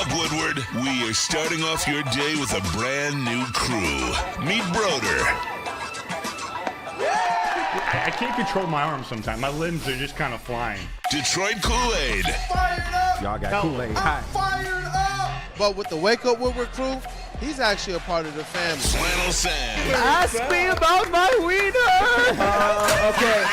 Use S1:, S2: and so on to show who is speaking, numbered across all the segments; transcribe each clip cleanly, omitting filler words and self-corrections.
S1: up, Woodward. We are starting off your day with a brand new crew. Meet Broder.
S2: I can't control my arms sometimes. My limbs are just kind of flying.
S1: Detroit Kool-Aid.
S3: Fired up!
S4: Y'all got Kool-Aid
S3: I'm
S4: hot.
S3: fired up! But with the Wake Up Woodward crew, he's actually a part of the family.
S1: Flannel Sam.
S4: Ask me about my wiener. Okay.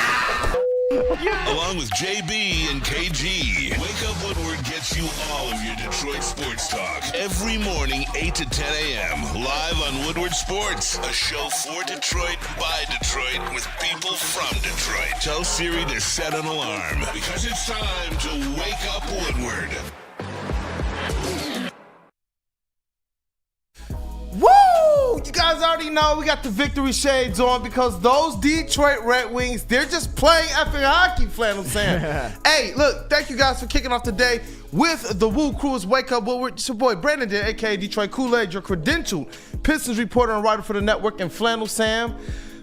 S1: Along with JB and KG. Wake Up Woodward gets you all of your Detroit sports talk. Every morning, 8 to 10 a.m. Live on Woodward Sports. A show for Detroit, by Detroit, with people from Detroit. Tell Siri to set an alarm. Because it's time to Wake Up Woodward.
S3: Woo! You guys already know we got the victory shades on because those Detroit Red Wings, they're just playing effing hockey, Flannel Sam. Hey, look, thank you guys for kicking off today with the WUW Crew's Wake Up Woodward. It's your boy Brandon, a.k.a. Detroit Kool-Aid, your credentialed Pistons reporter and writer for the network, and Flannel Sam.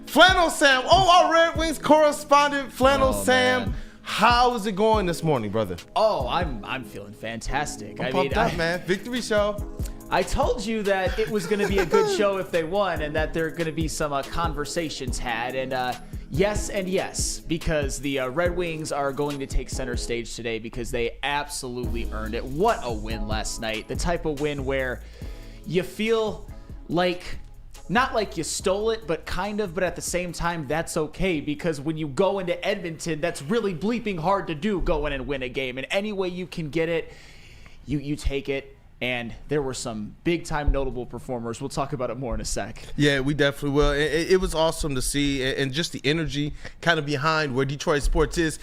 S3: Flannel Sam, our Red Wings correspondent, Flannel Sam.
S5: Man.
S3: How is it going this morning, brother?
S5: Oh, I'm feeling fantastic.
S3: I'm pumped up, man. Victory show.
S5: I told you that it was going to be a good show if they won, and that there are going to be some conversations had. And yes, because the Red Wings are going to take center stage today because they absolutely earned it. What a win last night. The type of win where you feel like, not like you stole it, but kind of, but at the same time, that's okay, because when you go into Edmonton, that's really bleeping hard to do, go in and win a game. And any way you can get it, you take it. And there were some big-time notable performers. We'll talk about it more in a sec.
S3: Yeah, we definitely will. It was awesome to see, and just the energy kind of behind where Detroit sports is.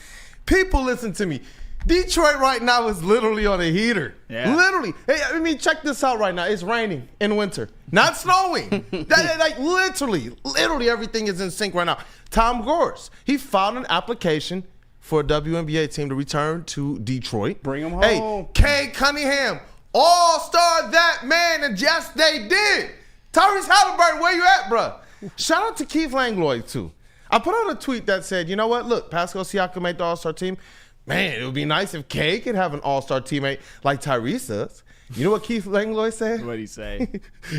S3: People, listen to me. Detroit right now is literally on a heater.
S5: Yeah.
S3: Literally. Hey, I mean, check this out right now. It's raining in winter, not snowing. Like literally everything is in sync right now. Tom Gores, he filed an application for a WNBA team to return to Detroit.
S2: Bring 'em home.
S3: Hey, Cade Cunningham, all-star that man, and yes, they did. Tyrese Halliburton, where you at, bruh? Shout out to Keith Langlois, too. I put out a tweet that said, you know what? Look, Pascal Siakam made the all-star team. Man, it would be nice if Kay could have an all-star teammate like Tyrese does. You know what Keith Langlois said?
S5: What'd he say?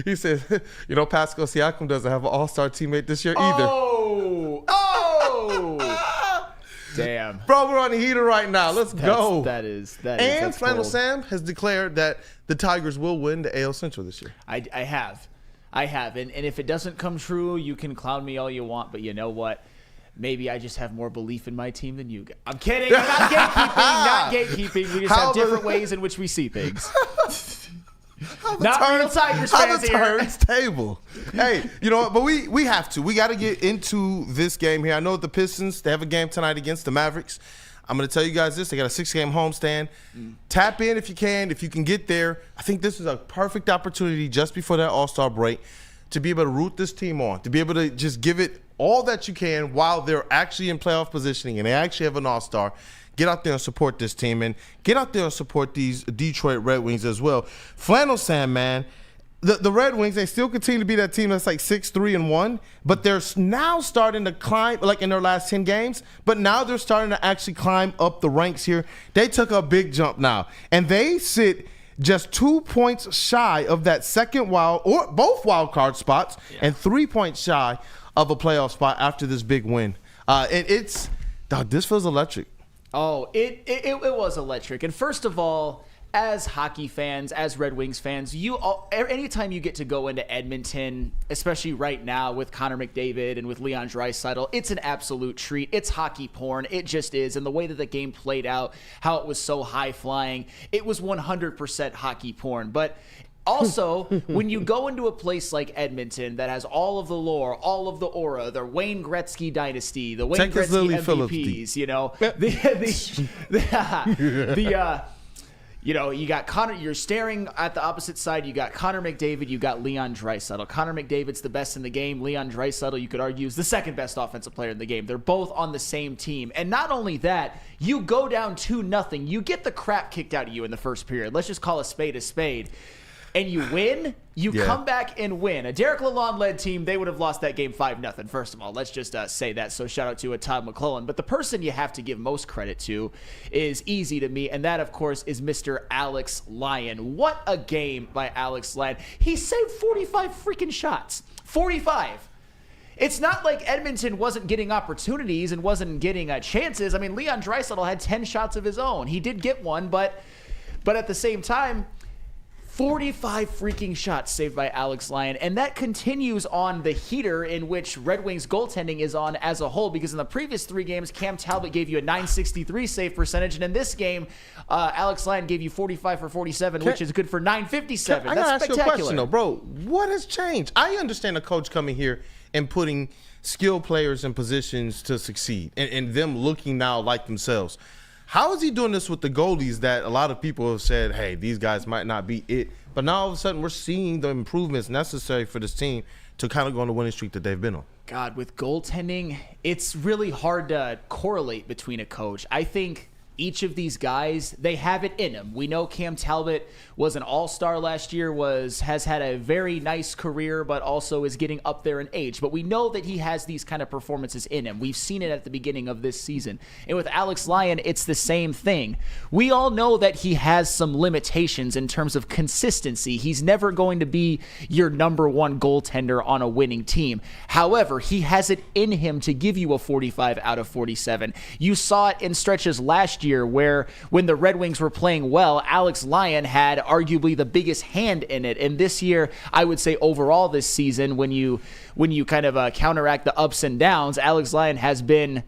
S3: He said, you know, Pascal Siakam doesn't have an all-star teammate this year either.
S5: Damn.
S3: Bro, we're on the heater right now. Let's go.
S5: And
S3: And Flannel Sam has declared that the Tigers will win the AL Central this year.
S5: I have. And if it doesn't come true, you can clown me all you want, but you know what? Maybe I just have more belief in my team than you guys. I'm kidding. I'm not gatekeeping. We just have different ways in which we see things. Not real Tigers fans here.
S3: Turns table. Hey, you know what? But we have to. We got to get into this game here. I know the Pistons, they have a game tonight against the Mavericks. I'm going to tell you guys this. They got a 6-game homestand. Tap in if you can. If you can get there, I think this is a perfect opportunity just before that All-Star break to be able to root this team on, to be able to just give it all that you can while they're actually in playoff positioning and they actually have an All-Star. Get out there and support this team, and get out there and support these Detroit Red Wings as well. Flannel Sam, man, the Red Wings, they still continue to be that team that's like 6-3-1, but they're now starting to climb, like in their last 10 games, but now they're starting to actually climb up the ranks here. They took a big jump now, and they sit just 2 points shy of that second both wild card spots, and 3 points shy of a playoff spot after this big win. And this feels electric.
S5: Oh, it was electric. And first of all, as hockey fans, as Red Wings fans, anytime you get to go into Edmonton, especially right now with Connor McDavid and with Leon Draisaitl, it's an absolute treat. It's hockey porn. It just is. And the way that the game played out, how it was so high-flying, it was 100% hockey porn. But also, when you go into a place like Edmonton that has all of the lore, all of the aura, the Wayne Gretzky dynasty, the Wayne Gretzky MVPs, you know, you got Connor. You're staring at the opposite side. You got Connor McDavid. You got Leon Draisaitl. Connor McDavid's the best in the game. Leon Draisaitl, you could argue, is the second best offensive player in the game. They're both on the same team. And not only that, you go down 2-0. You get the crap kicked out of you in the first period. Let's just call a spade a spade. and you win, you
S3: Yeah.
S5: come back and win. A Derek Lalonde-led team, they would have lost that game 5-0. First of all, let's just say that. So shout out to Todd McClellan. But the person you have to give most credit to is easy to me, and that, of course, is Mr. Alex Lyon. What a game by Alex Lyon. He saved 45 freaking shots. 45. It's not like Edmonton wasn't getting opportunities and wasn't getting chances. I mean, Leon Draisaitl had 10 shots of his own. He did get one, but at the same time, 45 freaking shots saved by Alex Lyon, and that continues on the heater in which Red Wings goaltending is on as a whole, because in the previous 3 games, Cam Talbot gave you a .963 save percentage, and in this game, Alex Lyon gave you 45 for 47, which is good for .957.
S3: I
S5: That's
S3: gotta ask you a
S5: spectacular.
S3: question, though, bro. What has changed? I understand a coach coming here and putting skilled players in positions to succeed, and them looking now like themselves. How is he doing this with the goalies that a lot of people have said, hey, these guys might not be it, but now all of a sudden we're seeing the improvements necessary for this team to kind of go on the winning streak that they've been on?
S5: God, with goaltending, it's really hard to correlate between a coach. I think each of these guys, they have it in them. We know Cam Talbot was an all-star last year, has had a very nice career, but also is getting up there in age. But we know that he has these kind of performances in him. We've seen it at the beginning of this season. And with Alex Lyon, it's the same thing. We all know that he has some limitations in terms of consistency. He's never going to be your number one goaltender on a winning team. However, he has it in him to give you a 45 out of 47. You saw it in stretches last year where when the Red Wings were playing well, Alex Lyon had arguably the biggest hand in it. And this year, I would say overall this season, when you kind of counteract the ups and downs, Alex Lyon has been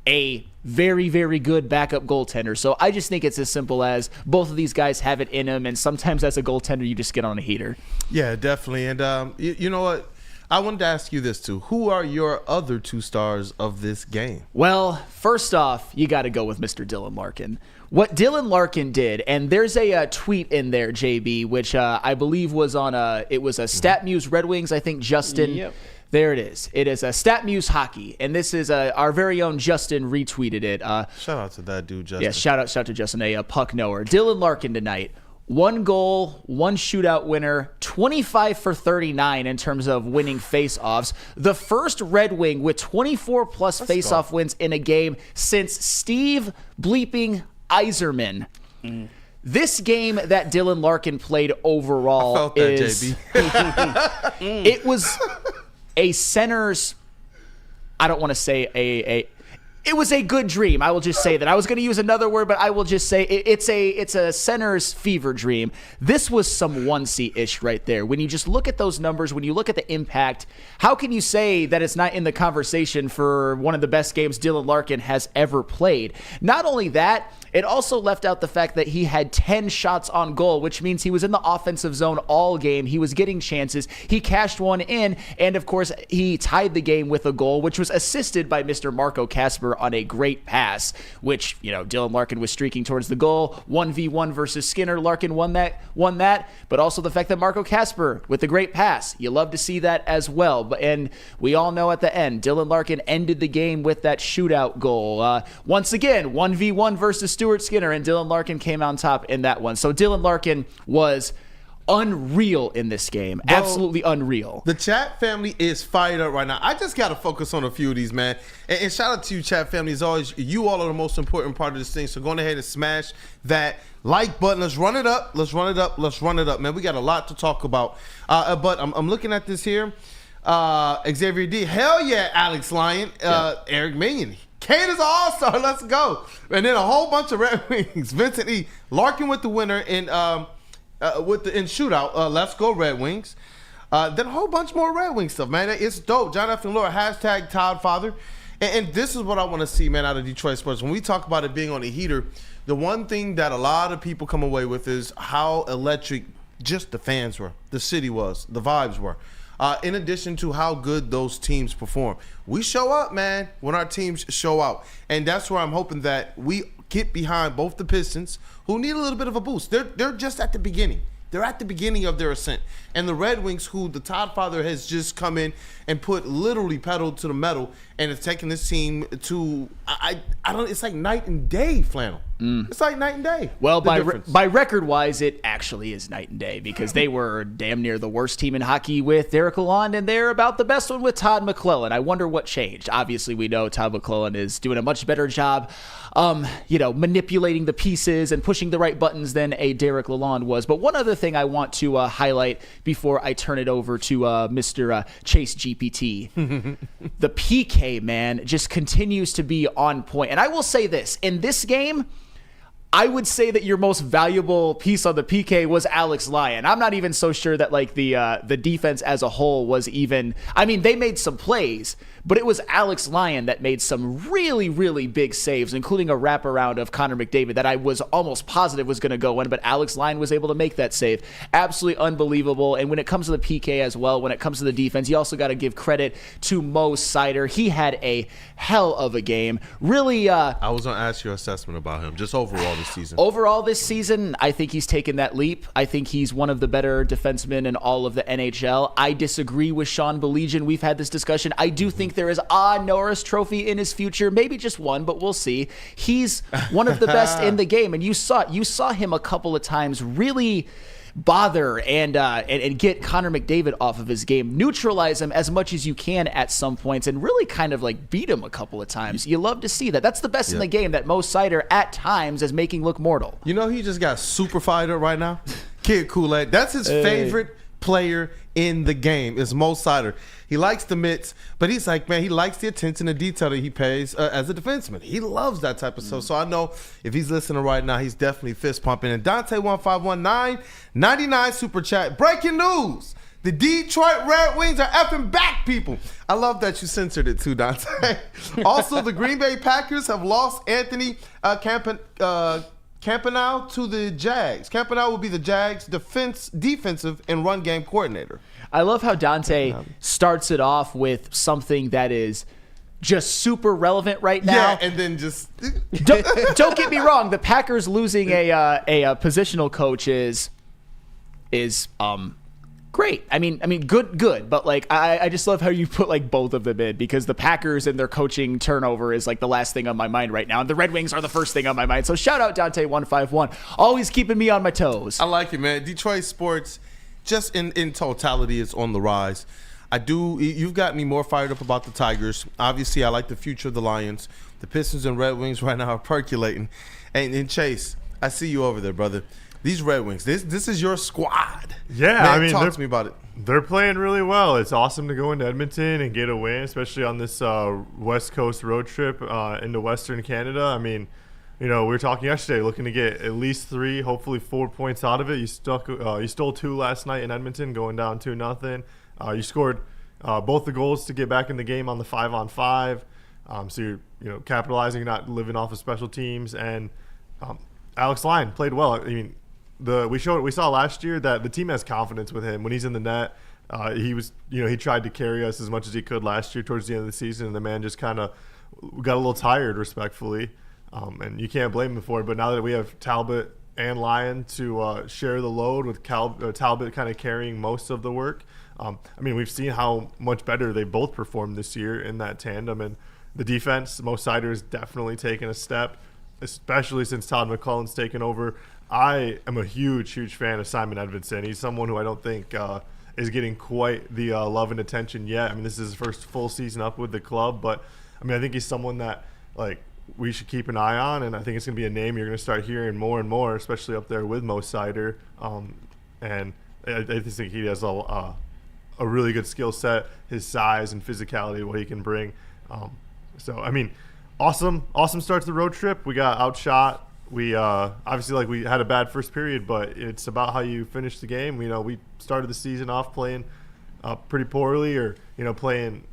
S5: a very, very good backup goaltender. So I just think it's as simple as both of these guys have it in them, and sometimes as a goaltender, you just get on a heater.
S3: Yeah, definitely. And you know what? I wanted to ask you this too. Who are your other 2 stars of this game?
S5: Well, first off, you got to go with Mr. Dylan Larkin. What Dylan Larkin did, and there's a tweet in there, JB, which I believe was on it was a StatMuse Red Wings. I think Justin.
S4: Yep.
S5: There it is. It is a StatMuse Hockey, and this is our very own Justin retweeted it.
S3: Shout out to that dude, Justin.
S5: Yeah, shout out to Justin, a puck knower. Dylan Larkin tonight. 1 goal, 1 shootout winner, 25 for 39 in terms of winning face-offs. The first Red Wing with 24-plus face-off wins in a game since Steve bleeping Yzerman. This game that Dylan Larkin played overall
S3: I felt that, JB.
S5: it was a center's, I don't want to say it was a good dream. I will just say that. I was going to use another word, but I will just say it's a center's fever dream. This was some 1C-ish right there. When you just look at those numbers, when you look at the impact, how can you say that it's not in the conversation for one of the best games Dylan Larkin has ever played? Not only that, it also left out the fact that he had 10 shots on goal, which means he was in the offensive zone all game. He was getting chances. He cashed one in, and of course, he tied the game with a goal, which was assisted by Mr. Marco Kasper on a great pass, which, Dylan Larkin was streaking towards the goal. 1v1 versus Skinner. Larkin won that, but also the fact that Marco Kasper with a great pass. You love to see that as well. And we all know at the end, Dylan Larkin ended the game with that shootout goal. Once again, 1v1 versus Stuart Skinner, and Dylan Larkin came on top in that one. So Dylan Larkin was unreal in this game.
S3: Bro,
S5: absolutely unreal.
S3: The chat family is fired up right now. I just got to focus on a few of these, man. And shout out to you, chat family. As always, you all are the most important part of this thing. So go ahead and smash that like button. Let's run it up. Let's run it up. Let's run it up, man. We got a lot to talk about. But I'm looking at this here. Xavier D. Hell yeah, Alex Lyon. Eric Minion. Cade is an all-star. Let's go. And then a whole bunch of Red Wings. Vincent E. Larkin with the winner in shootout. Let's go Red Wings. Then a whole bunch more Red Wings stuff, man. It's dope. John F. and Laura, hashtag Todd Father. And this is what I want to see, man, out of Detroit sports. When we talk about it being on a heater, the one thing that a lot of people come away with is how electric just the fans were, the city was, the vibes were. In addition to how good those teams perform. We show up, man, when our teams show out. And that's where I'm hoping that we get behind both the Pistons, who need a little bit of a boost. They're just at the beginning. They're at the beginning of their ascent. And the Red Wings, who the Todd Father has just come in and put literally pedal to the metal and has taken this team to, I don't, it's like night and day, Flannel. It's like night and day.
S5: Well,
S3: the
S5: by
S3: difference.
S5: record-wise, it actually is night and day because they were damn near the worst team in hockey with Derek Lalonde, and they're about the best one with Todd McClellan. I wonder what changed. Obviously, we know Todd McClellan is doing a much better job, manipulating the pieces and pushing the right buttons than a Derek Lalonde was. But one other thing I want to highlight before I turn it over to Mr. Chase GPT, the PK, man, just continues to be on point. And I will say this, in this game, I would say that your most valuable piece on the PK was Alex Lyon. I'm not even so sure that like the defense as a whole was even. I mean, they made some plays, but it was Alex Lyon that made some really, really big saves, including a wraparound of Connor McDavid that I was almost positive was going to go in, but Alex Lyon was able to make that save. Absolutely unbelievable. And when it comes to the PK as well, when it comes to the defense, you also got to give credit to Mo Seider. He had a hell of a game. Really.
S6: I was going to ask your assessment about him, just overall this season.
S5: Overall this season, I think he's taken that leap. I think he's one of the better defensemen in all of the NHL. I disagree with Sean Baligian. We've had this discussion. I do think there is a Norris Trophy in his future. Maybe just one, but we'll see. He's one of the best in the game, and you saw him a couple of times really bother and get Connor McDavid off of his game, neutralize him as much as you can at some points, and really kind of like beat him a couple of times. You love to see that. That's the best in the game, that Mo Seider at times is making look mortal.
S3: You know, he just got super fighter right now. Kid Kool-Aid. That's his favorite player in the game is Mo Seider. He likes the mitts, but he's like, man, he likes the attention and detail that he pays as a defenseman. He loves that type of stuff. So I know if he's listening right now, he's definitely fist pumping. And Dante151999 super chat. Breaking news. The Detroit Red Wings are effing back, people. I love that you censored it too, Dante. Also, the Green Bay Packers have lost Anthony Campanile to the Jags. Campanile will be the Jags' defensive and run game coordinator.
S5: I love how Dante starts it off with something that is just super relevant right now.
S3: Yeah, and then just
S5: don't get me wrong. The Packers losing a positional coach is great. I mean, good. But like, I just love how you put like both of them in, because the Packers and their coaching turnover is like the last thing on my mind right now, and the Red Wings are the first thing on my mind. So shout out Dante151, always keeping me on my toes.
S3: I like it, man. Detroit sports, just in totality, is on the rise. You've got me more fired up about the Tigers. Obviously, I like the future of the Lions. The Pistons and Red Wings right now are percolating. And Chase, I see you over there, brother. These Red Wings, this is your squad.
S7: Yeah,
S3: man,
S7: I mean,
S3: talk to me about it.
S7: They're playing really well. It's awesome to go into Edmonton and get a win, especially on this West Coast road trip into Western Canada. I mean, you know, we were talking yesterday, looking to get at least 3, hopefully 4 points out of it. You stole 2 last night in Edmonton, going down 2-0. You scored both the goals to get back in the game on the 5-on-5. So you're capitalizing, not living off of special teams. And Alex Lyon played well. I mean, we saw last year that the team has confidence with him when he's in the net. He tried to carry us as much as he could last year towards the end of the season, and the man just kind of got a little tired, respectfully. And you can't blame him for it. But now that we have Talbot and Lyon to share the load, with Talbot kind of carrying most of the work, we've seen how much better they both performed this year in that tandem. And the defense, Mo Seider has definitely taken a step, especially since Todd McClellan's taken over. I am a huge fan of Simon Edvinsson. He's someone who I don't think is getting quite the love and attention yet. I mean, this is his first full season up with the club, but I think he's someone that we should keep an eye on, and I think it's going to be a name you're going to start hearing more and more, especially up there with Mo Seider. And I just think he has a really good skill set, his size and physicality, what he can bring. Awesome start to the road trip. We got outshot. We obviously we had a bad first period, but it's about how you finish the game. We started the season off playing pretty poorly, or playing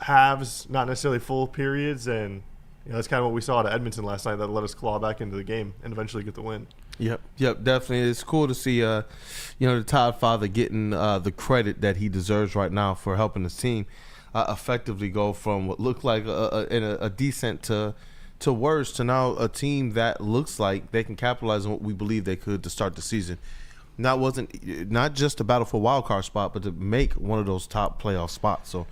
S7: halves, not necessarily full periods, and that's kind of what we saw at Edmonton last night that let us claw back into the game and eventually get the win.
S3: Yep, definitely. It's cool to see, the Todd father getting the credit that he deserves right now for helping his team effectively go from what looked like a decent to worse to now a team that looks like they can capitalize on what we believe they could to start the season. Not just a battle for a wild card spot, but to make one of those top playoff spots. So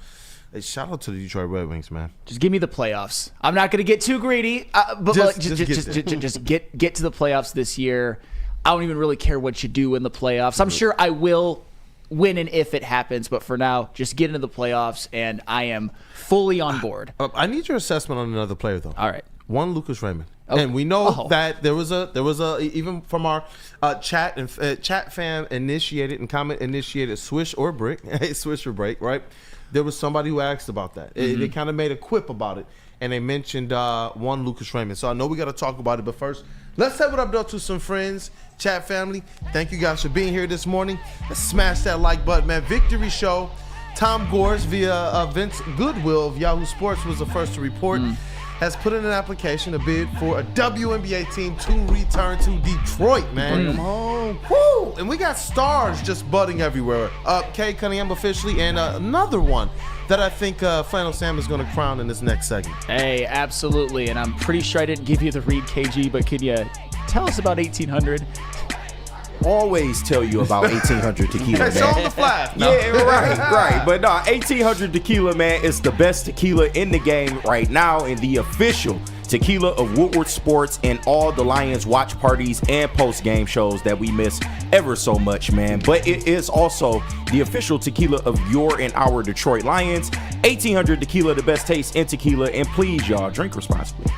S3: Hey, shout out to the Detroit Red Wings, man.
S5: Just give me the playoffs. I'm not going to get too greedy, but just get to the playoffs this year. I don't even really care what you do in the playoffs. I'm sure I will win and if it happens, but for now, just get into the playoffs, and I am fully on board.
S3: I need your assessment on another player, though.
S5: All right.
S3: One, Lucas Raymond.
S5: Okay.
S3: And we know that there was a even from our chat and chat fan initiated and comment initiated swish or break, swish or break, right? There was somebody who asked about that. They kind of made a quip about it, and they mentioned one Lucas Raymond. So I know we got to talk about it, but first, let's say what up though to some friends, chat family. Thank you guys for being here this morning. Let's smash that like button, man. Victory show. Tom Gores via Vince Goodwill of Yahoo Sports was the first to report. Has put in an application, a bid for a WNBA team to return to Detroit, man.
S2: Bring them home.
S3: Woo! And we got stars just budding everywhere. Cade Cunningham officially, and another one that I think Flannel Sam is going to crown in this next segment.
S5: Hey, absolutely. And I'm pretty sure I didn't give you the read, KG, but can you tell us about 1800?
S4: Always tell you about 1800 tequila,
S3: Show
S4: man.
S3: them the flag. No.
S4: Yeah, right. But no, 1800 tequila, man, is the best tequila in the game right now, and the official tequila of Woodward Sports and all the Lions watch parties and post-game shows that we miss ever so much, man. But it is also the official tequila of your and our Detroit Lions. 1800 tequila, the best taste in tequila, and please, y'all, drink responsibly.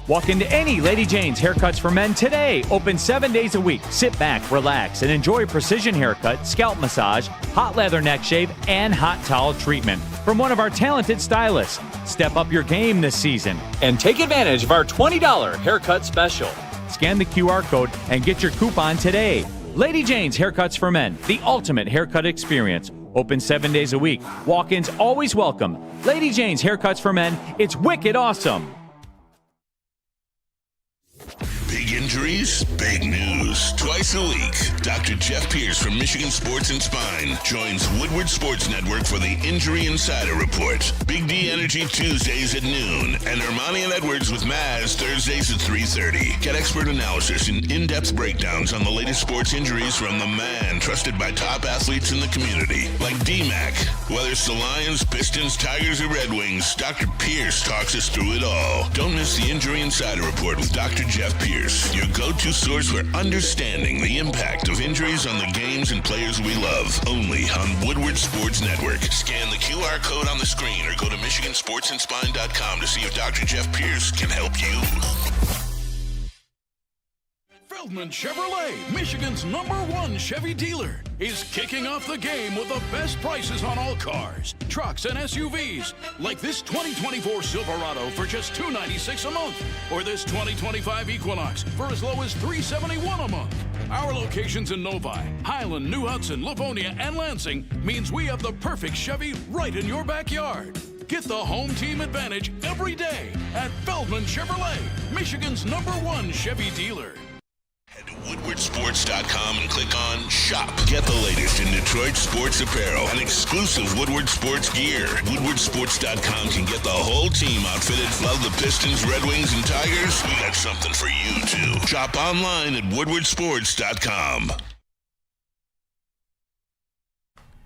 S8: Walk into any Lady Jane's Haircuts for Men today. Open 7 days a week. Sit back, relax, and enjoy precision haircut, scalp massage, hot leather neck shave, and hot towel treatment from one of our talented stylists. Step up your game this season and take advantage of our $20 haircut special. Scan the QR code and get your coupon today. Lady Jane's Haircuts for Men, the ultimate haircut experience. Open 7 days a week. Walk-ins always welcome. Lady Jane's Haircuts for Men. It's wicked awesome.
S1: Big injuries, big news. Twice a week, Dr. Jeff Pierce from Michigan Sports and Spine joins Woodward Sports Network for the Injury Insider Report. Big D Energy Tuesdays at noon, and Ermanni and Edwards with Maz Thursdays at 3:30. Get expert analysis and in-depth breakdowns on the latest sports injuries from the man trusted by top athletes in the community, like D-Mac. Whether it's the Lions, Pistons, Tigers, or Red Wings, Dr. Pierce talks us through it all. Don't miss the Injury Insider Report with Dr. Jeff Pierce, your go-to source for understanding the impact of injuries on the games and players we love. Only on Woodward Sports Network. Scan the QR code on the screen or go to MichiganSportsandSpine.com to see if Dr. Jeff Pierce can help you.
S9: Feldman Chevrolet, Michigan's #1 Chevy dealer, is kicking off the game with the best prices on all cars, trucks, and SUVs, like this 2024 Silverado for just $296 a month, or this 2025 Equinox for as low as $371 a month. Our locations in Novi, Highland, New Hudson, Livonia, and Lansing means we have the perfect Chevy right in your backyard. Get the home team advantage every day at Feldman Chevrolet, Michigan's #1 Chevy dealer.
S1: Head to WoodwardSports.com and click on Shop. Get the latest in Detroit sports apparel and exclusive Woodward Sports gear. WoodwardSports.com can get the whole team outfitted. Love the Pistons, Red Wings, and Tigers? We got something for you, too. Shop online at WoodwardSports.com.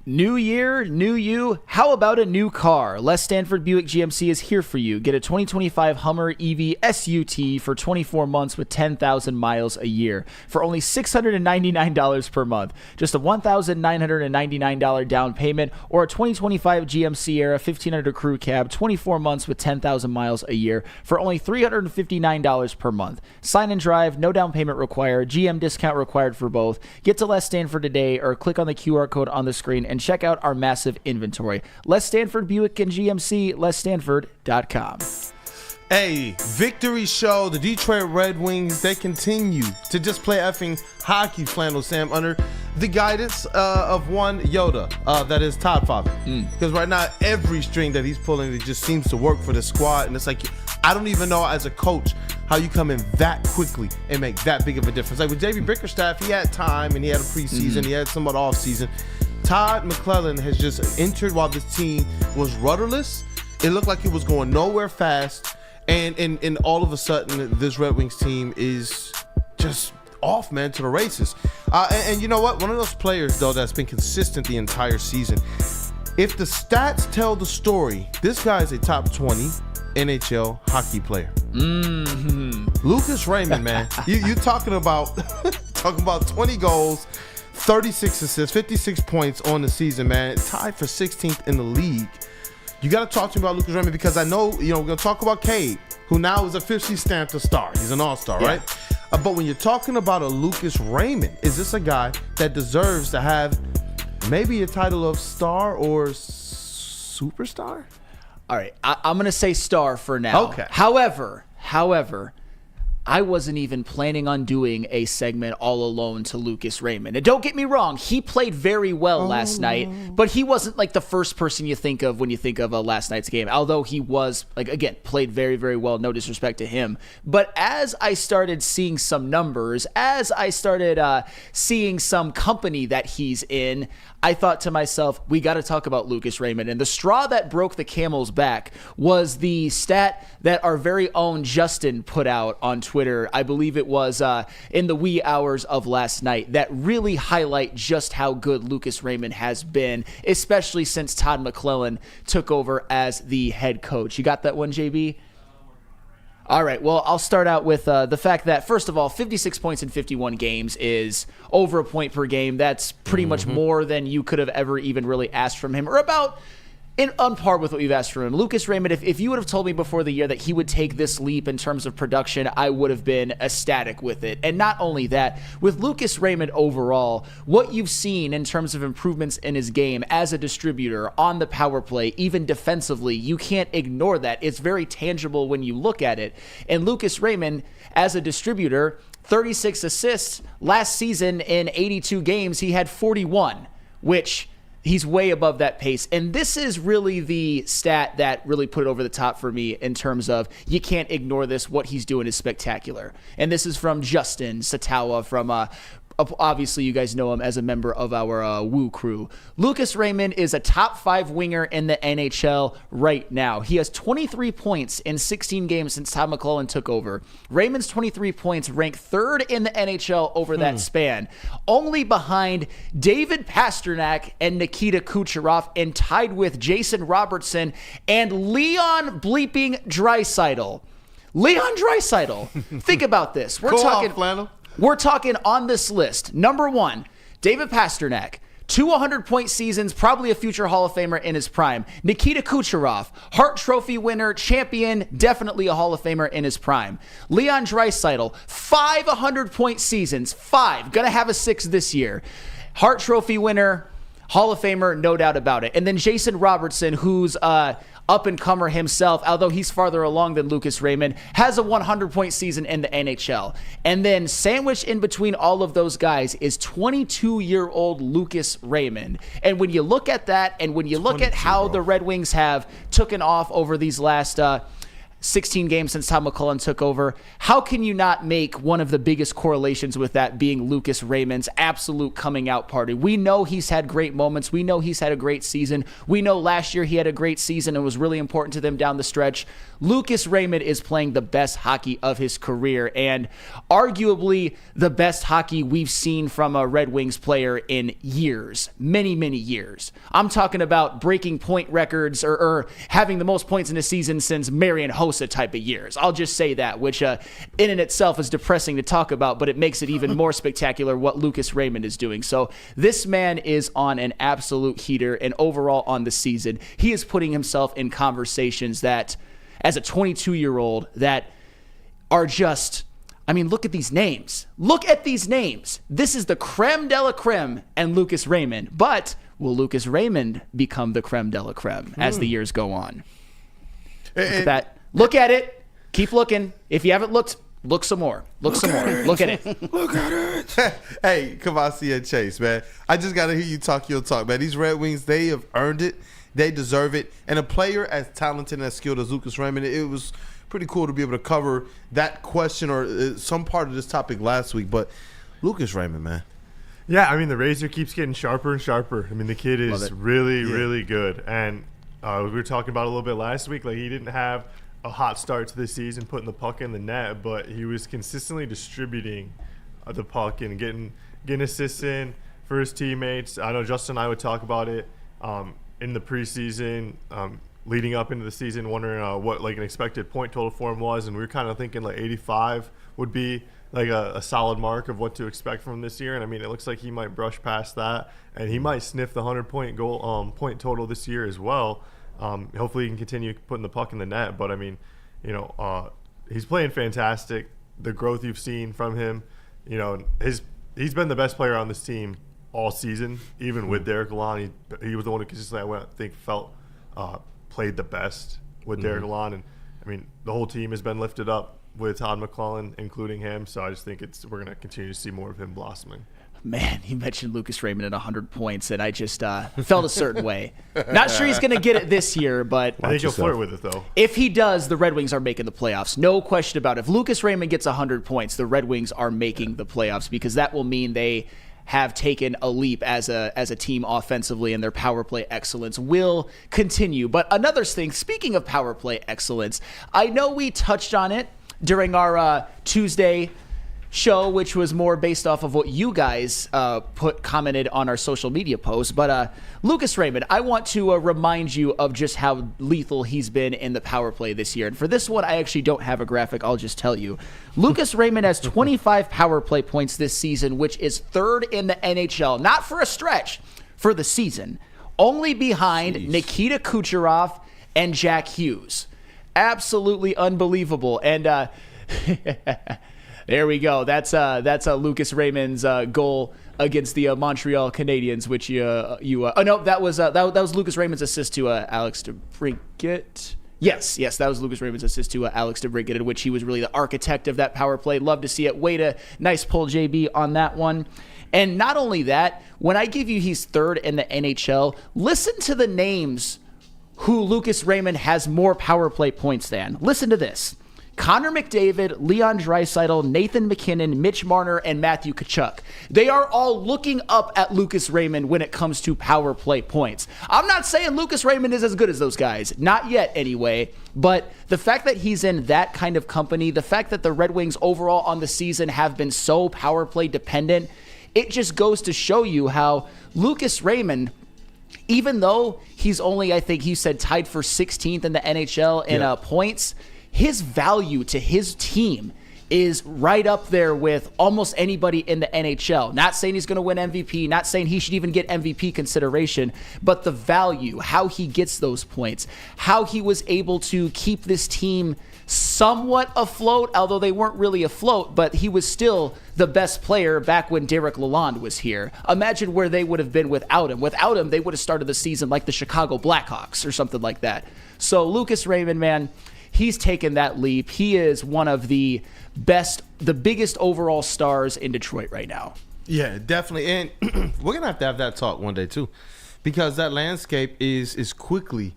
S5: New year, new you. How about a new car? Les Stanford Buick GMC is here for you. Get a 2025 Hummer EV SUT for 24 months with 10,000 miles a year for only $699 per month. Just a $1,999 down payment, or a 2025 GM Sierra 1500 Crew Cab, 24 months with 10,000 miles a year for only $359 per month. Sign and drive, no down payment required, GM discount required for both. Get to Les Stanford today or click on the QR code on the screen and check out our massive inventory. Les Stanford Buick and GMC, LesStanford.com.
S3: Hey, victory show. The Detroit Red Wings, they continue to just play effing hockey, Flannel Sam, under the guidance of one Yoda, that is Todd Father. Because right now, every string that he's pulling, it just seems to work for the squad. And it's like, I don't even know as a coach how you come in that quickly and make that big of a difference. Like with JB Bickerstaff, he had time and he had a preseason, he had somewhat off season. Todd McClellan has just entered while this team was rudderless. It looked like it was going nowhere fast. And all of a sudden, this Red Wings team is just off, man, to the races. And you know what? One of those players, though, that's been consistent the entire season If the stats tell the story, this guy is a top 20 NHL hockey player. Lucas Raymond, man. You talking about 20 goals, 36 assists, 56 points on the season, man. Tied for 16th in the league. You got to talk to me about Lucas Raymond because I know, we're going to talk about Cade, who now is officially stamped a star. He's an all-star, right? But when you're talking about a Lucas Raymond, is this a guy that deserves to have maybe a title of star or superstar?
S5: All right, I'm going to say star for now.
S3: Okay.
S5: However, I wasn't even planning on doing a segment all alone to Lucas Raymond. And don't get me wrong, he played very well last night, but he wasn't like the first person you think of when you think of last night's game. Although he was, again, played very, very well, no disrespect to him. But as I started seeing some numbers, as I started seeing some company that he's in, I thought to myself, we got to talk about Lucas Raymond. And the straw that broke the camel's back was the stat that our very own Justin put out on Twitter. I believe it was in the wee hours of last night that really highlight just how good Lucas Raymond has been, especially since Todd McClellan took over as the head coach. You got that one, JB? All right, well, I'll start out with the fact that, first of all, 56 points in 51 games is over a point per game. That's pretty much more than you could have ever even really asked from him, or about on par with what we've asked from him. Lucas Raymond, if you would have told me before the year that he would take this leap in terms of production, I would have been ecstatic with it. And not only that, with Lucas Raymond overall, what you've seen in terms of improvements in his game as a distributor, on the power play, even defensively, you can't ignore that. It's very tangible when you look at it. And Lucas Raymond, as a distributor, 36 assists. Last season in 82 games, he had 41, which he's way above that pace. And this is really the stat that really put it over the top for me in terms of you can't ignore this. What he's doing is spectacular. And this is from Justin Satawa from obviously, you guys know him as a member of our WUW Crew. Lucas Raymond is a top 5 winger in the NHL right now. He has 23 points in 16 games since Todd McClellan took over. Raymond's 23 points rank 3rd in the NHL over that span, only behind David Pastrnak and Nikita Kucherov, and tied with Jason Robertson and Leon bleeping Draisaitl. Leon Draisaitl. Think about this. We're talking on this list. Number 1, David Pastrnak. 2 100-point seasons, probably a future Hall of Famer in his prime. Nikita Kucherov, Hart Trophy winner, champion, definitely a Hall of Famer in his prime. Leon Draisaitl, 5 100-point seasons, 5. Gonna have a 6 this year. Hart Trophy winner, Hall of Famer, no doubt about it. And then Jason Robertson, who's up-and-comer himself, although he's farther along than Lucas Raymond, has a 100-point season in the NHL. And then sandwiched in between all of those guys is 22-year-old Lucas Raymond. And when you look at that, and when you look at how the Red Wings have taken off over these last 16 games since Todd McClellan took over, how can you not make one of the biggest correlations with that being Lucas Raymond's absolute coming out party? We know he's had great moments. We know he's had a great season. We know last year he had a great season and was really important to them down the stretch. Lucas Raymond is playing the best hockey of his career, and arguably the best hockey we've seen from a Red Wings player in years, many, many years. I'm talking about breaking point records or having the most points in a season since Marian Hossa type of years. I'll just say that, which in and itself is depressing to talk about, but it makes it even more spectacular what Lucas Raymond is doing. So this man is on an absolute heater, and overall on the season, he is putting himself in conversations that, as a 22-year-old, that are just, I mean, look at these names. Look at these names. This is the creme de la creme and Lucas Raymond. But will Lucas Raymond become the creme de la creme as the years go on? Look at that. Look at it. Keep looking. If you haven't looked, look some more. Look some more. Look at it.
S3: Look at it. Hey, Kavasi and Chase, man. I just got to hear you talk your talk, man. These Red Wings, they have earned it. They deserve it. And a player as talented and as skilled as Lucas Raymond, it was pretty cool to be able to cover that question or some part of this topic last week. But Lucas Raymond, man.
S7: Yeah, I mean, the razor keeps getting sharper and sharper. I mean, the kid is really good. And we were talking about it a little bit last week. Like, he didn't have a hot start to the season putting the puck in the net, but he was consistently distributing the puck and getting assists in for his teammates. I know Justin and I would talk about it. in the preseason, leading up into the season, wondering what like an expected point total for him was, and we were kind of thinking like 85 would be like a solid mark of what to expect from this year. And I mean, it looks like he might brush past that, and he might sniff the 100-point point total this year as well. Hopefully, he can continue putting the puck in the net. But I mean, he's playing fantastic. The growth you've seen from him, he's been the best player on this team all season, even with Derek Lalonde. He was the one who consistently, I think, played the best with Derek Lalonde. And I mean, the whole team has been lifted up with Todd McClellan, including him. So I just think we're going to continue to see more of him blossoming.
S5: Man, you mentioned Lucas Raymond at 100 points, and I just felt a certain way. Not sure he's going to get it this year, but
S7: I think he'll flirt with it, though.
S5: If he does, the Red Wings are making the playoffs. No question about it. If Lucas Raymond gets 100 points, the Red Wings are making the playoffs, because that will mean they have taken a leap as a team offensively, and their power play excellence will continue. But another thing, speaking of power play excellence, I know we touched on it during our Tuesday show, which was more based off of what you guys commented on our social media posts. But Lucas Raymond, I want to remind you of just how lethal he's been in the power play this year. And for this one, I actually don't have a graphic. I'll just tell you. Lucas Raymond has 25 power play points this season, which is third in the NHL. Not for a stretch, for the season. Only behind Nikita Kucherov and Jack Hughes. Absolutely unbelievable. And there we go. That's Lucas Raymond's goal against the Montreal Canadiens, which that was Lucas Raymond's assist to Alex DeBrincat. Yes, that was Lucas Raymond's assist to Alex DeBrincat, in which he was really the architect of that power play. Love to see it. Way to nice pull, JB, on that one. And not only that, when I give you he's third in the NHL, listen to the names who Lucas Raymond has more power play points than. Listen to this. Connor McDavid, Leon Draisaitl, Nathan McKinnon, Mitch Marner, and Matthew Tkachuk. They are all looking up at Lucas Raymond when it comes to power play points. I'm not saying Lucas Raymond is as good as those guys. Not yet, anyway. But the fact that he's in that kind of company, the fact that the Red Wings overall on the season have been so power play dependent, it just goes to show you how Lucas Raymond, even though he's only, I think he said, tied for 16th in the NHL in points, his value to his team is right up there with almost anybody in the NHL. Not saying he's going to win MVP, not saying he should even get MVP consideration, but the value, how he gets those points, how he was able to keep this team somewhat afloat, although they weren't really afloat, but he was still the best player back when Derek Lalonde was here. Imagine where they would have been without him. Without him, they would have started the season like the Chicago Blackhawks or something like that. So Lucas Raymond, man, he's taken that leap. He is one of the biggest overall stars in Detroit right now.
S3: Yeah, definitely. And we're going to have that talk one day too, because that landscape is quickly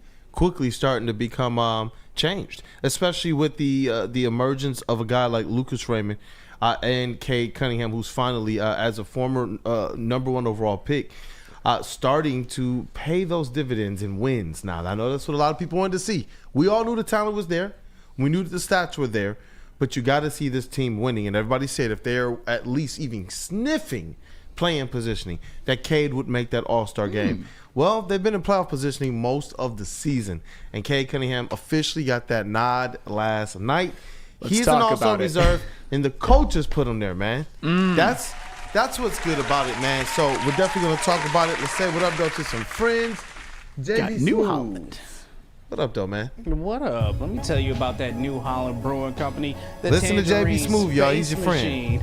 S3: starting to become changed, especially with the emergence of a guy like Lucas Raymond and Cade Cunningham, who's finally, as a former number one overall pick, starting to pay those dividends and wins. Now, I know that's what a lot of people wanted to see. We all knew the talent was there. We knew that the stats were there. But you got to see this team winning. And everybody said if they're at least even sniffing playing positioning, that Cade would make that all-star game. Well, they've been in playoff positioning most of the season. And Cade Cunningham officially got that nod last night. He's an all-star reserve, and the coaches put him there, man. That's what's good about it, man. So we're definitely going to talk about it. Let's say what up, though, to some friends.
S5: Got New Holland.
S3: What up, though, man?
S10: What up? Let me tell you about that New Holland Brewing Company.
S3: Listen to JB Smooth, y'all. He's your friend.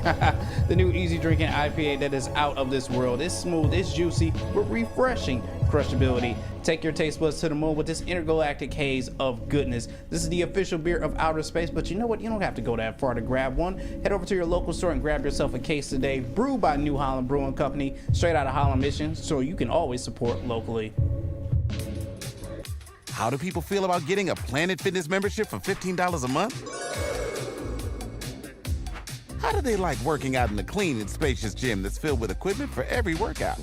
S10: The new easy drinking IPA that is out of this world. It's smooth, it's juicy, but refreshing crushability. Take your taste buds to the moon with this intergalactic haze of goodness. This is the official beer of outer space, but you know what? You don't have to go that far to grab one. Head over to your local store and grab yourself a case today. Brewed by New Holland Brewing Company, straight out of Holland, Michigan, so you can always support locally.
S11: How do people feel about getting a Planet Fitness membership for $15 a month? How do they like working out in a clean and spacious gym that's filled with equipment for every workout?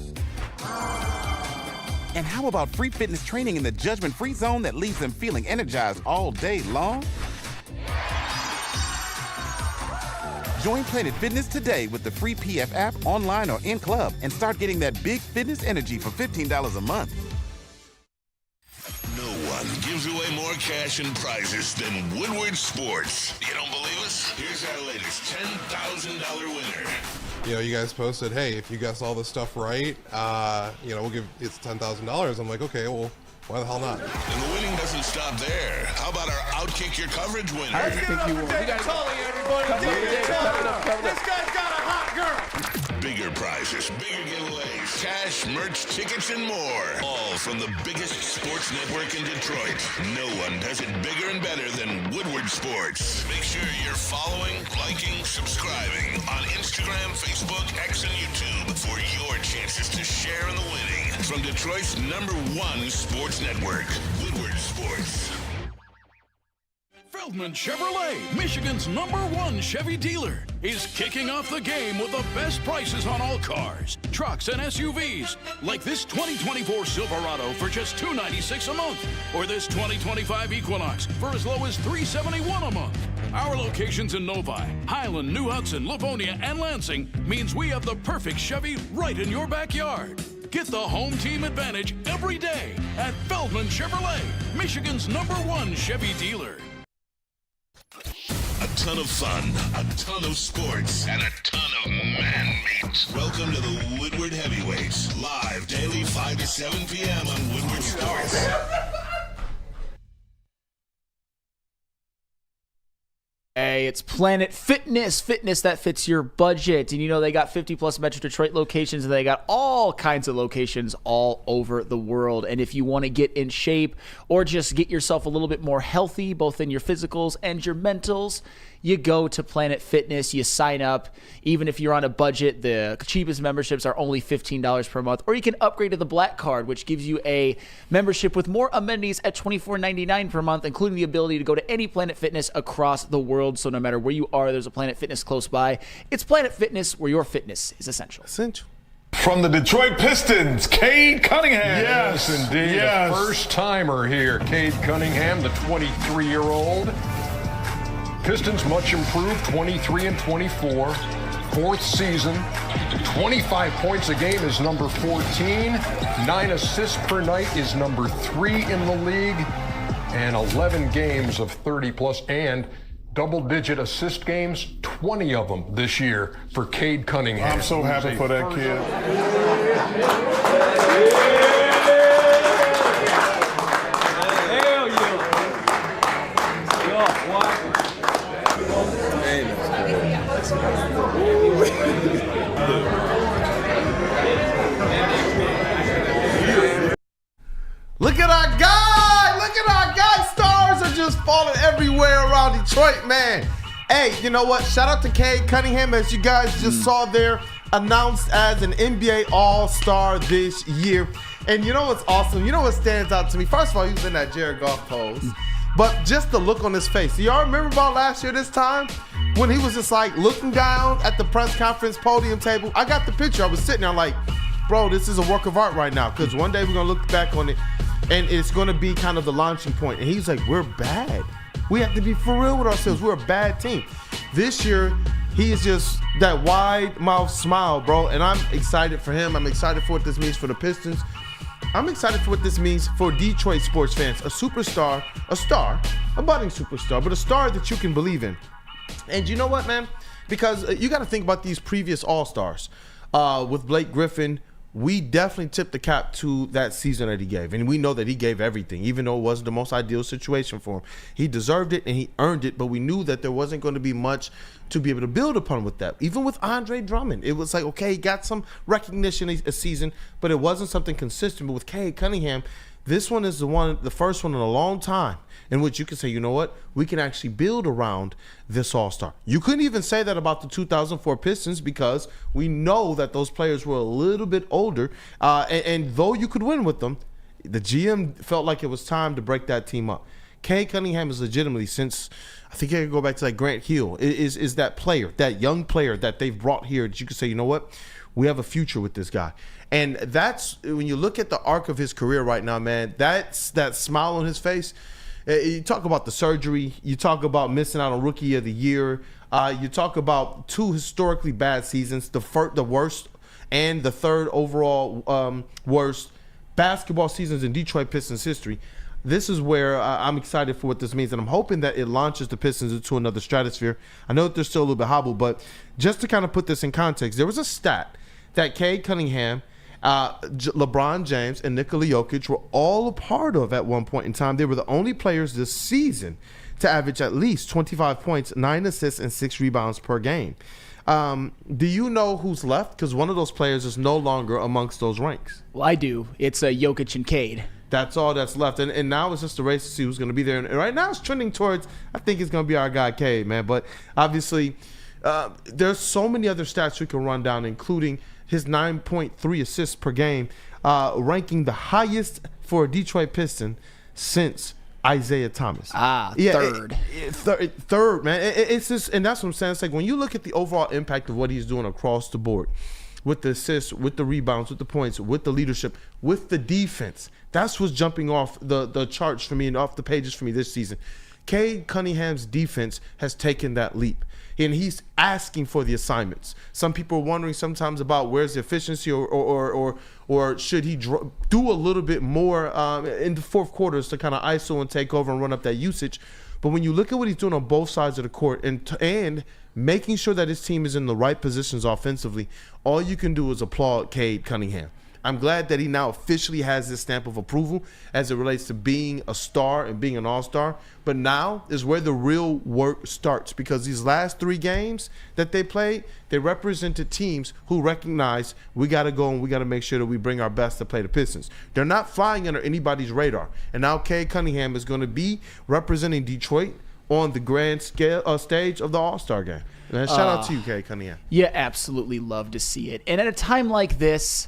S11: And how about free fitness training in the judgment-free zone that leaves them feeling energized all day long? Join Planet Fitness today with the free PF app, online or in club, and start getting that big fitness energy for $15 a month.
S1: gives away more cash and prizes than Woodward Sports. You don't believe us? Here's our latest $10,000 winner.
S12: You know, you guys posted, hey, if you guess all this stuff right, we'll give it's $10,000. I'm like, okay, well, why the hell not?
S1: And the winning doesn't stop there. How about our Outkick Your Coverage winner?
S10: I think you won.
S3: This guy's got a hot girl.
S1: Bigger prizes, bigger giveaways, cash, merch, tickets, and more. All from the biggest sports network in Detroit. No one does it bigger and better than Woodward Sports. Make sure you're following, liking, subscribing on Instagram, Facebook, X, and YouTube for your chances to share in the winning. From Detroit's #1 sports network, Woodward Sports.
S9: Feldman Chevrolet, Michigan's #1 Chevy dealer, is kicking off the game with the best prices on all cars, trucks, and SUVs, like this 2024 Silverado for just $296 a month, or this 2025 Equinox for as low as $371 a month. Our locations in Novi, Highland, New Hudson, Livonia, and Lansing means we have the perfect Chevy right in your backyard. Get the home team advantage every day at Feldman Chevrolet, Michigan's #1 Chevy dealer.
S1: A ton of fun, a ton of sports, and a ton of man meat. Welcome to the Woodward Heavyweights, live daily 5 to 7 p.m. on Woodward Sports.
S5: Hey, it's Planet Fitness that fits your budget. And you know, they got 50 plus Metro Detroit locations, and they got all kinds of locations all over the world. And if you want to get in shape or just get yourself a little bit more healthy, both in your physicals and your mentals, you go to Planet Fitness, you sign up. Even if you're on a budget, the cheapest memberships are only $15 per month. Or you can upgrade to the Black Card, which gives you a membership with more amenities at $24.99 per month, including the ability to go to any Planet Fitness across the world. So no matter where you are, there's a Planet Fitness close by. It's Planet Fitness, where your fitness is essential.
S13: From the Detroit Pistons, Cade Cunningham.
S14: Yes,
S13: indeed.
S14: Yes.
S13: A first-timer here. Cade Cunningham, the 23-year-old. Pistons much improved, 23-24. Fourth season. 25 points a game is number 14. 9 assists per night is number 3 in the league. And 11 games of 30-plus and double-digit assist games, 20 of them this year for Cade Cunningham.
S14: I'm so happy for that kid.
S15: Hell yeah. Yo, what?
S3: Look at our guy! Look at our guy! Stars are just falling everywhere around Detroit, man. Hey, you know what? Shout out to Cade Cunningham, as you guys just saw there, announced as an NBA All-Star this year. And you know what's awesome? You know what stands out to me? First of all, he was in that Jared Goff pose. But just the look on his face. Do y'all remember about last year this time? When he was just like looking down at the press conference podium table? I got the picture. I was sitting there like, bro, this is a work of art right now. Because one day we're going to look back on it and it's going to be kind of the launching point. And he's like, we're bad. We have to be for real with ourselves. We're a bad team. This year, he is just that wide mouth smile, bro. And I'm excited for him. I'm excited for what this means for the Pistons. I'm excited for what this means for Detroit sports fans. A superstar, a budding superstar, but a star that you can believe in. And you know what, man? Because you got to think about these previous All-Stars. With Blake Griffin, we definitely tipped the cap to that season that he gave. And we know that he gave everything, even though it wasn't the most ideal situation for him. He deserved it and he earned it, but we knew that there wasn't going to be much to be able to build upon with that. Even with Andre Drummond, it was like, okay, he got some recognition a season, but it wasn't something consistent. But with Cade Cunningham, this one is the first one in a long time in which you can say, you know what, we can actually build around this All-Star. You couldn't even say that about the 2004 Pistons because we know that those players were a little bit older. And though you could win with them, the GM felt like it was time to break that team up. Cade Cunningham is legitimately, since I think I could go back to like Grant Hill, is that player, that young player that they've brought here that you could say, you know what, we have a future with this guy. And that's, when you look at the arc of his career right now, man, that's that smile on his face. You talk about the surgery. You talk about missing out on Rookie of the Year. You talk about 2 historically bad seasons, the worst and the 3rd overall worst basketball seasons in Detroit Pistons history. this is where I'm excited for what this means, and I'm hoping that it launches the Pistons into another stratosphere. I know that they're still a little bit hobbled, but just to kind of put this in context, there was a stat that Cade Cunningham, LeBron James, and Nikola Jokic were all a part of at one point in time. They were the only players this season to average at least 25 points, 9 assists, and 6 rebounds per game. Do you know who's left? Because one of those players is no longer amongst those ranks.
S5: Well, I do. It's Jokic and Cade.
S3: That's all that's left. And now it's just a race to see who's going to be there. And right now it's trending towards, I think it's going to be our guy Cade, man. But obviously, there's so many other stats we can run down, including his 9.3 assists per game, ranking the highest for a Detroit Piston since Isaiah Thomas.
S5: Third.
S3: Third, man. It's just, and that's what I'm saying. It's like when you look at the overall impact of what he's doing across the board, with the assists, with the rebounds, with the points, with the leadership, with the defense, that's what's jumping off the charts for me and off the pages for me this season. Cade Cunningham's defense has taken that leap, and he's asking for the assignments. Some people are wondering sometimes about where's the efficiency, or should he do a little bit more in the fourth quarters to kind of ISO and take over and run up that usage. But when you look at what he's doing on both sides of the court and making sure that his team is in the right positions offensively, all you can do is applaud Cade Cunningham. I'm glad that he now officially has this stamp of approval as it relates to being a star and being an all-star. But now is where the real work starts, because these last 3 games that they played, they represented teams who recognize we got to go and we got to make sure that we bring our best to play the Pistons. They're not flying under anybody's radar. And now Cade Cunningham is going to be representing Detroit on the grand stage of the All-Star game. And shout out to you, Cade Cunningham.
S5: Yeah, absolutely love to see it. And at a time like this,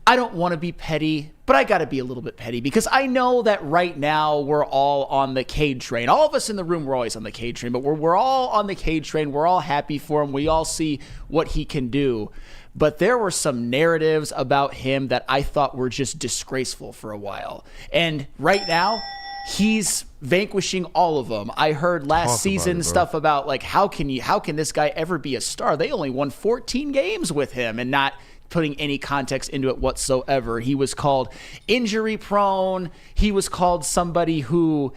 S5: I don't want to be petty, but I got to be a little bit petty, because I know that right now we're all on the Cade train. All of us in the room, we're always on the Cade train, but we're all on the Cade train. We're all happy for him. We all see what he can do. But there were some narratives about him that I thought were just disgraceful for a while. And right now, he's vanquishing all of them. I heard last season stuff about, like, how can this guy ever be a star? They only won 14 games with him, and not putting any context into it whatsoever. He was called injury prone. He was called somebody who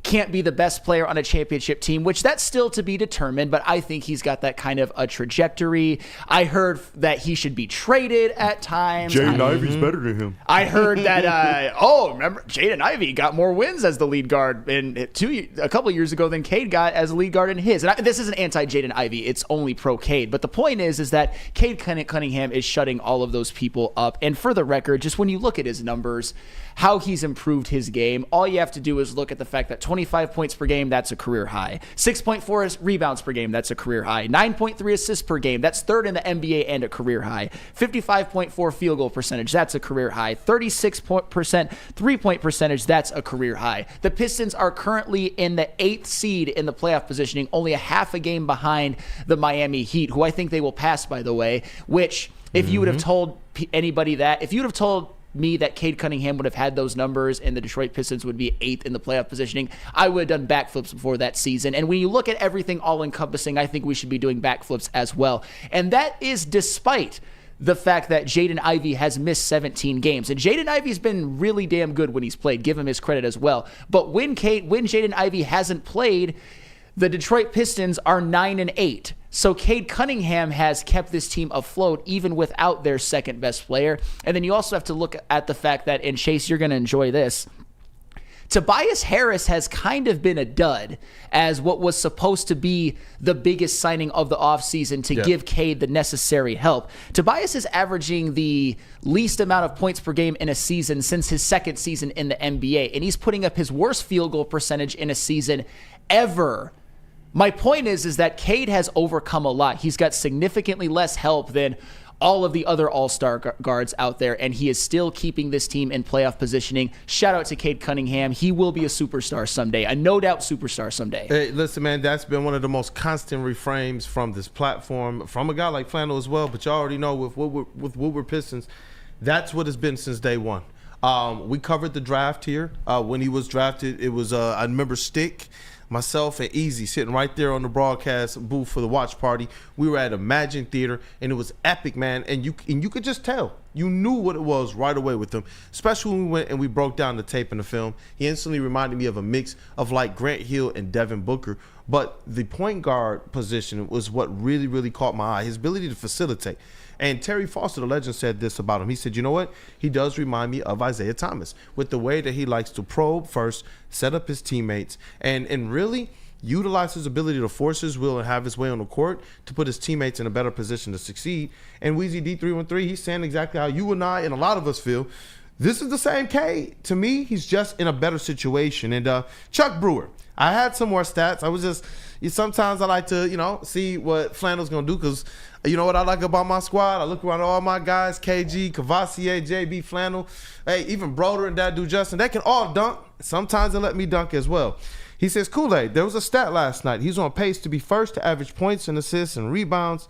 S5: can't be the best player on a championship team, which that's still to be determined, but I think he's got that kind of a trajectory. I heard that he should be traded at times.
S4: Jaden Ivey's better than him.
S5: I heard that, remember, Jaden Ivey got more wins as the lead guard a couple of years ago than Cade got as a lead guard in his. And this isn't anti-Jaden Ivey, it's only pro-Cade. But the point is that Cade Cunningham is shutting all of those people up. And for the record, just when you look at his numbers, how he's improved his game, all you have to do is look at the fact that 25 points per game, that's a career high. 6.4 rebounds per game, that's a career high. 9.3 assists per game, that's third in the NBA and a career high. 55.4 field goal percentage, that's a career high. 36% three-point percentage, that's a career high. The Pistons are currently in the 8th seed in the playoff positioning, only a half a game behind the Miami Heat, who I think they will pass, by the way, which if you would have told anybody that, if you would have told me that Cade Cunningham would have had those numbers and the Detroit Pistons would be 8th in the playoff positioning, I would have done backflips before that season. And when you look at everything all-encompassing, I think we should be doing backflips as well. And that is despite the fact that Jaden Ivey has missed 17 games. And Jaden Ivey's been really damn good when he's played. Give him his credit as well. But when Jaden Ivey hasn't played, the Detroit Pistons are 9-8. So Cade Cunningham has kept this team afloat even without their second best player. And then you also have to look at the fact that, and Chase, you're going to enjoy this, Tobias Harris has kind of been a dud as what was supposed to be the biggest signing of the offseason to give Cade the necessary help. Tobias is averaging the least amount of points per game in a season since his second season in the NBA, and he's putting up his worst field goal percentage in a season ever. My point is that Cade has overcome a lot. He's got significantly less help than all of the other all-star guards out there, and he is still keeping this team in playoff positioning. Shout out to Cade Cunningham. He will be a superstar someday, a no-doubt superstar someday.
S3: Hey, listen, man, that's been one of the most constant reframes from this platform, from a guy like Flannel as well, but you already know with Woodward Pistons, that's what it's been since day one. We covered the draft here. When he was drafted, it was, I remember Stick, myself, and Easy sitting right there on the broadcast booth for the watch party. We were at Imagine Theater, and it was epic, man. And you could just tell You knew what it was right away with him, especially when we went and we broke down the tape and the film. He instantly reminded me of a mix of like Grant Hill and Devin Booker. But the point guard position was what really, really caught my eye. His ability to facilitate. And Terry Foster, the legend, said this about him. He said, you know what? He does remind me of Isaiah Thomas with the way that he likes to probe first, set up his teammates, and really utilize his ability to force his will and have his way on the court to put his teammates in a better position to succeed. And Weezy D313, he's saying exactly how you and I and a lot of us feel. This is the same Cade. To me, he's just in a better situation. And Chuck Brewer, I had some more stats. I was just, sometimes I like to, see what Flannel's going to do because, you know what I like about my squad? I look around all my guys, KG, Cavassier, JB, Flannel, hey, even Broder and that dude Justin, they can all dunk. Sometimes they let me dunk as well. He says, Kool-Aid, there was a stat last night. He's on pace to be first to average points and assists and rebounds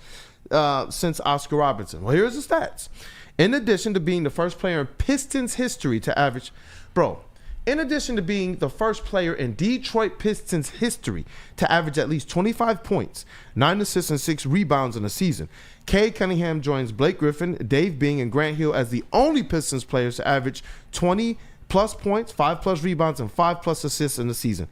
S3: since Oscar Robertson. Well, here's the stats. In addition to being the first player in Pistons history to average, in addition to being the first player in Detroit Pistons history to average at least 25 points, 9 assists, and 6 rebounds in a season, Cade Cunningham joins Blake Griffin, Dave Bing, and Grant Hill as the only Pistons players to average 20-plus points, 5-plus rebounds, and 5-plus assists in the season.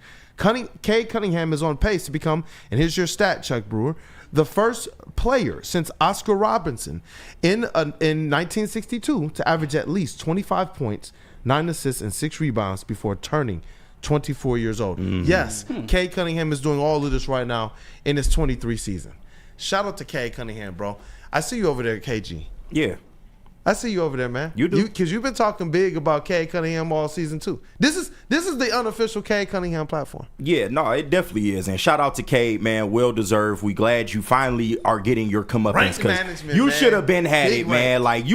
S3: Cade Cunningham is on pace to become, and here's your stat, Chuck Brewer, the first player since Oscar Robertson in 1962 to average at least 25 points, 9 assists, and 6 rebounds before turning 24 years old. Mm-hmm. Yes, Cade Cunningham is doing all of this right now in his 23 season. Shout out to Cade Cunningham, bro. I see you over there, KG.
S4: Yeah.
S3: I see you over there, man.
S4: You do,
S3: because you've been talking big about Cade Cunningham all season too. This is the unofficial Cade Cunningham platform.
S4: Yeah, no, it definitely is. And shout out to Cade, man. Well deserved. We glad you finally are getting your comeuppance because you should have been had big it, man. Like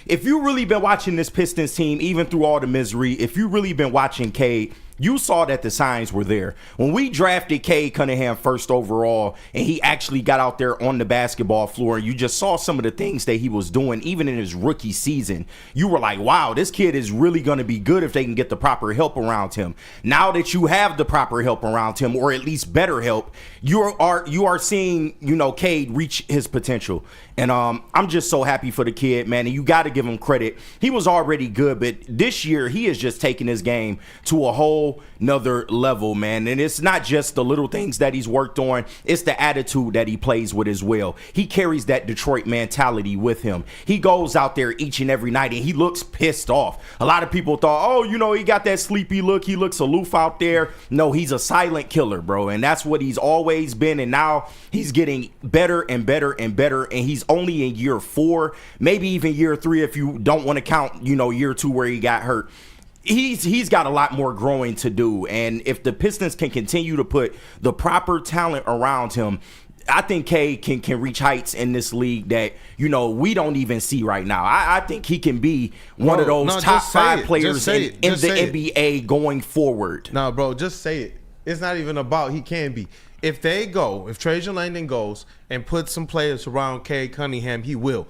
S4: if you really been watching this Pistons team, even through all the misery, if you really been watching Cade, you saw that the signs were there. When we drafted Cade Cunningham first overall and he actually got out there on the basketball floor, you just saw some of the things that he was doing even in his rookie season. You were like, wow, this kid is really going to be good if they can get the proper help around him. Now that you have the proper help around him, or at least better help, you are seeing, Cade reach his potential. And I'm just so happy for the kid, man. And you got to give him credit. He was already good, but this year he is just taking his game to a whole nother level, man. And it's not just the little things that he's worked on. It's the attitude that he plays with as well. He carries that Detroit mentality with him. He goes out there each and every night and he looks pissed off. A lot of people thought, he got that sleepy look. He looks aloof out there. No, he's a silent killer, bro. And that's what he's always been. And now he's getting better and better and better. And he's only in year 4, maybe even year 3 if you don't want to count, year 2 where he got hurt. He's got a lot more growing to do. And if the Pistons can continue to put the proper talent around him, I think Cade can reach heights in this league that, we don't even see right now. I think he can be one of those top 5 players in the NBA going forward.
S3: No, bro, just say it. It's not even about he can be. If Trajan Langdon goes and puts some players around Cade Cunningham, he will.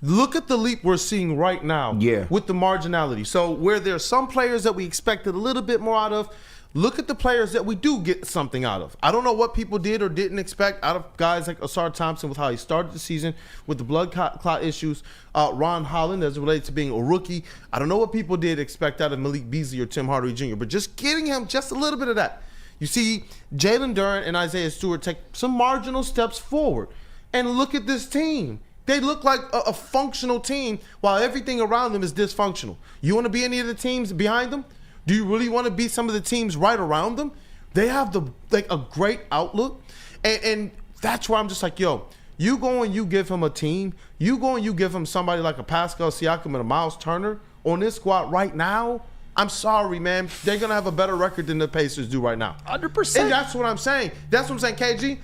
S3: Look at the leap we're seeing right now with the marginality. So where there's some players that we expected a little bit more out of, look at the players that we do get something out of. I don't know what people did or didn't expect out of guys like Asar Thompson with how he started the season with the blood clot issues. Ron Holland as it relates to being a rookie. I don't know what people did expect out of Malik Beasley or Tim Hardaway Jr., but just getting him just a little bit of that. You see Jalen Duren and Isaiah Stewart take some marginal steps forward. And look at this team. They look like a functional team while everything around them is dysfunctional. You want to be any of the teams behind them? Do you really want to be some of the teams right around them? They have a great outlook. And that's why I'm just like, you go and you give him a team. You go and you give him somebody like a Pascal Siakam and a Miles Turner on this squad right now. I'm sorry, man. They're going to have a better record than the Pacers do right now.
S5: 100%.
S3: And that's what I'm saying. That's what I'm saying, KG.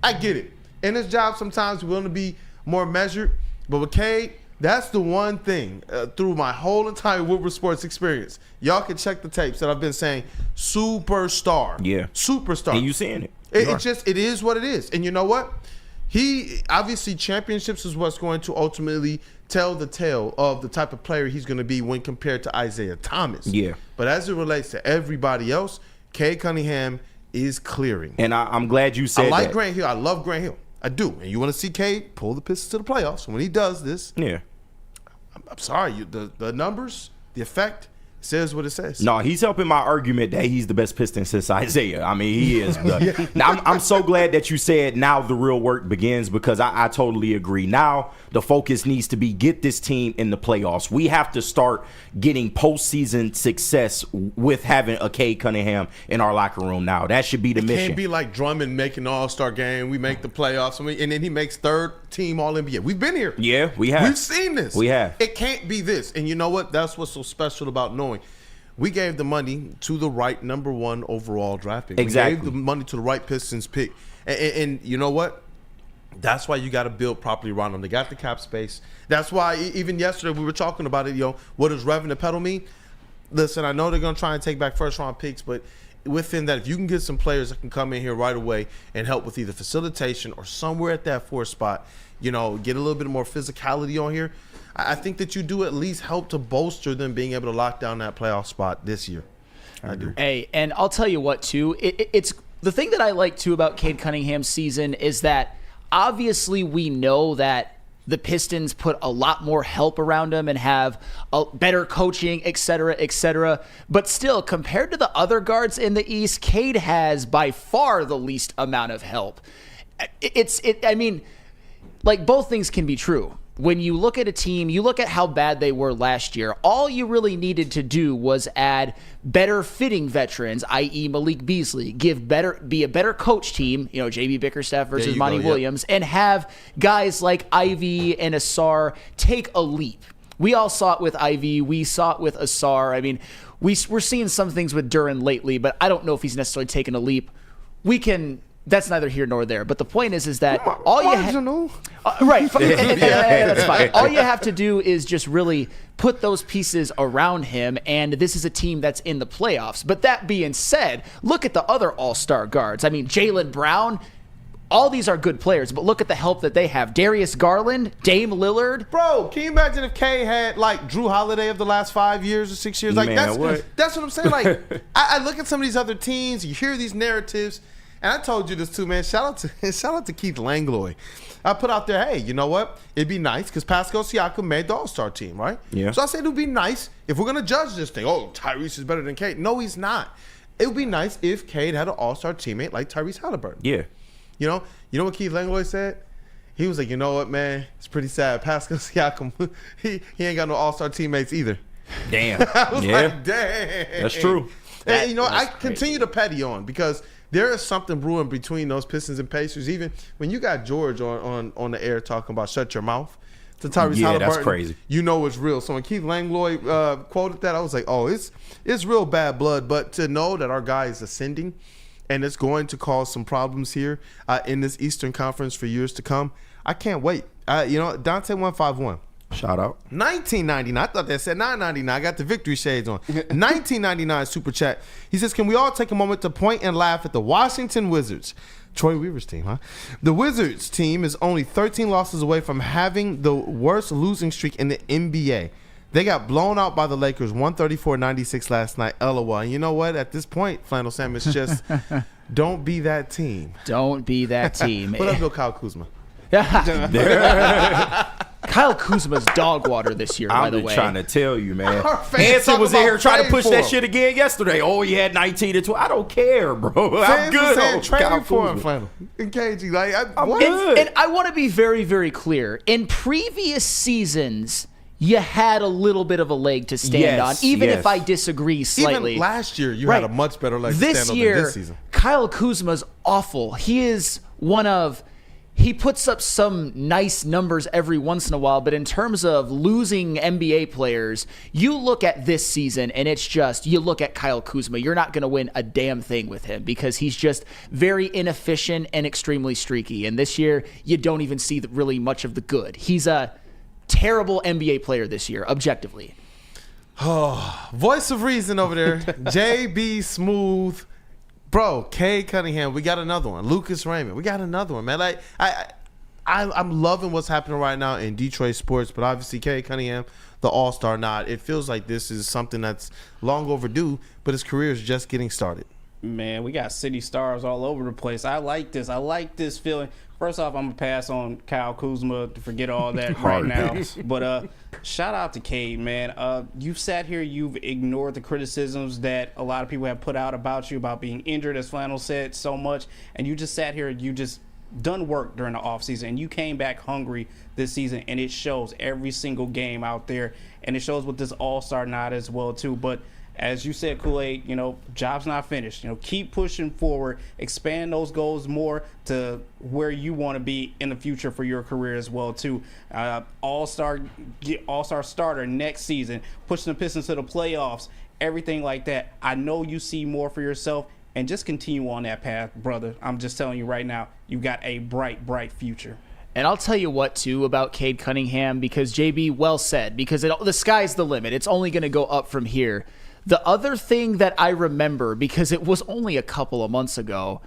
S3: I get it. In this job, sometimes we want to be more measured. But with Cade, that's the one thing through my whole entire Woodward sports experience. Y'all can check the tapes that I've been saying, superstar.
S4: Yeah.
S3: Superstar.
S4: And you seeing it.
S3: It is what it is. And you know what? He obviously championships is what's going to ultimately tell the tale of the type of player he's going to be when compared to Isaiah Thomas. Yeah. But as it relates to everybody else, Cade Cunningham is clearing.
S4: And I'm glad you said that.
S3: I like Grant Hill. I love Grant Hill. I do. And you want to see Cade pull the Pistons to the playoffs. When he does this, I'm sorry, the numbers, the effect says what it says.
S4: No, he's helping my argument that he's the best Piston since Isaiah. I mean, he is. Now, I'm so glad that you said now the real work begins, because I totally agree. Now the focus needs to be get this team in the playoffs. We have to start getting postseason success with having a Cade Cunningham in our locker room now. That should be the mission.
S3: It can't be like Drummond making the All-Star game. We make the playoffs, and then he makes third team All-NBA. We've been here.
S4: Yeah, we have.
S3: We've seen this.
S4: We have.
S3: It can't be this. And you know what? That's what's so special about knowing. We gave the money to the right number 1 overall draft pick.
S4: Exactly.
S3: We gave the money to the right Pistons pick. And you know what? That's why you got to build properly around them. They got the cap space. That's why even yesterday we were talking about it. What does Rev and the pedal mean? Listen, I know they're going to try and take back first-round picks, but within that, if you can get some players that can come in here right away and help with either facilitation or somewhere at that 4th spot, get a little bit more physicality on here, I think that you do at least help to bolster them being able to lock down that playoff spot this year. I do.
S5: Hey, and I'll tell you what, too. It's the thing that I like, too, about Cade Cunningham's season is that obviously we know that the Pistons put a lot more help around him and have a better coaching, et cetera, et cetera. But still, compared to the other guards in the East, Cade has by far the least amount of help. I mean, like, both things can be true. When you look at a team, you look at how bad they were last year, all you really needed to do was add better fitting veterans, i.e. Malik Beasley, be a better coach team, JB Bickerstaff versus Monty Williams, and have guys like Ivy and Asar take a leap. We all saw it with Ivy. We saw it with Asar. I mean, we're seeing some things with Duran lately, but I don't know if he's necessarily taken a leap. That's neither here nor there. But the point is that all you right, that's fine. All you have to do is just really put those pieces around him, and this is a team that's in the playoffs. But that being said, look at the other all-star guards. I mean, Jaylen Brown. All these are good players, but look at the help that they have. Darius Garland, Dame Lillard.
S3: Bro, can you imagine if K had like Drew Holiday of the last 5 years or 6 years? Like that's what I'm saying. Like I look at some of these other teams, you hear these narratives. And I told you this too, man. Shout out to Keith Langlois. I put out there, hey, you know what? It'd be nice because Pascal Siakam made the All-Star team, right?
S4: Yeah.
S3: So I said it would be nice if we're going to judge this thing. Oh, Tyrese is better than Cade. No, he's not. It would be nice if Cade had an All-Star teammate like Tyrese Halliburton.
S4: Yeah.
S3: You know what Keith Langlois said? He was like, you know what, man? It's pretty sad. Pascal Siakam, he ain't got no All-Star teammates either.
S4: Damn.
S3: I was like, dang.
S4: That's true.
S3: And I continue to petty on because there is something brewing between those Pistons and Pacers. Even when you got George on the air talking about shut your mouth to Tyrese Halliburton,
S4: that's crazy.
S3: You know it's real. So when Keith Langlois quoted that, I was like, oh, it's real bad blood. But to know that our guy is ascending and it's going to cause some problems here in this Eastern Conference for years to come, I can't wait. Dante 151.
S4: Shout out.
S3: 1999. I thought that said 999. I got the victory shades on. 1999 super chat. He says, can we all take a moment to point and laugh at the Washington Wizards? Troy Weaver's team, huh? The Wizards team is only 13 losses away from having the worst losing streak in the NBA. They got blown out by the Lakers 134-96 last night. LOL. And you know what? At this point, Flannel Sam, it's just don't be that team.
S5: Don't be that team.
S3: What up, Bill Kyle Kuzma?
S5: Kyle Kuzma's dog water this year, by the way.
S4: I'm trying to tell you, man. Hanson was in here trying to push that shit again yesterday. Oh, he had 19 to 12. I don't care, bro. I'm good.
S3: I'm trading for him, Flannel. In KG.
S4: I'm good.
S5: And I want to be very, very clear. In previous seasons, you had a little bit of a leg to stand on, even if I disagree slightly.
S3: Even last year, you had a much better leg to stand on than this season.
S5: Kyle Kuzma's awful. He is one of... He puts up some nice numbers every once in a while, but in terms of losing NBA players, you look at this season and it's just, you look at Kyle Kuzma, you're not going to win a damn thing with him because he's just very inefficient and extremely streaky. And this year, you don't even see really much of the good. He's a terrible NBA player this year, objectively.
S3: Oh, voice of reason over there. JB Smooth. Bro, Cade Cunningham, we got another one. Lucas Raymond, we got another one, man. Like I'm loving what's happening right now in Detroit sports, but obviously Cade Cunningham, the All-Star nod. It feels like this is something that's long overdue, but his career is just getting started.
S10: Man, we got city stars all over the place. I like this. I like this feeling. First off, I'm going to pass on Kyle Kuzma to forget all that right now. But shout out to Cade, man. You've sat here, you've ignored the criticisms that a lot of people have put out about you, about being injured, as Flannel said so much. And you just sat here and you just done work during the offseason. And you came back hungry this season, and it shows every single game out there. And it shows with this all-star nod as well, too. But as you said, Kool-Aid, job's not finished. Keep pushing forward, expand those goals more to where you want to be in the future for your career as well, too. All-star starter next season, pushing the Pistons to the playoffs, everything like that. I know you see more for yourself, and just continue on that path, brother. I'm just telling you right now, you got a bright, bright future.
S5: And I'll tell you what, too, about Cade Cunningham, because JB well said, because the sky's the limit. It's only going to go up from here. The other thing that I remember, because it was only a couple of months ago,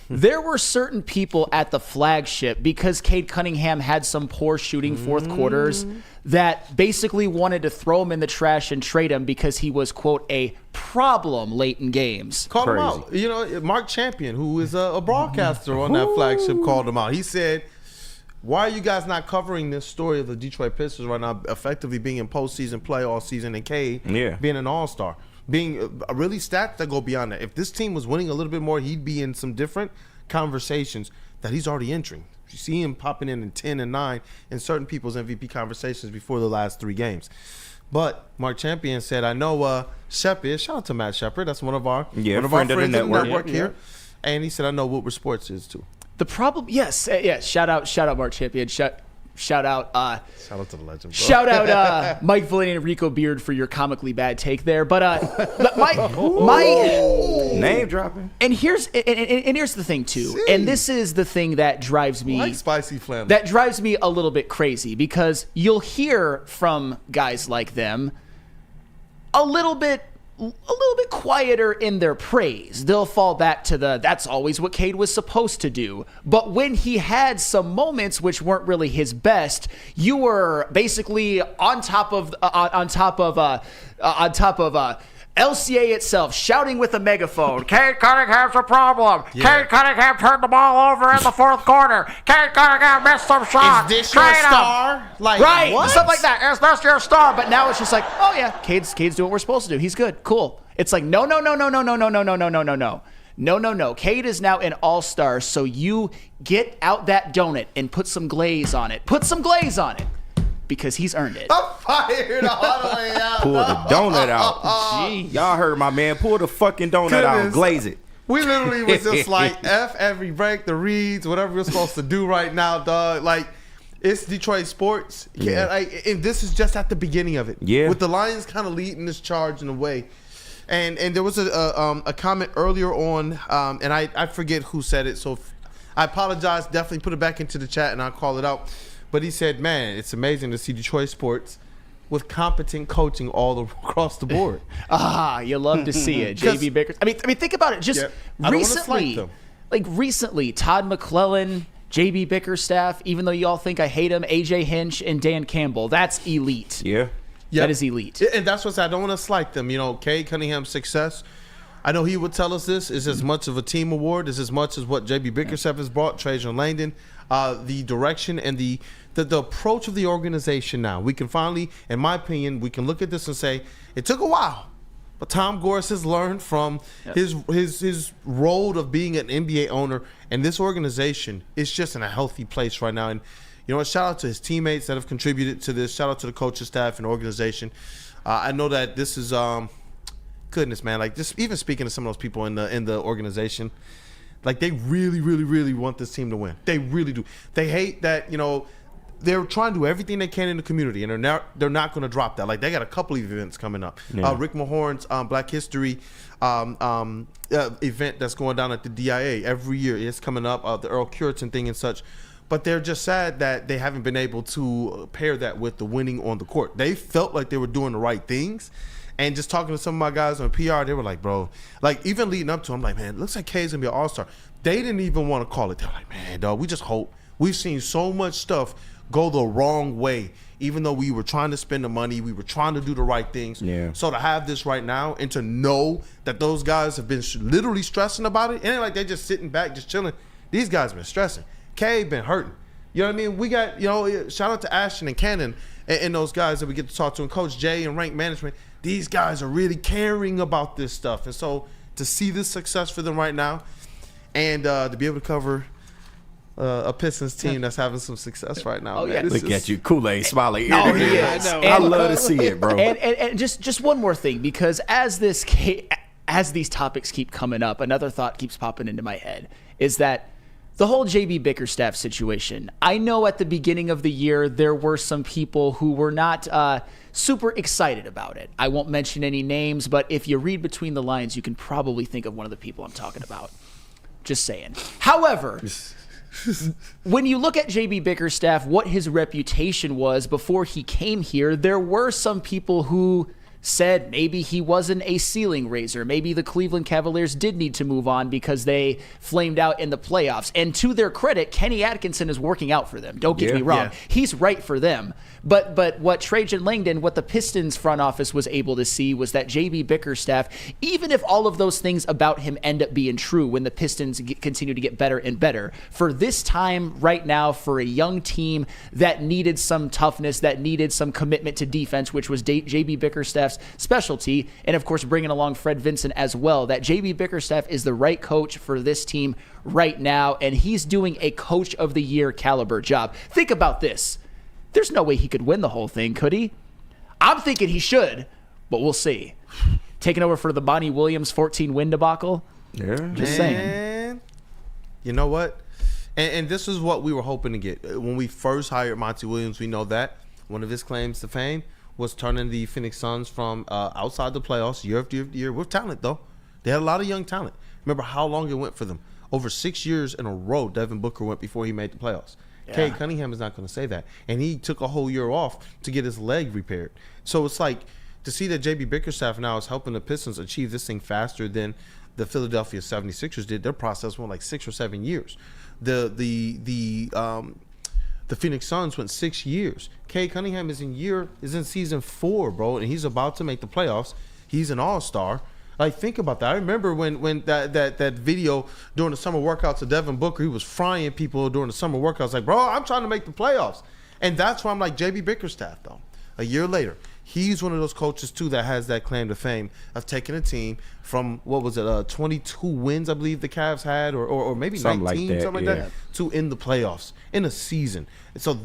S5: there were certain people at the flagship, because Cade Cunningham had some poor shooting fourth quarters, that basically wanted to throw him in the trash and trade him because he was, quote, a problem late in games.
S3: Called him out. Mark Champion, who is a broadcaster on that flagship, called him out. He said, why are you guys not covering this story of the Detroit Pistons right now, effectively being in postseason play all season, and Cade being an all-star? Being really stats that go beyond that. If this team was winning a little bit more, he'd be in some different conversations that he's already entering. You see him popping in 10 and 9 in certain people's MVP conversations before the last 3 games. But Mark Champion said, I know Shep is. Shout out to Matt Shepard. That's one of our friends of the network here. And he said, I know Woodward Sports is too.
S5: The problem, yes. Shout out Mark Champion. Shout out
S3: to the legend, bro.
S5: Shout out Mike Valeni and Rico Beard for your comically bad take there. But my
S4: name dropping.
S5: And here's the thing too. And this is the thing that drives me
S3: like spicy flannel.
S5: That drives me a little bit crazy, because you'll hear from guys like them a little bit quieter in their praise. They'll fall back to that's always what Cade was supposed to do. But when he had some moments which weren't really his best, you were basically on top of LCA itself, shouting with a megaphone, Cade Cunningham's a problem. Yeah. Cade Cunningham turned the ball over in the fourth quarter. Cade Cunningham missed some shots.
S3: Is this your star?
S5: Like, right, what? Something like that. Is this your star? But now it's just like, oh yeah, Cade's doing what we're supposed to do. He's good, cool. It's like, no. Cade is now an all-star, so you get out that donut and put some glaze on it. Because he's earned it.
S3: I'm fired all the way out.
S4: Pull the donut out. Y'all heard my man. Pull the fucking donut out and glaze it.
S3: We literally was just like, F every break, the reads, whatever we're supposed to do right now, dog. Like, it's Detroit sports. Yeah. And this is just at the beginning of it. Yeah. With the Lions kind of leading this charge in a way. And there was a comment earlier on, and I forget who said it, so I apologize. Definitely put it back into the chat, and I'll call it out. But he said, man, it's amazing to see Detroit sports with competent coaching all across the board.
S5: You love to see it. JB Bickers. I mean, think about it. Just recently, Todd McClellan, JB Bickerstaff, even though you all think I hate him, AJ Hinch and Dan Campbell, that's elite.
S4: Yeah.
S5: That is elite.
S3: And that's what I don't want to slight them. Cade Cunningham's success, I know he would tell us this, is as much of a team award, is as much as what JB Bickerstaff has brought, Trajan Langdon, the direction and the approach of the organization now. We can finally, in my opinion, we can look at this and say, it took a while, but Tom Gores has learned from his role of being an NBA owner, and this organization is just in a healthy place right now. And shout out to his teammates that have contributed to this. Shout out to the coaching staff and organization. I know that this is goodness, man. Like, just even speaking to some of those people in the organization, like, they really, really, really want this team to win. They really do. They hate that they're trying to do everything they can in the community, and they're not going to drop that. Like, they got a couple of events coming up. Yeah. Rick Mahorn's Black History event that's going down at the DIA every year. It's coming up, the Earl Curitan thing and such. But they're just sad that they haven't been able to pair that with the winning on the court. They felt like they were doing the right things. And just talking to some of my guys on PR, they were like, bro, like, even leading up to, I'm like, man, it looks like Cade's going to be an all-star. They didn't even want to call it. They're like, man, dog, we just hope. We've seen so much stuff go the wrong way, even though we were trying to spend the money, we were trying to do the right things.
S4: Yeah.
S3: So to have this right now and to know that those guys have been literally stressing about it, it ain't like they're just sitting back, just chilling. These guys been stressing. Cade been hurting. You know what I mean? We got, shout out to Ashton and Cannon and those guys that we get to talk to, and Coach Jay and rank management. These guys are really caring about this stuff. And so to see this success for them right now and to be able to cover a Pistons team that's having some success right now. Man.
S4: Look at you, Kool-Aid smiling.
S5: Oh, yes.
S4: I love to see it, bro.
S5: And just one more thing, because as these topics keep coming up, another thought keeps popping into my head is that the whole JB Bickerstaff situation. I know at the beginning of the year there were some people who were not super excited about it. I won't mention any names, but if you read between the lines, you can probably think of one of the people I'm talking about. Just saying. However, when you look at JB Bickerstaff, what his reputation was before he came here, there were some people who said maybe he wasn't a ceiling raiser. Maybe the Cleveland Cavaliers did need to move on because they flamed out in the playoffs. And to their credit, Kenny Atkinson is working out for them. Don't get me wrong. Yeah. He's right for them. But what Trajan Langdon, what the Pistons front office was able to see was that JB Bickerstaff, even if all of those things about him end up being true when the Pistons continue to get better and better, for this time right now, for a young team that needed some toughness, that needed some commitment to defense, which was JB Bickerstaff's specialty, and of course bringing along Fred Vinson as well, that JB Bickerstaff is the right coach for this team right now, and he's doing a coach of the year caliber job. Think about this. There's no way he could win the whole thing, could he? I'm thinking he should, but we'll see. Taking over for the Bonnie Williams 14-win debacle.
S4: Yeah.
S5: Just saying.
S3: You know what? And this is what we were hoping to get. When we first hired Monty Williams, we know that one of his claims to fame was turning the Phoenix Suns from outside the playoffs year after year with talent, though. They had a lot of young talent. Remember how long it went for them. Over 6 years in a row, Devin Booker went before he made the playoffs. Yeah. Cade Cunningham is not going to say that. And he took a whole year off to get his leg repaired. So it's like to see that JB Bickerstaff now is helping the Pistons achieve this thing faster than the Philadelphia 76ers did. Their process went like 6 or 7 years. The Phoenix Suns went 6 years. Cade Cunningham is in season 4, bro, and he's about to make the playoffs. He's an all-star. Like, think about that. I remember when that video during the summer workouts of Devin Booker, he was frying people during the summer workouts. Like, bro, I'm trying to make the playoffs. And that's why I'm like JB Bickerstaff, though. A year later, he's one of those coaches, too, that has that claim to fame of taking a team from, 22 wins, I believe the Cavs had, or maybe
S4: something
S3: 19, something like that, to in the playoffs in a season. And so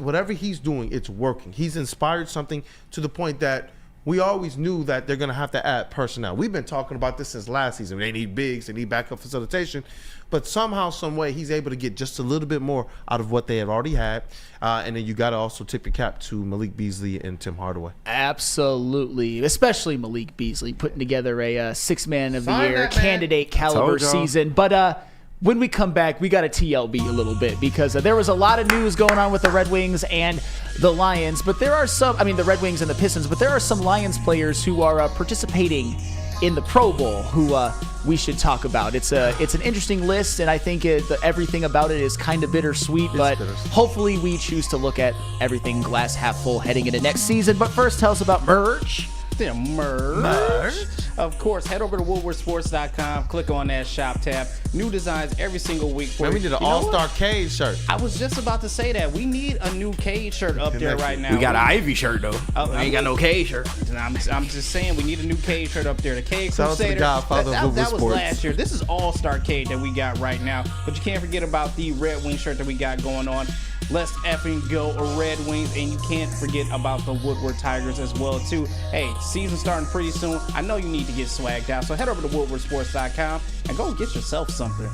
S3: whatever he's doing, it's working. He's inspired something to the point that we always knew that they're going to have to add personnel. We've been talking about this since last season. They need bigs, they need backup facilitation. But somehow, some way, he's able to get just a little bit more out of what they had already had. And then you got to also tip your cap to Malik Beasley and Tim Hardaway.
S5: Absolutely. Especially Malik Beasley putting together a six-man of the year candidate caliber season. But when we come back, we got to TLB a little bit because there was a lot of news going on with the Red Wings and the Lions. But there are the Red Wings and the Pistons, but there are some Lions players who are participating in the Pro Bowl who we should talk about. It's an interesting list, and I think everything about it is kind of bittersweet, but hopefully we choose to look at everything glass half full heading into next season. But first, tell us about merch.
S10: Merch. Of course, head over to WoodwardSports.com, click on that shop tab. New designs every single week for
S3: you. We need an all-star Cade shirt.
S10: I was just about to say that. We need a new Cade shirt up there right now.
S4: We got an Ivy shirt, though. We ain't got no Cade shirt.
S10: I'm just saying we need a new Cade shirt up there. The Cade Crusader.
S3: That
S10: was last year. This is all-star Cade that we got right now. But you can't forget about the Red Wing shirt that we got going on. Let's effing go Red Wings, and you can't forget about the Woodward Tigers as well too. Hey, season starting pretty soon. I know you need to get swagged out, so head over to WoodwardSports.com and go get yourself something.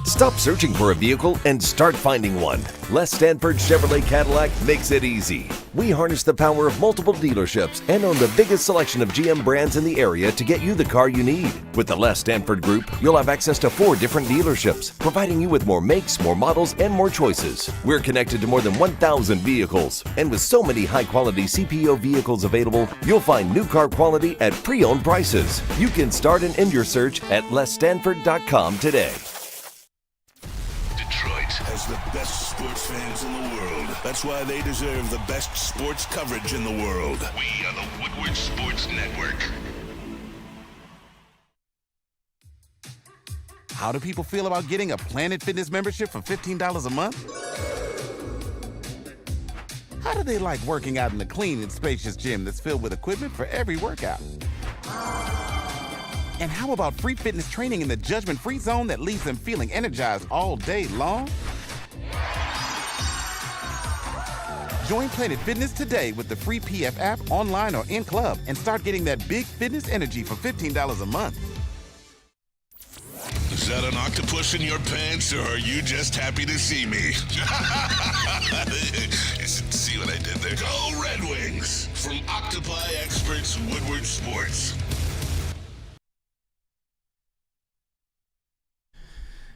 S14: Stop searching for a vehicle and start finding one. Les Stanford Chevrolet Cadillac makes it easy. We harness the power of multiple dealerships and own the biggest selection of GM brands in the area to get you the car you need. With the Les Stanford Group, you'll have access to 4 different dealerships, providing you with more makes, more models, and more choices. We're connected to more than 1,000 vehicles, and with so many high-quality CPO vehicles available, you'll find new car quality at pre-owned prices. You can start and end your search at lesstanford.com today.
S1: Detroit has the best sports fans in the world. That's why they deserve the best sports coverage in the world. We are the Woodward Sports Network.
S11: How do people feel about getting a Planet Fitness membership for $15 a month? How do they like working out in a clean and spacious gym that's filled with equipment for every workout? And how about free fitness training in the judgment-free zone that leaves them feeling energized all day long? Join Planet Fitness today with the free PF app, online or in club, and start getting that big fitness energy for $15 a month.
S1: Is that an octopus in your pants, or are you just happy to see me? See what I did there? Go Red Wings! From Octopi Experts Woodward Sports.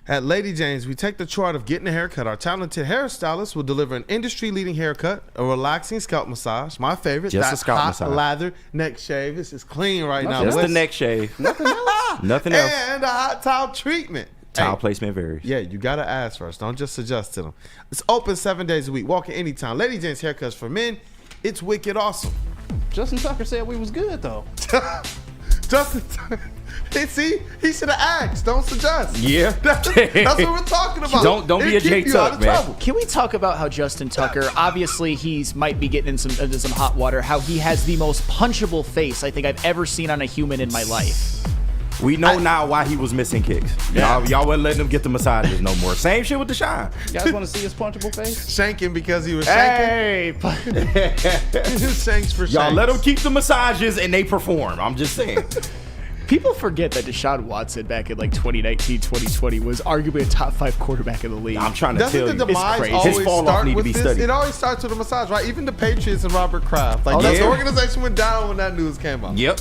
S3: At Lady Jane's, we take the chore out of getting a haircut. Our talented hairstylist will deliver an industry-leading haircut, a relaxing scalp massage, my favorite,
S4: Just
S3: that
S4: a scalp
S3: hot
S4: massage.
S3: lather neck shave. This is clean right now.
S4: Just the neck shave. Nothing else. Nothing else.
S3: And a hot towel treatment.
S4: Towel placement varies.
S3: Yeah, you got to ask first. Don't just suggest to them. It's open 7 days a week. Walk in anytime. Lady Jane's Haircuts for men. It's wicked awesome.
S10: Justin Tucker said we was good, though.
S3: Justin Tucker. See, he should have asked. Don't suggest.
S4: Yeah.
S3: That's what we're talking about.
S4: Don't be a J Tuck, man.
S5: Can we talk about how Justin Tucker, obviously might be getting into some hot water, how he has the most punchable face I think I've ever seen on a human in my life.
S4: We know now why he was missing kicks.
S3: Yeah.
S4: Y'all wasn't letting him get the massages no more. Same shit with Deshaun.
S10: You guys want to see his punchable face?
S3: Shanking because he was shanking.
S5: Hey,
S3: Shanks for
S4: Y'all
S3: shanks.
S4: let him keep the massages and they perform. I'm just saying.
S5: people forget that Deshaun Watson back in like 2019, 2020 was arguably a top 5 quarterback in the league.
S4: I'm trying to
S3: Doesn't
S4: tell
S3: the
S4: you.
S3: demise
S5: crazy.
S3: always
S4: His fall off
S3: start
S4: need to
S3: with
S4: be
S3: this?
S4: studied.
S3: It always starts with a massage, right? Even the Patriots and Robert Kraft. Like,
S4: Oh,
S3: the
S4: yeah.
S3: organization went down when that news came out.
S4: Yep.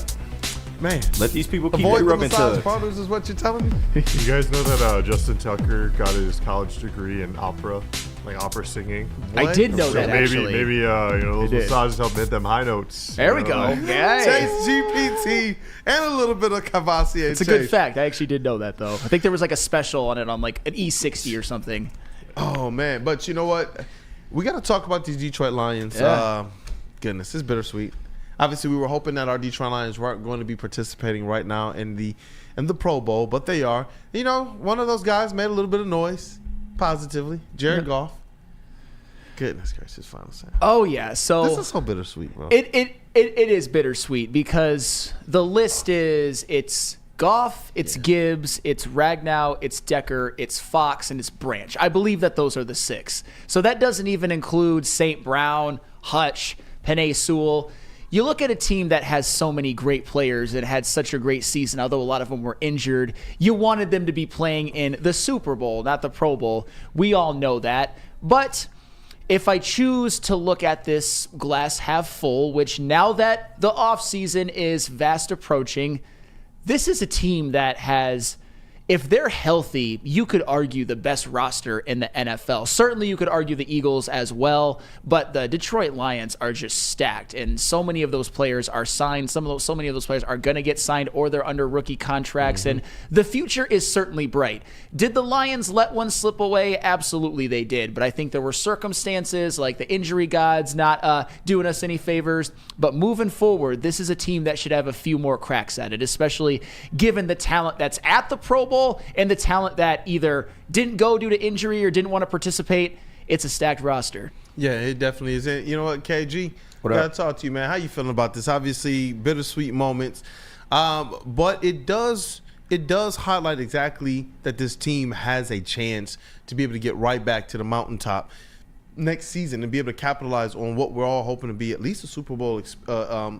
S3: Man.
S4: Let these people keep
S3: Avoid
S4: their
S3: the
S4: rubbing
S3: massage
S4: tugs.
S3: parlors is what you're telling me?
S7: You guys know that Justin Tucker got his college degree in opera, like opera singing.
S5: I did know
S7: So
S5: that, actually.
S7: Maybe those
S5: did.
S7: massages help hit them high notes.
S5: There we
S7: You know,
S5: go.
S7: like-
S5: Yeah.
S3: Chase GPT and a little bit of Cavassier.
S5: It's a good fact. I actually did know that, though. I think there was like a special on it on like an E60 or something.
S3: Oh, man. But you know what? We got to talk about these Detroit Lions.
S5: Yeah.
S3: Goodness, it's bittersweet. Obviously, we were hoping that our Detroit Lions weren't going to be participating right now in the Pro Bowl, but they are. You know, one of those guys made a little bit of noise, positively. Jared Goff. Goodness gracious, final say.
S5: Oh yeah, so
S3: This is so bittersweet, bro.
S5: It is bittersweet because the list is it's Goff, it's Gibbs, it's Ragnow, it's Decker, it's Fox, and it's Branch. I believe that those are the 6. So that doesn't even include St. Brown, Hutch, Penei Sewell. You look at a team that has so many great players and had such a great season, although a lot of them were injured. You wanted them to be playing in the Super Bowl, not the Pro Bowl. We all know that. But if I choose to look at this glass half full, which now that the offseason is fast approaching, this is a team that has, if they're healthy, you could argue the best roster in the NFL. Certainly you could argue the Eagles as well, but the Detroit Lions are just stacked, and so many of those players are signed. So many of those players are going to get signed or they're under rookie contracts, and the future is certainly bright. Did the Lions let one slip away? Absolutely they did, but I think there were circumstances like the injury gods not doing us any favors, but moving forward, this is a team that should have a few more cracks at it, especially given the talent that's at the Pro Bowl and the talent that either didn't go due to injury or didn't want to participate. It's a stacked roster.
S3: Yeah, it definitely is. And you know what, KG?
S4: What
S3: Gotta
S4: up?
S3: talk to you, man. How you feeling about this? Obviously, bittersweet moments, but it does highlight exactly that this team has a chance to be able to get right back to the mountaintop next season and be able to capitalize on what we're all hoping to be at least a Super Bowl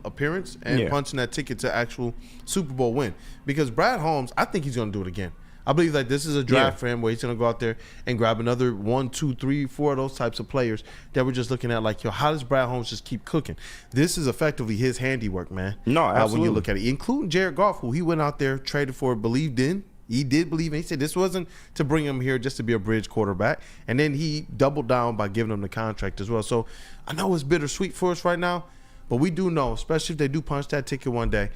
S3: appearance and punching that ticket to actual Super Bowl win. Because Brad Holmes, I think he's going to do it again. I believe that this is a draft for him where he's going to go out there and grab another 1, 2, 3, 4 of those types of players that we're just looking at like, yo, how does Brad Holmes just keep cooking? This is effectively his handiwork, man.
S4: No, absolutely.
S3: When you look at it, including Jared Goff, who he went out there, traded for, believed in. He did believe in. He said this wasn't to bring him here just to be a bridge quarterback. And then he doubled down by giving him the contract as well. So I know it's bittersweet for us right now, but we do know, especially if they do punch that ticket one day,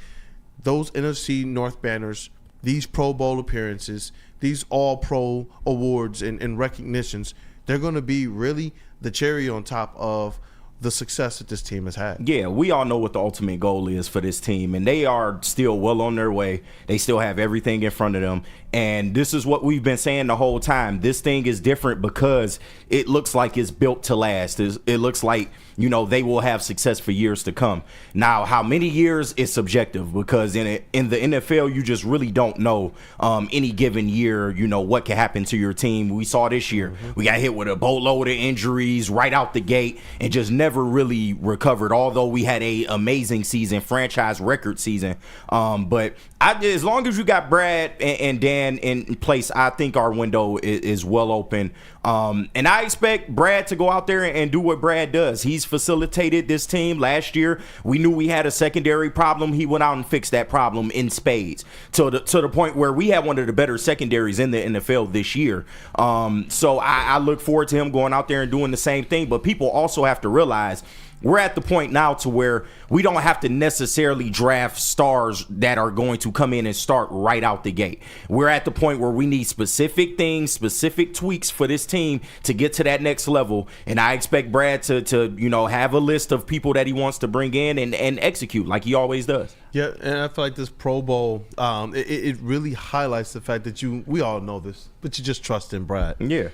S3: those NFC North banners these Pro Bowl appearances, these All-Pro awards and recognitions, they're going to be really the cherry on top of the success that this team has had.
S4: Yeah, we all know what the ultimate goal is for this team, and they are still well on their way. They still have everything in front of them, and this is what we've been saying the whole time. This thing is different because it looks like it's built to last. It looks like, you know, they will have success for years to come. Now, how many years is subjective, because in the NFL, you just really don't know any given year, you know, what can happen to your team. We saw this year. We got hit with a boatload of injuries right out the gate and just never really recovered, although we had a amazing season, franchise record season. But as long as you got Brad and Dan in place, I think our window is well open. And I expect Brad to go out there and do what Brad does. He's facilitated this team. Last year, we knew we had a secondary problem. He went out and fixed that problem in spades to the point where we had one of the better secondaries in the NFL this year. So I look forward to him going out there and doing the same thing. But people also have to realize we're at the point now to where we don't have to necessarily draft stars that are going to come in and start right out the gate. We're at the point where we need specific things, specific tweaks for this team to get to that next level. And I expect Brad to you know, have a list of people that he wants to bring in and execute like he always does.
S3: Yeah, and I feel like this Pro Bowl, it really highlights the fact that we all know this, but you just trust in Brad.
S4: Yeah.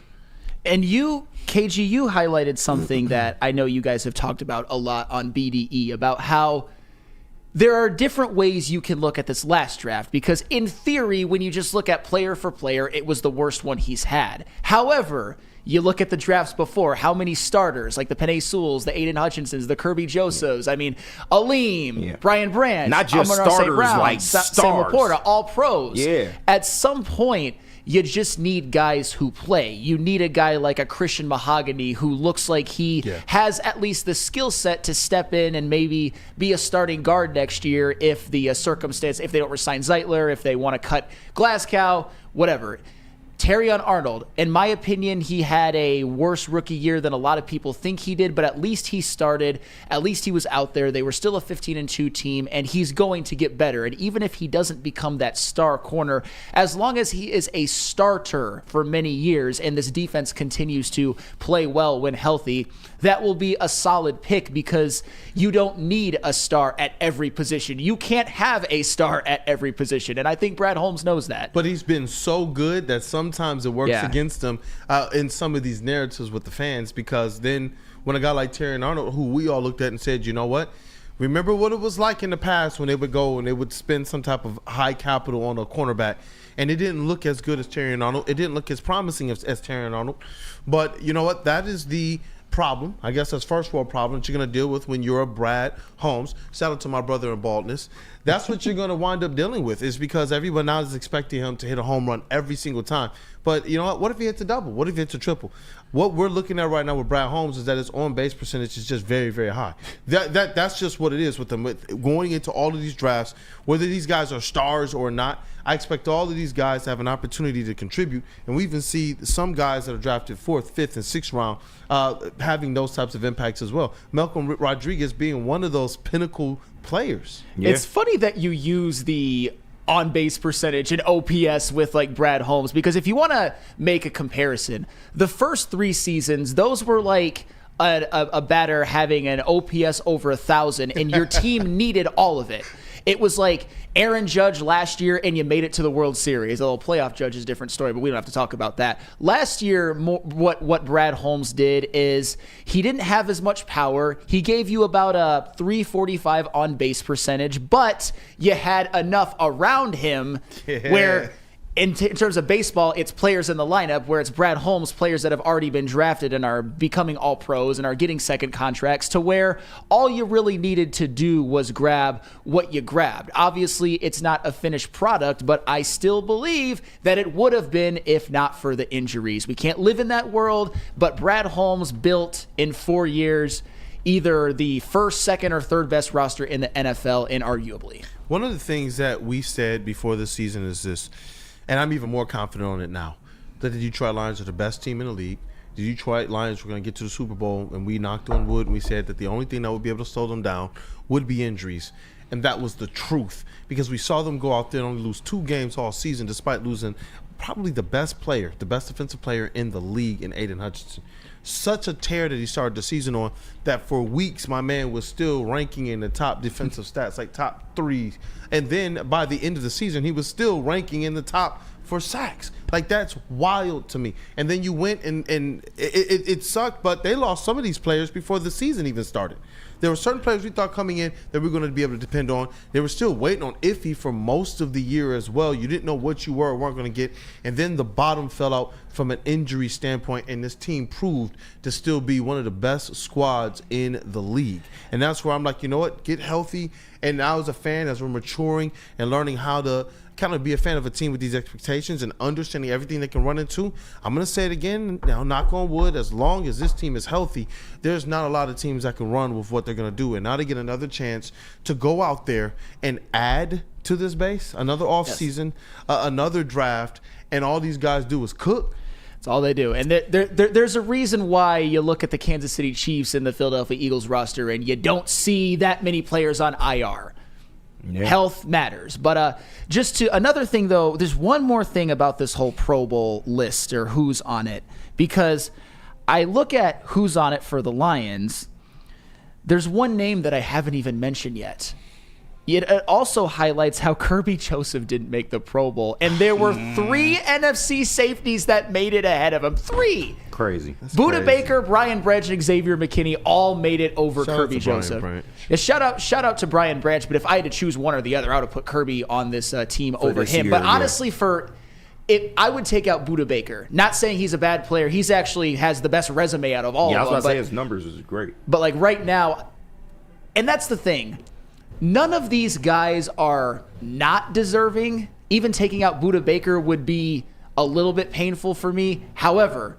S5: And you, KG, you highlighted something that I know you guys have talked about a lot on BDE, about how there are different ways you can look at this last draft, because in theory, when you just look at player for player, it was the worst one he's had. However, you look at the drafts before, how many starters, like the Penei Sewells, the Aiden Hutchinsons, the Kirby Josephs, I mean, Aleem, Brian Branch,
S4: not just
S5: Amon-Ra St.
S4: starters,
S5: Brown,
S4: like
S5: Sam
S4: stars.
S5: Laporta, all pros.
S4: Yeah.
S5: At some point, you just need guys who play. You need a guy like a Christian Mahogany who looks like he has at least the skill set to step in and maybe be a starting guard next year if the circumstance, if they don't resign Zeitler, if they want to cut Glasgow, whatever. Terrion Arnold, in my opinion, he had a worse rookie year than a lot of people think he did, but at least he started. At least he was out there. They were still a 15-2 team, and he's going to get better. And even if he doesn't become that star corner, as long as he is a starter for many years and this defense continues to play well when healthy, that will be a solid pick, because you don't need a star at every position. You can't have a star at every position, and I think Brad Holmes knows that.
S3: But he's been so good that sometimes it works against him in some of these narratives with the fans, because then when a guy like Terrion Arnold, who we all looked at and said, you know what, remember what it was like in the past when they would go and they would spend some type of high capital on a cornerback, and it didn't look as good as Terrion Arnold. It didn't look as promising as Terrion Arnold. But you know what, that is the problem, I guess that's first world problem that you're going to deal with when you're a Brad Holmes. Shout out to my brother in baldness. That's what you're going to wind up dealing with, is because everyone now is expecting him to hit a home run every single time. But you know what if he hits a double? What if he hits a triple? What we're looking at right now with Brad Holmes is that his on-base percentage is just very, very high. That's just what it is with them. Going into all of these drafts, whether these guys are stars or not, I expect all of these guys to have an opportunity to contribute. And we even see some guys that are drafted 4th, 5th, and 6th round having those types of impacts as well. Malcolm Rodriguez being one of those pinnacle players.
S5: Yeah. It's funny that you use the on-base percentage and OPS with like Brad Holmes, because if you want to make a comparison, the first 3 seasons, those were like a batter having an OPS over 1,000, and your team needed all of it. It was like Aaron Judge last year, and you made it to the World Series. Although playoff Judge is a different story, but we don't have to talk about that. Last year, what Brad Holmes did is he didn't have as much power. He gave you about a 345 on-base percentage, but you had enough around him where in terms of baseball, it's players in the lineup, where it's Brad Holmes, players that have already been drafted and are becoming all pros and are getting second contracts, to where all you really needed to do was grab what you grabbed. Obviously, it's not a finished product, but I still believe that it would have been if not for the injuries. We can't live in that world, but Brad Holmes built in 4 years either the first, second, or third best roster in the NFL, and arguably.
S3: One of the things that we said before this season is this, and I'm even more confident on it now, that the Detroit Lions are the best team in the league.
S6: the Detroit Lions were going to get to the Super Bowl, and we knocked on wood, and we said that the only thing that would be able to slow them down would be injuries. And that was the truth, because we saw them go out there and only lose 2 games all season, despite losing probably the best player, the best defensive player in the league in Aiden Hutchinson. Such a tear that he started the season on that for weeks my man was still ranking in the top defensive stats, like top 3. And then by the end of the season, he was still ranking in the top for sacks. Like, that's wild to me. And then you went and it sucked, but they lost some of these players before the season even started. There were certain players we thought coming in that we were going to be able to depend on. They were still waiting on Iffy for most of the year as well. You didn't know what you were or weren't going to get. And then the bottom fell out from an injury standpoint, and this team proved to still be one of the best squads in the league. And that's where I'm like, you know what? Get healthy. And now as a fan, as we're maturing and learning how to kind of be a fan of a team with these expectations and understanding everything they can run into, I'm going to say it again now, knock on wood, as long as this team is healthy, there's not a lot of teams that can run with what they're going to do. And now they get another chance to go out there and add to this base, another offseason, another draft, and all these guys do is cook.
S5: That's all they do. And there's a reason why you look at the Kansas City Chiefs and the Philadelphia Eagles roster and you don't see that many players on IR. Yeah. Health matters. But just to another thing, though, there's one more thing about this whole Pro Bowl list or who's on it, because I look at who's on it for the Lions. There's one name that I haven't even mentioned yet. It also highlights how Kirby Joseph didn't make the Pro Bowl, and there were 3 NFC safeties that made it ahead of him. 3.
S4: Crazy.
S5: Buda Baker, Brian Branch, and Xavier McKinney all made it over Kirby Joseph. Yeah, shout out to Brian Branch, but if I had to choose one or the other, I would have put Kirby on this team over him. But honestly, I would take out Buda Baker. Not saying he's a bad player. He's actually has the best resume out of all of them.
S4: Yeah, I was about to say his numbers is great.
S5: But like right now, and that's the thing, none of these guys are not deserving. Even taking out Buda Baker would be a little bit painful for me. However,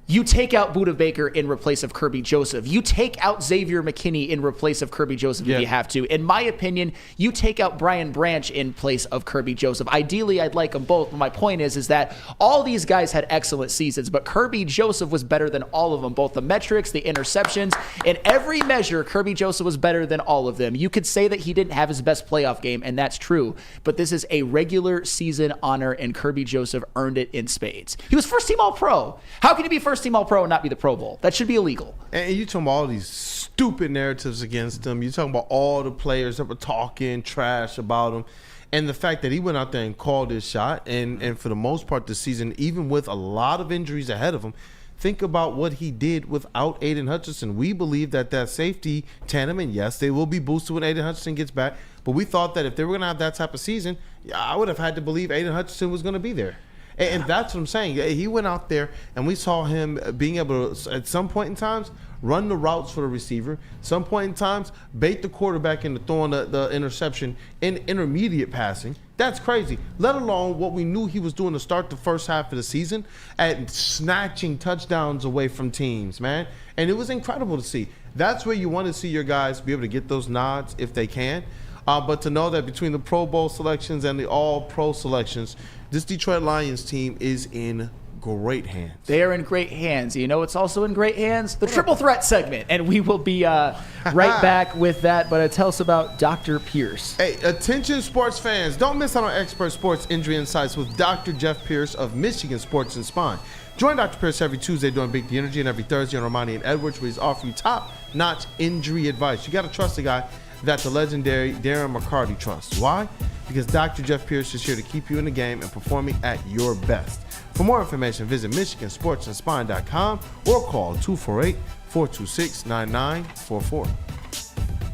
S5: you take out Buda Baker in replace of Kirby Joseph. You take out Xavier McKinney in replace of Kirby Joseph if you have to. In my opinion, you take out Brian Branch in place of Kirby Joseph. Ideally, I'd like them both, but my point is that all these guys had excellent seasons, but Kirby Joseph was better than all of them, both the metrics, the interceptions. In every measure, Kirby Joseph was better than all of them. You could say that he didn't have his best playoff game, and that's true, but this is a regular season honor, and Kirby Joseph earned it in spades. He was first-team All-Pro. How can he be first-team All-Pro and not be the Pro Bowl? That should be illegal.
S6: And you talking about all these stupid narratives against him. You talking about all the players that were talking trash about him. And the fact that he went out there and called his shot, and for the most part this season, even with a lot of injuries ahead of him, think about what he did without Aiden Hutchinson. We believe that safety tandem, and yes, they will be boosted when Aiden Hutchinson gets back, but we thought that if they were going to have that type of season, I would have had to believe Aiden Hutchinson was going to be there. And that's what I'm saying. He went out there, and we saw him being able to, at some point in times, run the routes for the receiver. Some point in times, bait the quarterback into throwing the interception in intermediate passing. That's crazy. Let alone what we knew he was doing to start the first half of the season at snatching touchdowns away from teams, man. And it was incredible to see. That's where you want to see your guys be able to get those nods if they can. But to know that between the Pro Bowl selections and the All-Pro selections, this Detroit Lions team is in great hands.
S5: They are in great hands. You know what's also in great hands? The Triple Threat segment. And we will be right back with that. But tell us about Dr. Pierce.
S3: Hey, attention sports fans. Don't miss out on expert sports injury insights with Dr. Jeff Pierce of Michigan Sports and Spine. Join Dr. Pierce every Tuesday during Big D Energy and every Thursday on Ermanni and Edwards, where he's offering top-notch injury advice. You got to trust the guy that the legendary Darren McCarty trusts. Why? Because Dr. Jeff Pierce is here to keep you in the game and performing at your best. For more information, visit MichiganSportsAndSpine.com or call 248-426-9944.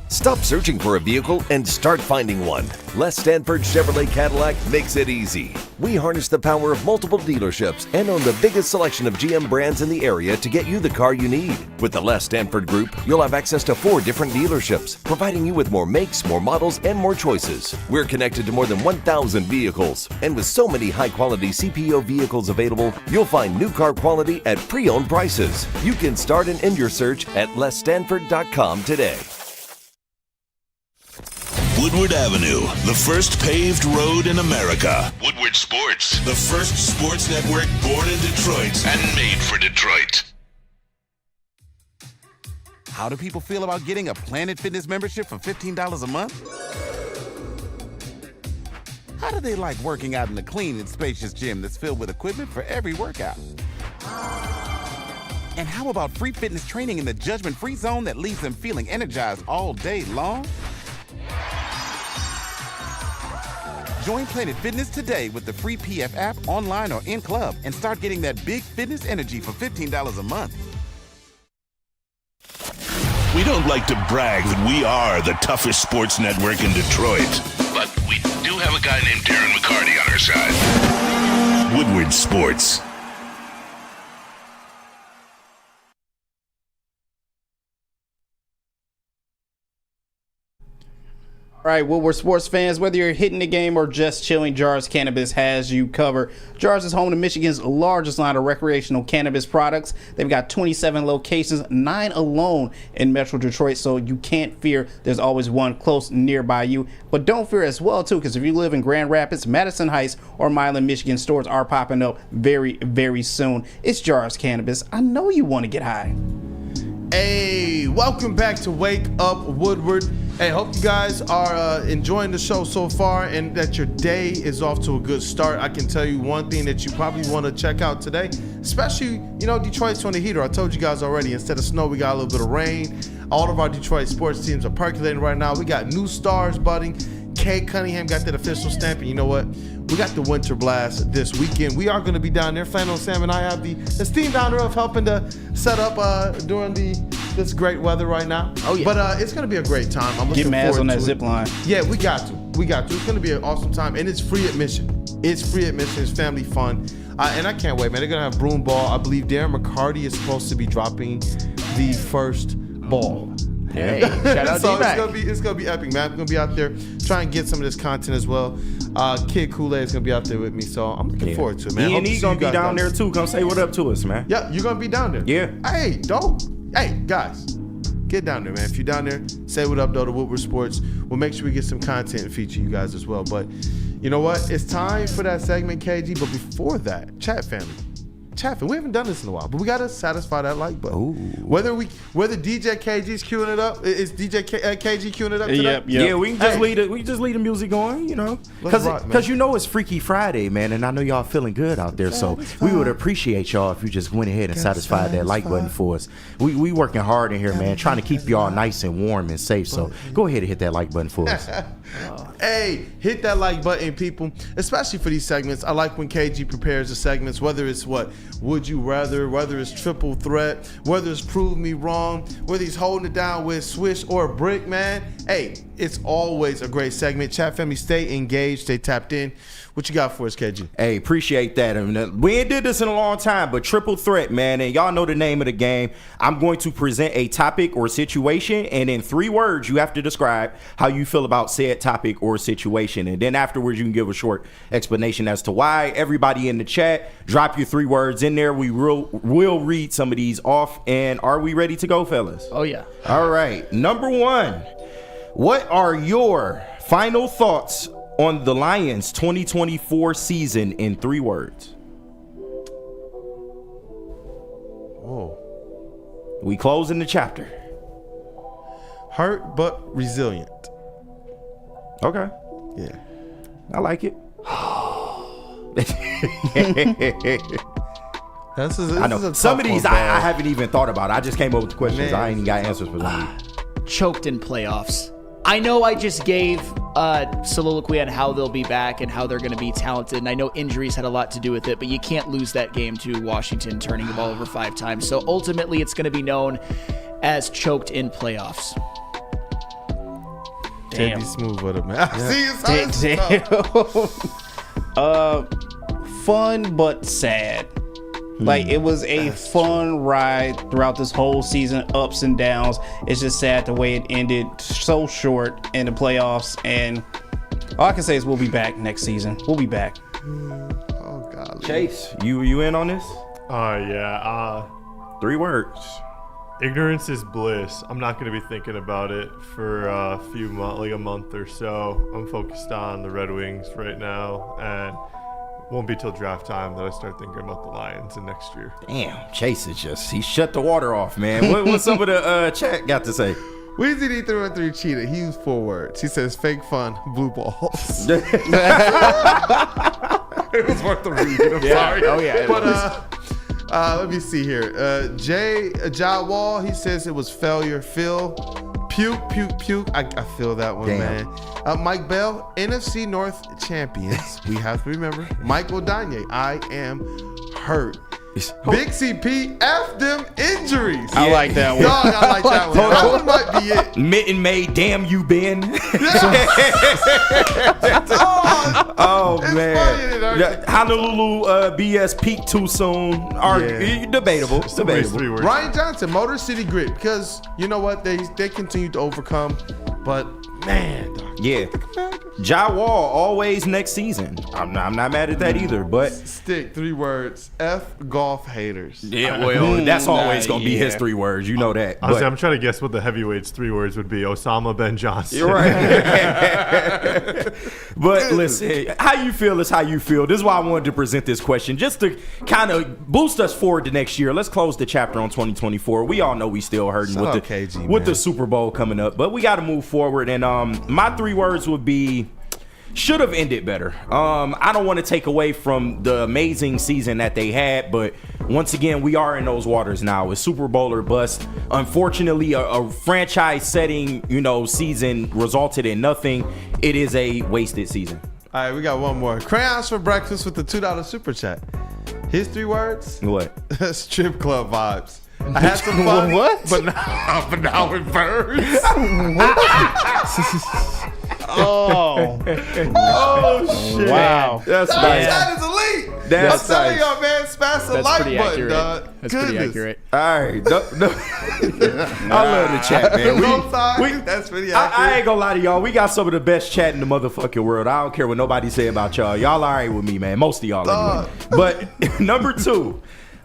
S14: Stop searching for a vehicle and start finding one. Les Stanford Chevrolet Cadillac makes it easy. We harness the power of multiple dealerships and own the biggest selection of GM brands in the area to get you the car you need. With the Les Stanford Group, you'll have access to 4 different dealerships, providing you with more makes, more models, and more choices. We're connected to more than 1,000 vehicles, and with so many high-quality CPO vehicles available, you'll find new car quality at pre-owned prices. You can start and end your search at lesstanford.com today.
S1: Woodward Avenue, the first paved road in America. Woodward Sports, the first sports network born in Detroit and made for Detroit.
S11: How do people feel about getting a Planet Fitness membership for $15 a month? How do they like working out in a clean and spacious gym that's filled with equipment for every workout? And how about free fitness training in the judgment-free zone that leaves them feeling energized all day long? Join Planet Fitness today with the free PF app, online or in club, and start getting that big fitness energy for $15 a month.
S1: We don't like to brag that we are the toughest sports network in Detroit, but we do have a guy named Darren McCarty on our side. Woodward Sports.
S10: All right, Woodward sports fans, whether you're hitting the game or just chilling, Jars Cannabis has you covered. Jars is home to Michigan's largest line of recreational cannabis products. They've got 27 locations, 9 alone in Metro Detroit, so you can't fear. There's always one close nearby you. But don't fear as well, too, because if you live in Grand Rapids, Madison Heights, or Milan, Michigan, stores are popping up very, very soon. It's Jars Cannabis. I know you want to get high.
S3: Hey, welcome back to Wake Up Woodward. Hey, hope you guys are enjoying the show so far and that your day is off to a good start. I can tell you one thing that you probably want to check out today, especially, Detroit's on the heater. I told you guys already, instead of snow, we got a little bit of rain. All of our Detroit sports teams are percolating right now. We got new stars budding. Cade Cunningham got that official stamp, and you know what? We got the Winter Blast this weekend. We are going to be down there. Flannel Sam and I have the esteemed honor of helping to set up during this great weather right now.
S5: Oh, yeah.
S3: But it's going to be a great time. I'm looking
S10: Get Maz
S3: forward
S10: on
S3: to
S10: that
S3: it.
S10: zip line.
S3: Yeah, we got to. It's going to be an awesome time, and it's free admission. It's family fun, and I can't wait, man. They're going to have broom ball. I believe Darren McCarty is supposed to be dropping the first ball.
S5: Hey, shout out
S3: So
S5: D-Mac.
S3: it's gonna be epic, man. I'm gonna be out there trying to get some of this content as well. Kid Kool-Aid is gonna be out there with me, so I'm looking forward to it, man.
S4: E&E gonna be down there too. Come say what up to us, man.
S3: Yeah, you're gonna be down there.
S4: Yeah.
S3: Hey, dope. Hey, guys, get down there, man. If you're down there, say what up, though, to Woodward Sports. We'll make sure we get some content and feature you guys as well. But you know what? It's time for that segment, KG. But before that, chat family. We haven't done this in a while, but we gotta satisfy that like button.
S4: Ooh.
S3: Whether DJ KG's queuing it up, is DJ KG queuing it up today?
S10: Yep.
S4: Yeah, we can just leave the music going,
S3: Let's rock, man.
S4: because it's Freaky Friday, man, and I know y'all feeling good out there, so we would appreciate y'all if you just went ahead and satisfied that like button for us. We working hard in here, man, trying to keep y'all nice and warm and safe. So go ahead and hit that like button for us.
S3: Hey, hit that like button, people, especially for these segments. I like when KG prepares the segments, whether it's Would You Rather, whether it's Triple Threat, whether it's Prove Me Wrong, whether he's holding it down with Swish or Brick, man. Hey, it's always a great segment. Chat family, stay engaged, stay tapped in. What you got for us, KG?
S4: Hey, appreciate that. I mean, we ain't did this in a long time, but Triple Threat, man, and y'all know the name of the game. I'm going to present a topic or situation, and in 3 words, you have to describe how you feel about said topic or situation, and then afterwards, you can give a short explanation as to why. Everybody in the chat, drop your 3 words in there. We will read some of these off, and are we ready to go, fellas?
S5: Oh, yeah.
S4: All right. Number 1, what are your final thoughts on the Lions 2024 season in 3 words?
S3: Whoa.
S4: We closing the chapter.
S3: Hurt but resilient.
S4: Okay.
S3: Yeah.
S4: I like it. I know. Some of these I haven't even thought about. I just came up with the questions.
S3: Man.
S4: I ain't even got answers for them.
S5: Choked in playoffs. I know I just gave soliloquy on how they'll be back and how they're going to be talented, and I know injuries had a lot to do with it, but you can't lose that game to Washington turning the ball over 5 times. So ultimately, it's going to be known as choked in playoffs.
S3: Damn. Be smooth with it, man. Yeah.
S10: See, fun but sad. Like, it was a fun ride throughout this whole season, ups and downs. It's just sad the way it ended so short in the playoffs. And all I can say is we'll be back next season. We'll be back.
S3: Oh, God.
S4: Chase, you in on this?
S7: Yeah.
S4: 3 words.
S7: Ignorance is bliss. I'm not going to be thinking about it for a few months, like a month or so. I'm focused on the Red Wings right now, and won't be till draft time that I start thinking about the Lions in next year.
S4: Damn, Chase is he shut the water off, man. What's some of the chat got to say?
S6: Weezy D313 cheated. He used 4 words. He says fake fun, blue balls. It was worth the read. I'm sorry.
S5: Oh yeah.
S6: But let me see here. Ja Wall, he says it was failure. Phil, puke, puke, puke. I feel that one, man. Mike Bell, NFC North champions. We have to remember. Michael Danye, I am hurt. Big CP, F them injuries.
S10: I like that one.
S6: Dog, I like that one. That one might be it.
S4: Mitten May, damn you, Ben. Oh man. Honolulu BS peaked too soon. Debatable. Debatable.
S6: Ryan Johnson, Motor City Grit, because you know what? They continue to overcome, but man.
S4: Yeah. Ja Wall, always next season. I'm not mad at that either, but
S6: stick 3 words. F golf haters.
S4: Yeah, well, that's always gonna be his 3 words. You know that.
S7: Honestly, I'm trying to guess what the heavyweights 3 words would be. Osama Ben Johnson.
S4: You're right. But listen, how you feel is how you feel. This is why I wanted to present this question, just to kind of boost us forward to next year. Let's close the chapter on 2024. We all know we still hurting with the Super Bowl coming up, but we got to move forward. And my 3 words would be should have ended better. I don't want to take away from the amazing season that they had, but once again, we are in those waters now. It's Super Bowl or bust. Unfortunately, a franchise-setting, season resulted in nothing. It is a wasted season.
S6: All right, we got one more. Crayons for breakfast with the $2 super chat. His 3 words?
S4: What?
S6: Strip club vibes. I had some fun, but now it burns.
S10: Oh
S6: shit!
S10: Wow,
S6: that's nice. That is elite.
S4: That's
S6: I'm telling y'all, man. Smash the like button,
S5: accurate.
S6: dog.
S5: That's pretty accurate.
S4: All right, no. I love the chat, man.
S6: That's pretty accurate.
S4: I ain't gonna lie to y'all. We got some of the best chat in the motherfucking world. I don't care what nobody say about y'all. Y'all all right with me, man. Most of y'all anyway. But number 2.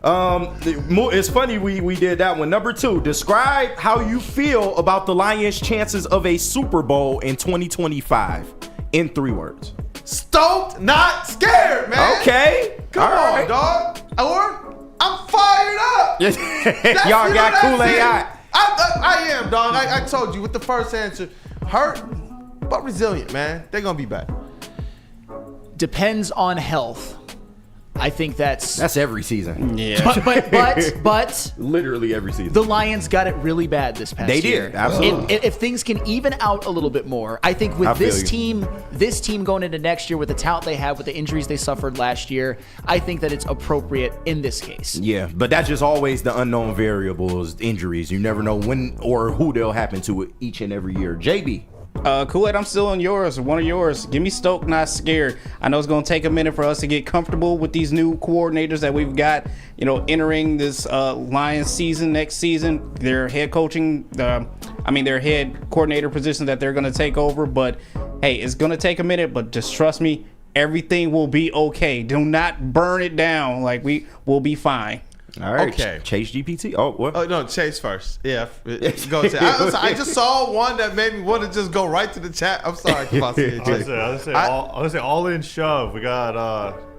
S4: It's funny we did that one. Number 2, describe how you feel about the Lions' chances of a Super Bowl in 2025 in 3 words.
S6: Stoked, not scared, man.
S4: Okay.
S6: Come on, dog. Or I'm fired up.
S4: Y'all got Kool-Aid hot.
S6: I am, dog. I told you with the first answer. Hurt, but resilient, man. They're going to be back.
S5: Depends on health. I think that's
S4: every season.
S5: Yeah. But
S4: literally every season.
S5: The Lions got it really bad this past year.
S4: They did, absolutely.
S5: If things can even out a little bit more, I think with this team going into next year with the talent they have, with the injuries they suffered last year, I think that it's appropriate in this case.
S4: Yeah, but that's just always the unknown variable is injuries. You never know when or who they'll happen to each and every year. JB.
S10: Kool-Aid, I'm still on yours, one of yours. Give me stoked, not scared. I know it's going to take a minute for us to get comfortable with these new coordinators that we've got, entering this Lions season next season. Their head coaching, their head coordinator position that they're going to take over. But, hey, it's going to take a minute, but just trust me, everything will be okay. Do not burn it down. Like, we will be fine.
S4: All right.
S6: Okay.
S4: Chase GPT. Oh, what?
S6: Oh, no, Chase first. Yeah. Go Chase. I just saw one that made me want to just go right to the chat. I'm sorry.
S7: I'll say all in shove. We got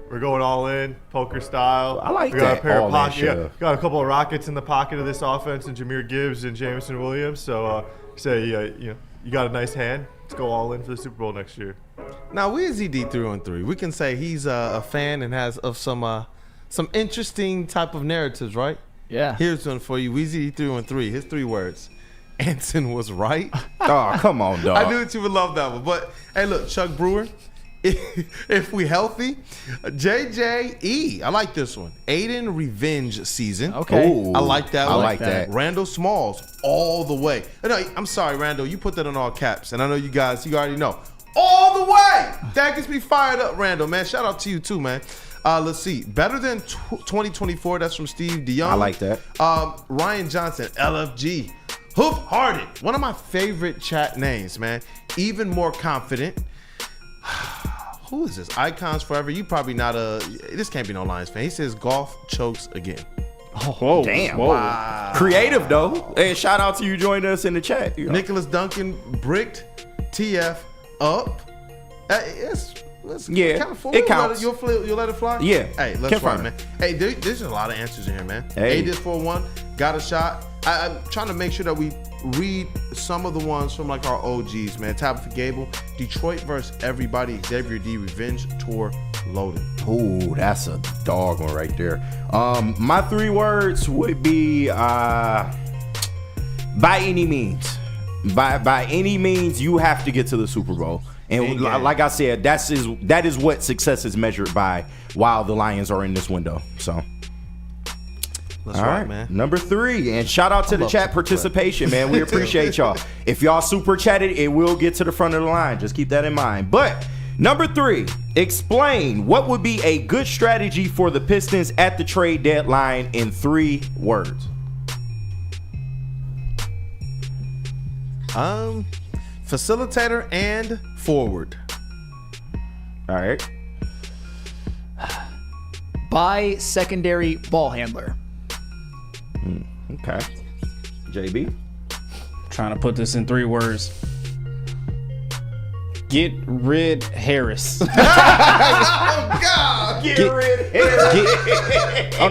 S7: we're going all in, poker style.
S4: I like
S7: we got
S4: that.
S7: A pair of pockets. Got a couple of rockets in the pocket of this offense, and Jahmyr Gibbs and Jameson Williams. So you got a nice hand. Let's go all in for the Super Bowl next year.
S6: Now Weezy D313. We can say he's a fan and has of some interesting type of narratives, right?
S5: Yeah.
S6: Here's one for you. Weezy D313. His 3 words. Anson was right.
S4: Oh, come on, dog.
S6: I knew that you would love that one. But, hey, look, Chuck Brewer, if we healthy, JJE. I like this one. Aiden revenge season.
S5: Okay.
S6: Ooh, I like that one.
S4: I like that.
S6: Randall Smalls all the way. No, I'm sorry, Randall. You put that in all caps. And I know you guys, you already know. All the way. That gets me fired up, Randall, man. Shout out to you, too, man. Let's see. Better than 2024. That's from Steve DeYoung.
S4: I like that.
S6: Ryan Johnson, LFG. Hoof-hearted. One of my favorite chat names, man. Even more confident. Who is this? Icons Forever. You probably not this can't be no Lions fan. He says golf chokes again.
S4: Oh, whoa. Damn.
S6: Whoa. Wow.
S4: Creative, though. Hey, shout out to you joining us in the chat.
S6: Nicholas Duncan, bricked TF up.
S3: Listen,
S4: Yeah,
S3: count for
S4: it counts.
S3: You'll let it fly?
S4: Yeah.
S3: Hey, let's
S4: Confirm.
S3: ride, man. Hey, there's a lot of answers in here, man.
S4: Hey.
S3: 8-4-1, got a shot. I'm trying to make sure that we read some of the ones from like our OGs, man. Tabitha Gable, Detroit versus everybody, Xavier D, Revenge Tour loaded.
S4: Ooh, that's a dog one right there. My 3 words would be by any means. By any means, you have to get to the Super Bowl. And like I said, that is what success is measured by while the Lions are in this window. So
S3: That's
S4: all
S3: right,
S4: right,
S3: man.
S4: Number 3, and shout out to the chat participation, man. We appreciate y'all. If y'all super chatted, it will get to the front of the line. Just keep that in mind. But number 3, explain what would be a good strategy for the Pistons at the trade deadline in 3 words.
S3: Facilitator and forward.
S4: All right.
S5: Buy secondary ball handler.
S4: Okay. JB?
S10: Trying to put this in 3 words. Get rid Harris.
S3: Oh God!
S4: Get rid Harris.
S10: I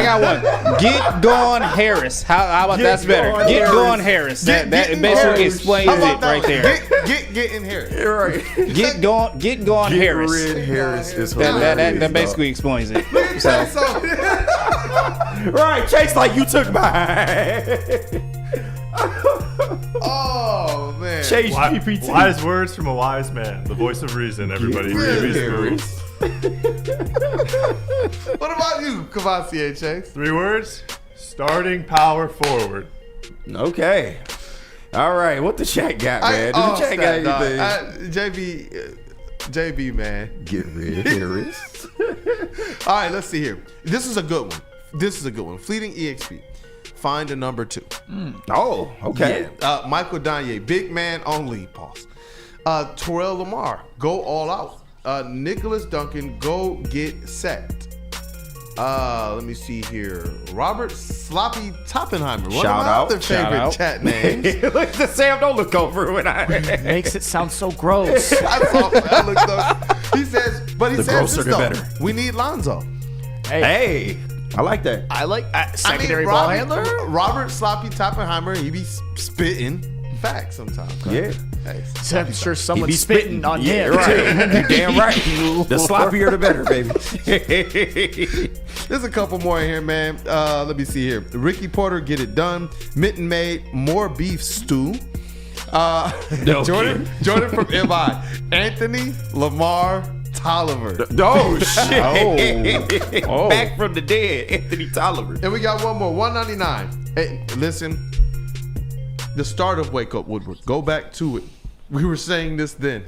S10: got one. Get gone Harris. How about that's better? Get gone Harris. That basically explains it right there.
S3: Get in Harris.
S4: You're right.
S10: Get gone Harris.
S4: Get rid Harris is hilarious.
S10: That basically explains it.
S4: Right, Chase, like you took mine.
S3: Oh man!
S4: Chase GPT.
S7: Wise words from a wise man. The voice of reason, everybody.
S3: What about you, Cavassier Chase?
S7: 3 words. Starting power forward.
S4: Okay. All right. What the chat got, man? Did the chat got anything?
S3: JB, man.
S4: Get rid Harris.
S3: All right, let's see here. This is a good one. Fleeting EXP. Find a number 2.
S4: Oh, okay.
S3: Yeah. Michael Danye, big man only. Pause. Terrell Lamar, go all out. Nicholas Duncan, go get set. Let me see here. Robert Sloppy Toppenheimer. One
S4: Shout
S3: of my
S4: out.
S3: other favorite chat names.
S4: Look, Sam, don't look over when I
S5: Makes it sound so gross.
S3: I looked up. He says
S4: The
S3: this
S4: grosser the
S3: though.
S4: better.
S3: We need Lonzo.
S4: Hey, I like that.
S5: I like secondary ball handler.
S3: Robert Sloppy Toppenheimer, he be spitting facts sometimes. Right?
S4: Yeah.
S3: Hey,
S5: So I'm sure someone's
S4: be
S5: spitting on him.
S4: right.
S5: Too.
S4: You're damn right. The sloppier the better, baby.
S3: There's a couple more in here, man. Let me see here. Ricky Porter, get it done. Mitten made more beef stew. Jordan from MI. Anthony Lamar Tolliver.
S4: Oh shit! Oh. Back from the dead, Anthony Tolliver.
S3: And we got one more. 199. Hey, listen. The start of Wake Up Woodward. Go back to it. We were saying this then.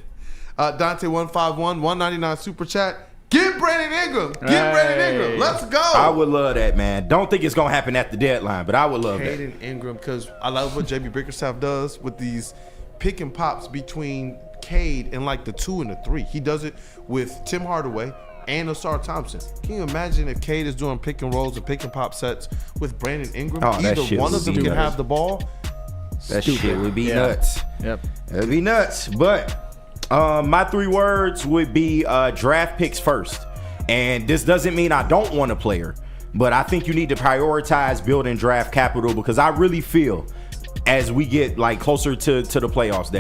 S3: Dante 151 199 super chat. Get Brandon Ingram. Brandon Ingram. Let's go.
S4: I would love that, man. Don't think it's gonna happen at the deadline, but I would love that.
S3: Cade Ingram, because I love what JB Bickerstaff does with these pick and pops between Cade and like the 2 and the 3. He does it with Tim Hardaway and Asar Thompson. Can you imagine if Cade is doing pick and rolls and pick and pop sets with Brandon Ingram?
S4: Oh, that
S3: Either
S4: shit
S3: one
S4: would
S3: of them
S4: be
S3: can
S4: nuts.
S3: have the ball.
S4: That shit would be nuts.
S5: Yep.
S4: It'd be nuts. But my 3 words would be draft picks first. And this doesn't mean I don't want a player, but I think you need to prioritize building draft capital, because I really feel as we get like closer to the playoffs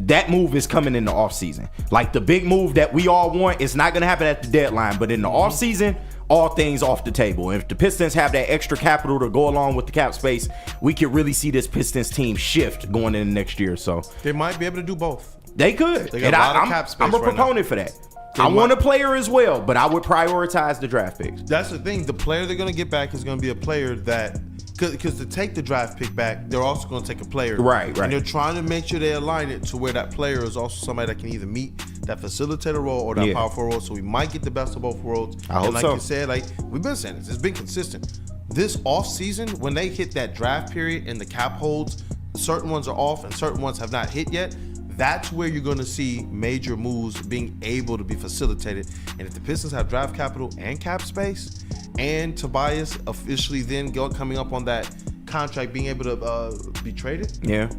S4: that move is coming in the offseason. Like the big move that we all want is not going to happen at the deadline, but in the offseason, all things off the table. And if the Pistons have that extra capital to go along with the cap space, we could really see this Pistons team shift going into next year. So
S3: They might be able to do both.
S4: they could.
S3: They got a lot of cap space
S4: I'm a
S3: right
S4: proponent
S3: now.
S4: for that. I want a player as well, but I would prioritize the draft picks.
S3: That's the thing. The player they're going to get back is going to be a player that, because to take the draft pick back, they're also going to take a player.
S4: Right.
S3: And they're trying to make sure they align it to where that player is also somebody that can either meet that facilitator role or that power forward role. So we might get the best of both worlds.
S4: I hope
S3: and like
S4: so.
S3: you said, like we've been saying this, it's been consistent. This off season, when they hit that draft period and the cap holds, certain ones are off and certain ones have not hit yet. That's where you're going to see major moves being able to be facilitated. And if the Pistons have draft capital and cap space, and Tobias officially then coming up on that contract, being able to be traded,
S4: Yeah.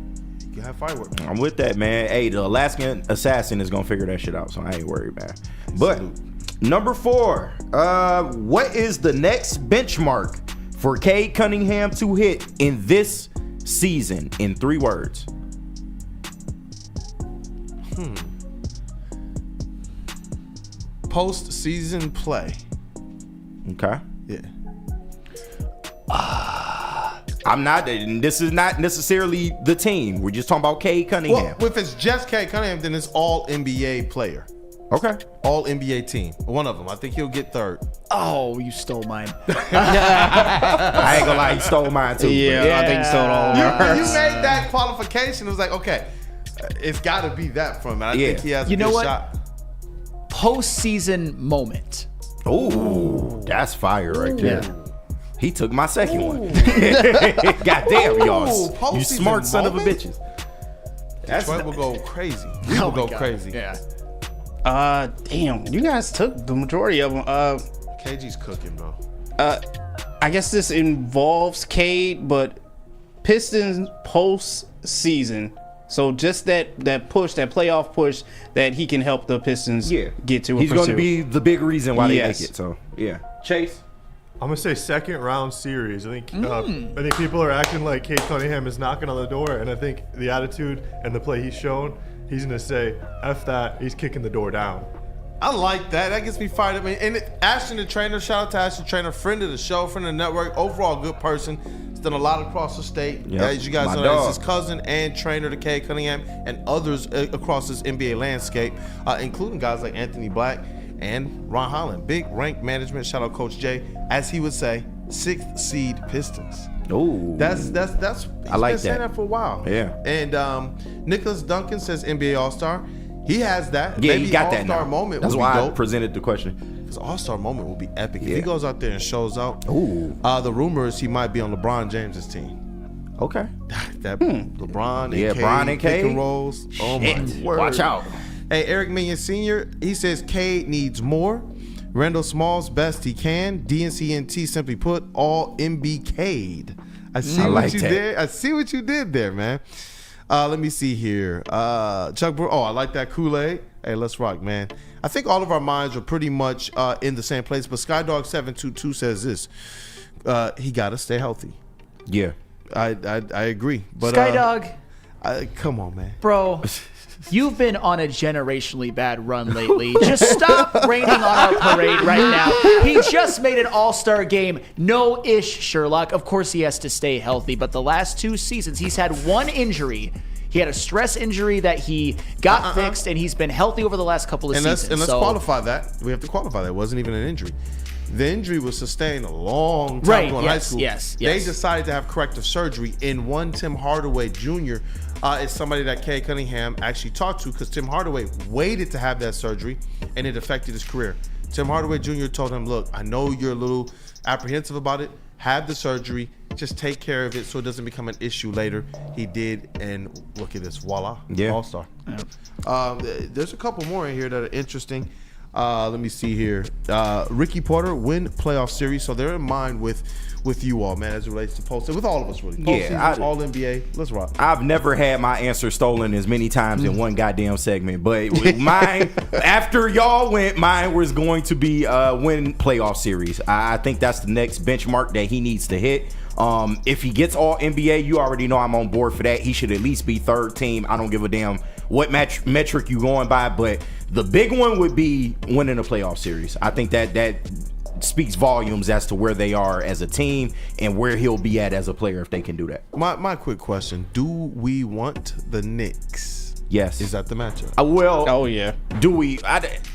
S3: can have fireworks.
S4: I'm with that, man. Hey, the Alaskan assassin is gonna figure that shit out, so I ain't worried, man. But number 4, what is the next benchmark for Cade Cunningham to hit in this season in 3 words?
S3: Post-season play.
S4: Okay.
S3: Yeah.
S4: I'm not. This is not necessarily the team. We're just talking about Cade Cunningham.
S3: Well, if it's just Cade Cunningham, then it's all NBA player.
S4: Okay.
S3: All NBA team. One of them. I think he'll get 3rd.
S5: Oh, you stole mine.
S4: I ain't gonna lie, he stole mine too.
S10: Yeah, I think he stole all of
S3: You
S10: ours.
S3: made that qualification. It was like, okay, it's got to be that for him. And I think he has a good shot.
S5: Postseason moment.
S4: Ooh, that's fire right there. He took my second one. Goddamn, y'all. You smart son of a bitches.
S3: Detroit will go crazy. We will go crazy.
S5: Yeah.
S10: Damn, you guys took the majority of them.
S3: KG's cooking, bro.
S10: I guess this involves Cade, but Pistons post-season. So just that push, that playoff push that he can help the Pistons get to.
S4: He's going to be the big reason why they make it. So, yeah. Chase?
S7: I'm gonna say 2nd round series. I think people are acting like Cade Cunningham is knocking on the door, and I think the attitude and the play he's shown, he's gonna say, "F that." He's kicking the door down.
S3: I like that. That gets me fired up. And Ashton, the trainer, shout out to Ashton, the trainer, friend of the show, friend of the network, overall good person. He's done a lot across the state.
S4: Yep.
S3: As you guys know, he's his cousin and trainer to Cade Cunningham and others across this NBA landscape, including guys like Anthony Black and Ron Holland. Big rank management. Shout out Coach J. As he would say, 6th seed Pistons.
S4: Ooh.
S3: That's
S4: I
S3: he's
S4: like
S3: been saying that for a while.
S4: Yeah.
S3: And Nicholas Duncan says NBA All-Star. He has that.
S4: Yeah,
S3: Maybe
S4: he got that
S3: All-Star
S4: now.
S3: moment
S4: That's
S3: would
S4: why
S3: be
S4: I
S3: dope.
S4: presented the question.
S3: His All-Star moment will be epic. If he goes out there and shows out.
S4: Ooh.
S3: The rumor is he might be on LeBron James's team.
S4: Okay.
S3: That LeBron and Cade,
S4: Bron and Cade.
S3: pick and rolls. Oh my word.
S4: Watch out.
S3: Hey, Eric Minion Sr., he says Cade needs more. Randall Smalls, best he can. DNCNT, simply put, all MB Cade. I see what you did. I see what you did there, man. Let me see here. Chuck Brewer. Oh, I like that Kool-Aid. Hey, let's rock, man. I think all of our minds are pretty much in the same place, but Skydog722 says this. He got to stay healthy.
S4: Yeah.
S3: I agree. But
S5: Skydog.
S3: Come on, man.
S5: Bro, you've been on a generationally bad run lately. Just stop raining on our parade right now. He just made an all-star game. No-ish, Sherlock. Of course he has to stay healthy, but the last 2 seasons, he's had one injury. He had a stress injury that he got fixed, and he's been healthy over the last couple of seasons.
S3: Let's qualify that. We have to qualify that. It wasn't even an injury. The injury was sustained a long time ago in high school.
S5: Yes.
S3: They decided to have corrective surgery, and one Tim Hardaway Jr. Is somebody that Cade Cunningham actually talked to, because Tim Hardaway waited to have that surgery, and it affected his career. Tim Hardaway Jr. told him, look, I know you're a little apprehensive about it. Have the surgery. Just take care of it so it doesn't become an issue later. He did, and look at this. Voila.
S4: Yeah.
S3: All-star. There's a couple more in here that are interesting. Let me see here. Ricky Porter win playoff series, so they're in mind with you all, man, as it relates to postseason, with all of us, really. Postseason, all NBA. Let's rock.
S4: I've never had my answer stolen as many times in one goddamn segment, but mine, after y'all went, mine was going to be win playoff series. I think that's the next benchmark that he needs to hit. If he gets all NBA, you already know I'm on board for that. He should at least be 3rd team. I don't give a damn what metric you going by, but the big one would be winning a playoff series. I think that speaks volumes as to where they are as a team and where he'll be at as a player if they can do that.
S3: My quick question: do we want the Knicks?
S4: Yes.
S3: Is that the matchup?
S4: Well.
S10: Oh yeah.
S4: Do we?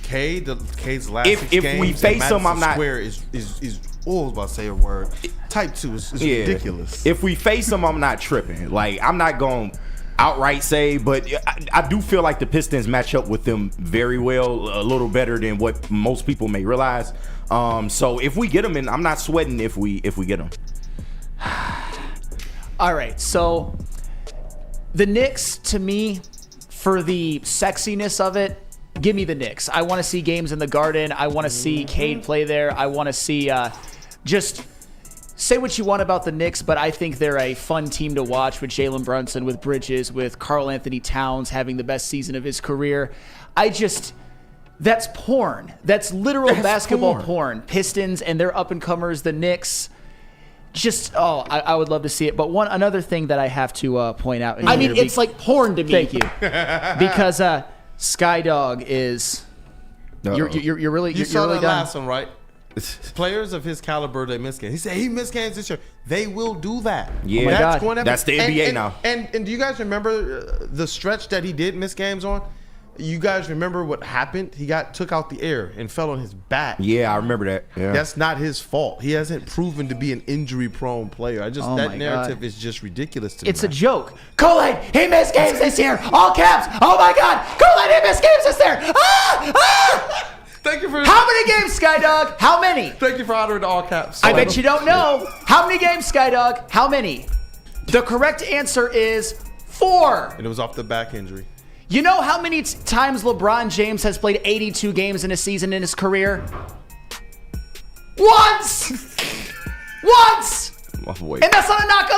S3: Cade's last
S4: if
S3: 6 games
S4: we face
S3: at
S4: them, I'm
S3: Madison
S4: not.
S3: Square is I was about to say a word. Type 2 is ridiculous.
S4: If we face them, I'm not tripping. Like, I'm not going to outright say, but I do feel like the Pistons match up with them very well, a little better than what most people may realize. So if we get them in, I'm not sweating if we get them.
S5: All right, so the Knicks, to me, for the sexiness of it, give me the Knicks. I want to see games in the Garden. I want to see Cade play there. I want to see just say what you want about the Knicks, but I think they're a fun team to watch with Jalen Brunson, with Bridges, with Karl Anthony Towns having the best season of his career. That's porn. That's literal basketball porn. Pistons and their up-and-comers, the Knicks. I would love to see it. But another thing that I have to point out.
S15: It's like porn to me.
S5: Thank you. Because Skydog is... You're really
S3: saw
S5: really
S3: that
S5: done.
S3: last one, right? Players of his caliber, they miss games. He said he missed games this year. They will do that.
S4: Yeah,
S3: that's
S4: that's the NBA now.
S3: And do you guys remember the stretch that he did miss games on? You guys remember what happened? He took out the air and fell on his back.
S4: Yeah, I remember that. Yeah.
S3: That's not his fault. He hasn't proven to be an injury-prone player. That narrative is just ridiculous to me.
S5: It's a joke.
S15: Kool-Aid, he missed games this year. All caps. Oh my God. Kool-Aid, he missed games this year.
S3: Thank you for
S5: How many games, Skydog? How many?
S3: Thank you for honoring the all caps.
S5: I bet you don't know. How many games, Skydog? How many? The correct answer is 4.
S3: And it was off the back injury.
S5: You know how many times LeBron James has played 82 games in a season in his career? Once! And that's not a knock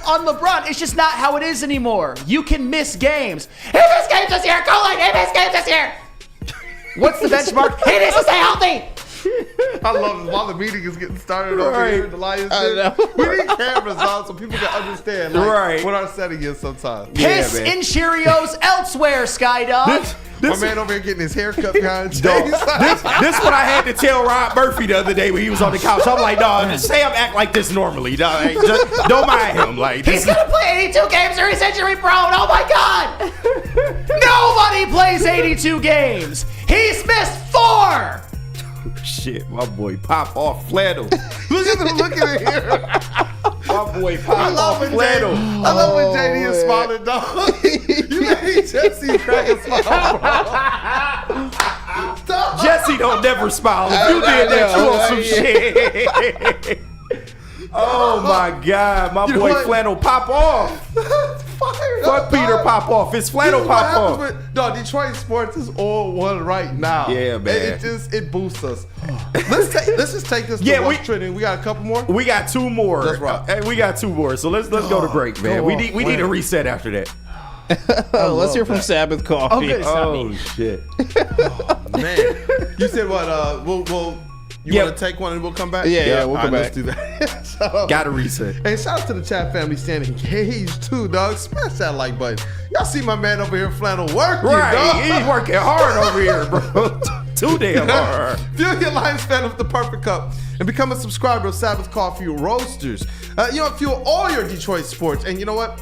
S5: on LeBron. It's just not how it is anymore. You can miss games. He missed games this year. Kool-Aid, he missed games this year. What's the benchmark? He needs to stay healthy.
S3: I love it. While the meeting is getting started over here in the Lions Den, we need cameras on so people can understand what our setting is sometimes.
S5: Piss in Cheerios elsewhere, Skydog.
S3: My man over here getting his hair cut behind Jay's
S4: This what I had to tell Rob Murphy the other day when he was on the couch. I'm like, dog, Sam act like this normally. Dog. Like, just don't mind him. Like
S15: he's gonna play 82 games or he's injury prone. Oh my God!
S5: Nobody plays 82 games. He's missed 4.
S4: Shit, my boy Pop Off Flannel.
S3: Look at it here.
S4: My boy Pop Off Flannel.
S3: I love when JD is smiling, dog. You made Jesse crack a smile, bro.
S4: Jesse don't never smile. If you did that, you on some shit. Oh my God, my boy Flannel Pop Off. Fuck Peter Pop Off. It's Flannel Pop Off.
S3: No, Detroit sports is all one right now.
S4: Yeah, man.
S3: It boosts us. Let's just take this to what's trending. We got a couple more.
S4: We got 2 more.
S3: That's right.
S4: We got 2 more. So let's go to break, man. We need a reset after that.
S10: Let's hear from Sabbath Coffee.
S4: Oh shit.
S3: Man, you said what? You want to take one and we'll come back?
S10: Yeah, we'll come back.
S3: Let's do that.
S4: Got to reset.
S3: Hey, shout out to the chat family standing engaged too, dog. Smash that like button. Y'all see my man over here, Flannel, working, dog.
S4: He's working hard over here, bro. Too damn hard.
S3: Fuel your Lions fan with the perfect cup and become a subscriber of Sabbath Coffee Roasters. Fuel all your Detroit sports. And you know what?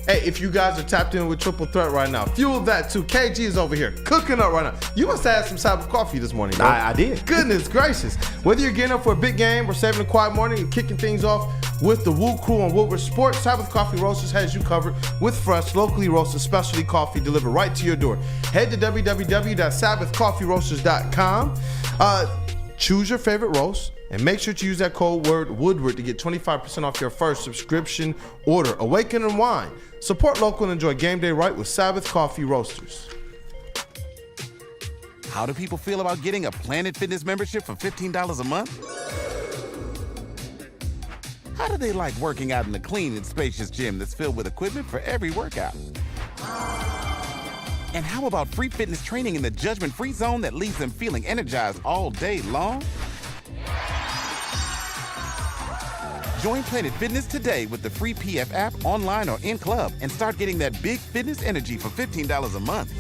S3: Hey, if you guys are tapped in with Triple Threat right now, fuel that too. KG is over here cooking up right now. You must have had some Sabbath coffee this morning, bro.
S4: I did.
S3: Goodness gracious. Whether you're getting up for a big game or saving a quiet morning and kicking things off with the WUW Crew on Woodward Sports, Sabbath Coffee Roasters has you covered with fresh, locally roasted specialty coffee delivered right to your door. Head to www.sabbathcoffeeroasters.com. Choose your favorite roast and make sure to use that code word Woodward to get 25% off your first subscription order. Awaken and wine. Support local and enjoy game day right with Sabbath Coffee Roasters.
S11: How do people feel about getting a Planet Fitness membership for $15 a month? How do they like working out in a clean and spacious gym that's filled with equipment for every workout? And how about free fitness training in the judgment-free zone that leaves them feeling energized all day long? Join Planet Fitness today with the free PF app online or in club and start getting that big fitness energy for $15 a month.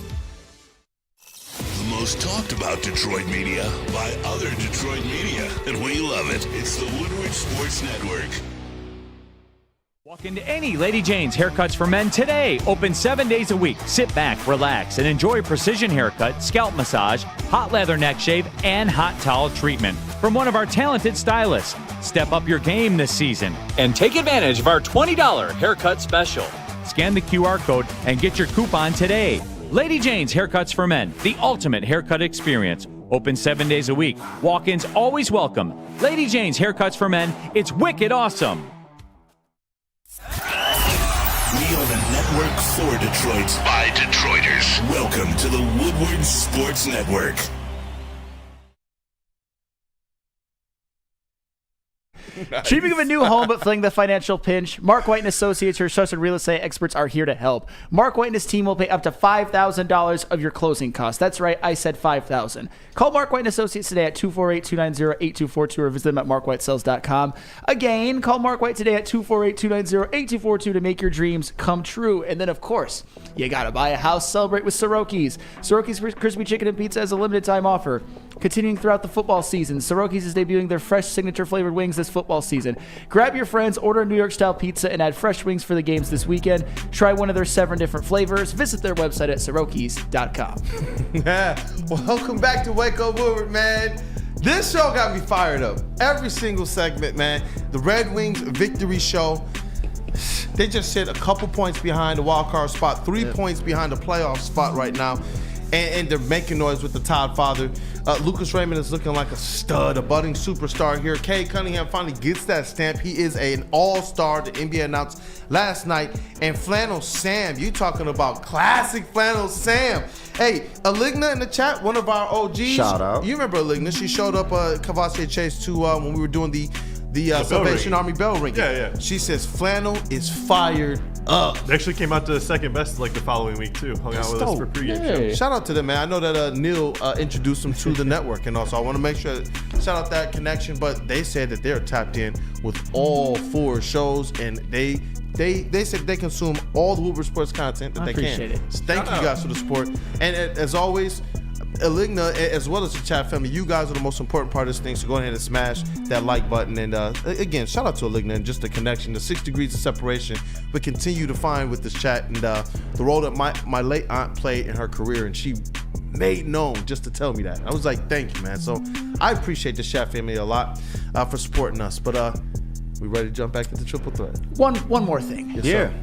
S1: The most talked about Detroit media by other Detroit media, and we love it. It's the Woodward Sports Network.
S8: Walk into any Lady Jane's Haircuts for Men today. Open 7 days a week. Sit back, relax, and enjoy precision haircut, scalp massage, hot leather neck shave, and hot towel treatment from one of our talented stylists. Step up your game this season and take advantage of our $20 haircut special. Scan the QR code and get your coupon today. Lady Jane's Haircuts for Men, the ultimate haircut experience. Open 7 days a week. Walk-ins always welcome. Lady Jane's Haircuts for Men. It's wicked awesome.
S1: We are the network for Detroit by Detroiters. Welcome to the Woodward Sports Network.
S5: Dreaming of a new home but feeling the financial pinch? Mark White & Associates, your trusted real estate experts, are here to help. Mark White and his team will pay up to $5,000 of your closing costs. That's right, I said $5,000. Call Mark White & Associates today at 248-290-8242 or visit them at markwhitesells.com. Again, call Mark White today at 248-290-8242 to make your dreams come true. And then, of course, you got to buy a house, celebrate with Soroki's. Soroki's Crispy Chicken and Pizza has a limited time offer. Continuing throughout the football season, Soroki's is debuting their fresh signature flavored wings this football season. Grab your friends, order a New York style pizza, and add fresh wings for the games this weekend. Try one of their 7 different flavors. Visit their website at sorokis.com.
S3: Welcome back to Wake Up Woodward, man. This show got me fired up. Every single segment, man. The Red Wings victory show. They just sit a couple points behind the wild card spot, 3 points behind the playoff spot right now. And they're making noise with the Todd father. Lucas Raymond is looking like a stud, a budding superstar here. Cade Cunningham finally gets that stamp. He is an all-star, the NBA announced last night. And Flannel Sam, you talking about classic Flannel Sam. Hey, Aligna in the chat, one of our OGs.
S4: Shout out.
S3: You remember Aligna? She showed up Cavassier Chase too when we were doing the Salvation Army bell ringing.
S7: Yeah.
S3: She says Flannel is fired up.
S7: They actually came out to second best like the following week too. Hung out with us for pregame show.
S3: Shout out to them, man. I know that Neil introduced them to the network, and also I want to make sure shout out that connection. But they said that they're tapped in with all 4 shows, and they said they consume all the Woodward sports content that they can.
S5: Appreciate it.
S3: So thank you guys for the support, and as always, Aligna, as well as the chat family, you guys are the most important part of this thing, so go ahead and smash that like button. And again, shout out to Aligna and just the connection, the 6 degrees of separation, but continue to find with this chat and the role that my late aunt played in her career, and she made known just to tell me that. I was like, thank you, man. So I appreciate the chat family a lot for supporting us. But we ready to jump back into Triple Threat?
S5: One more thing.
S3: Yes,
S5: sir.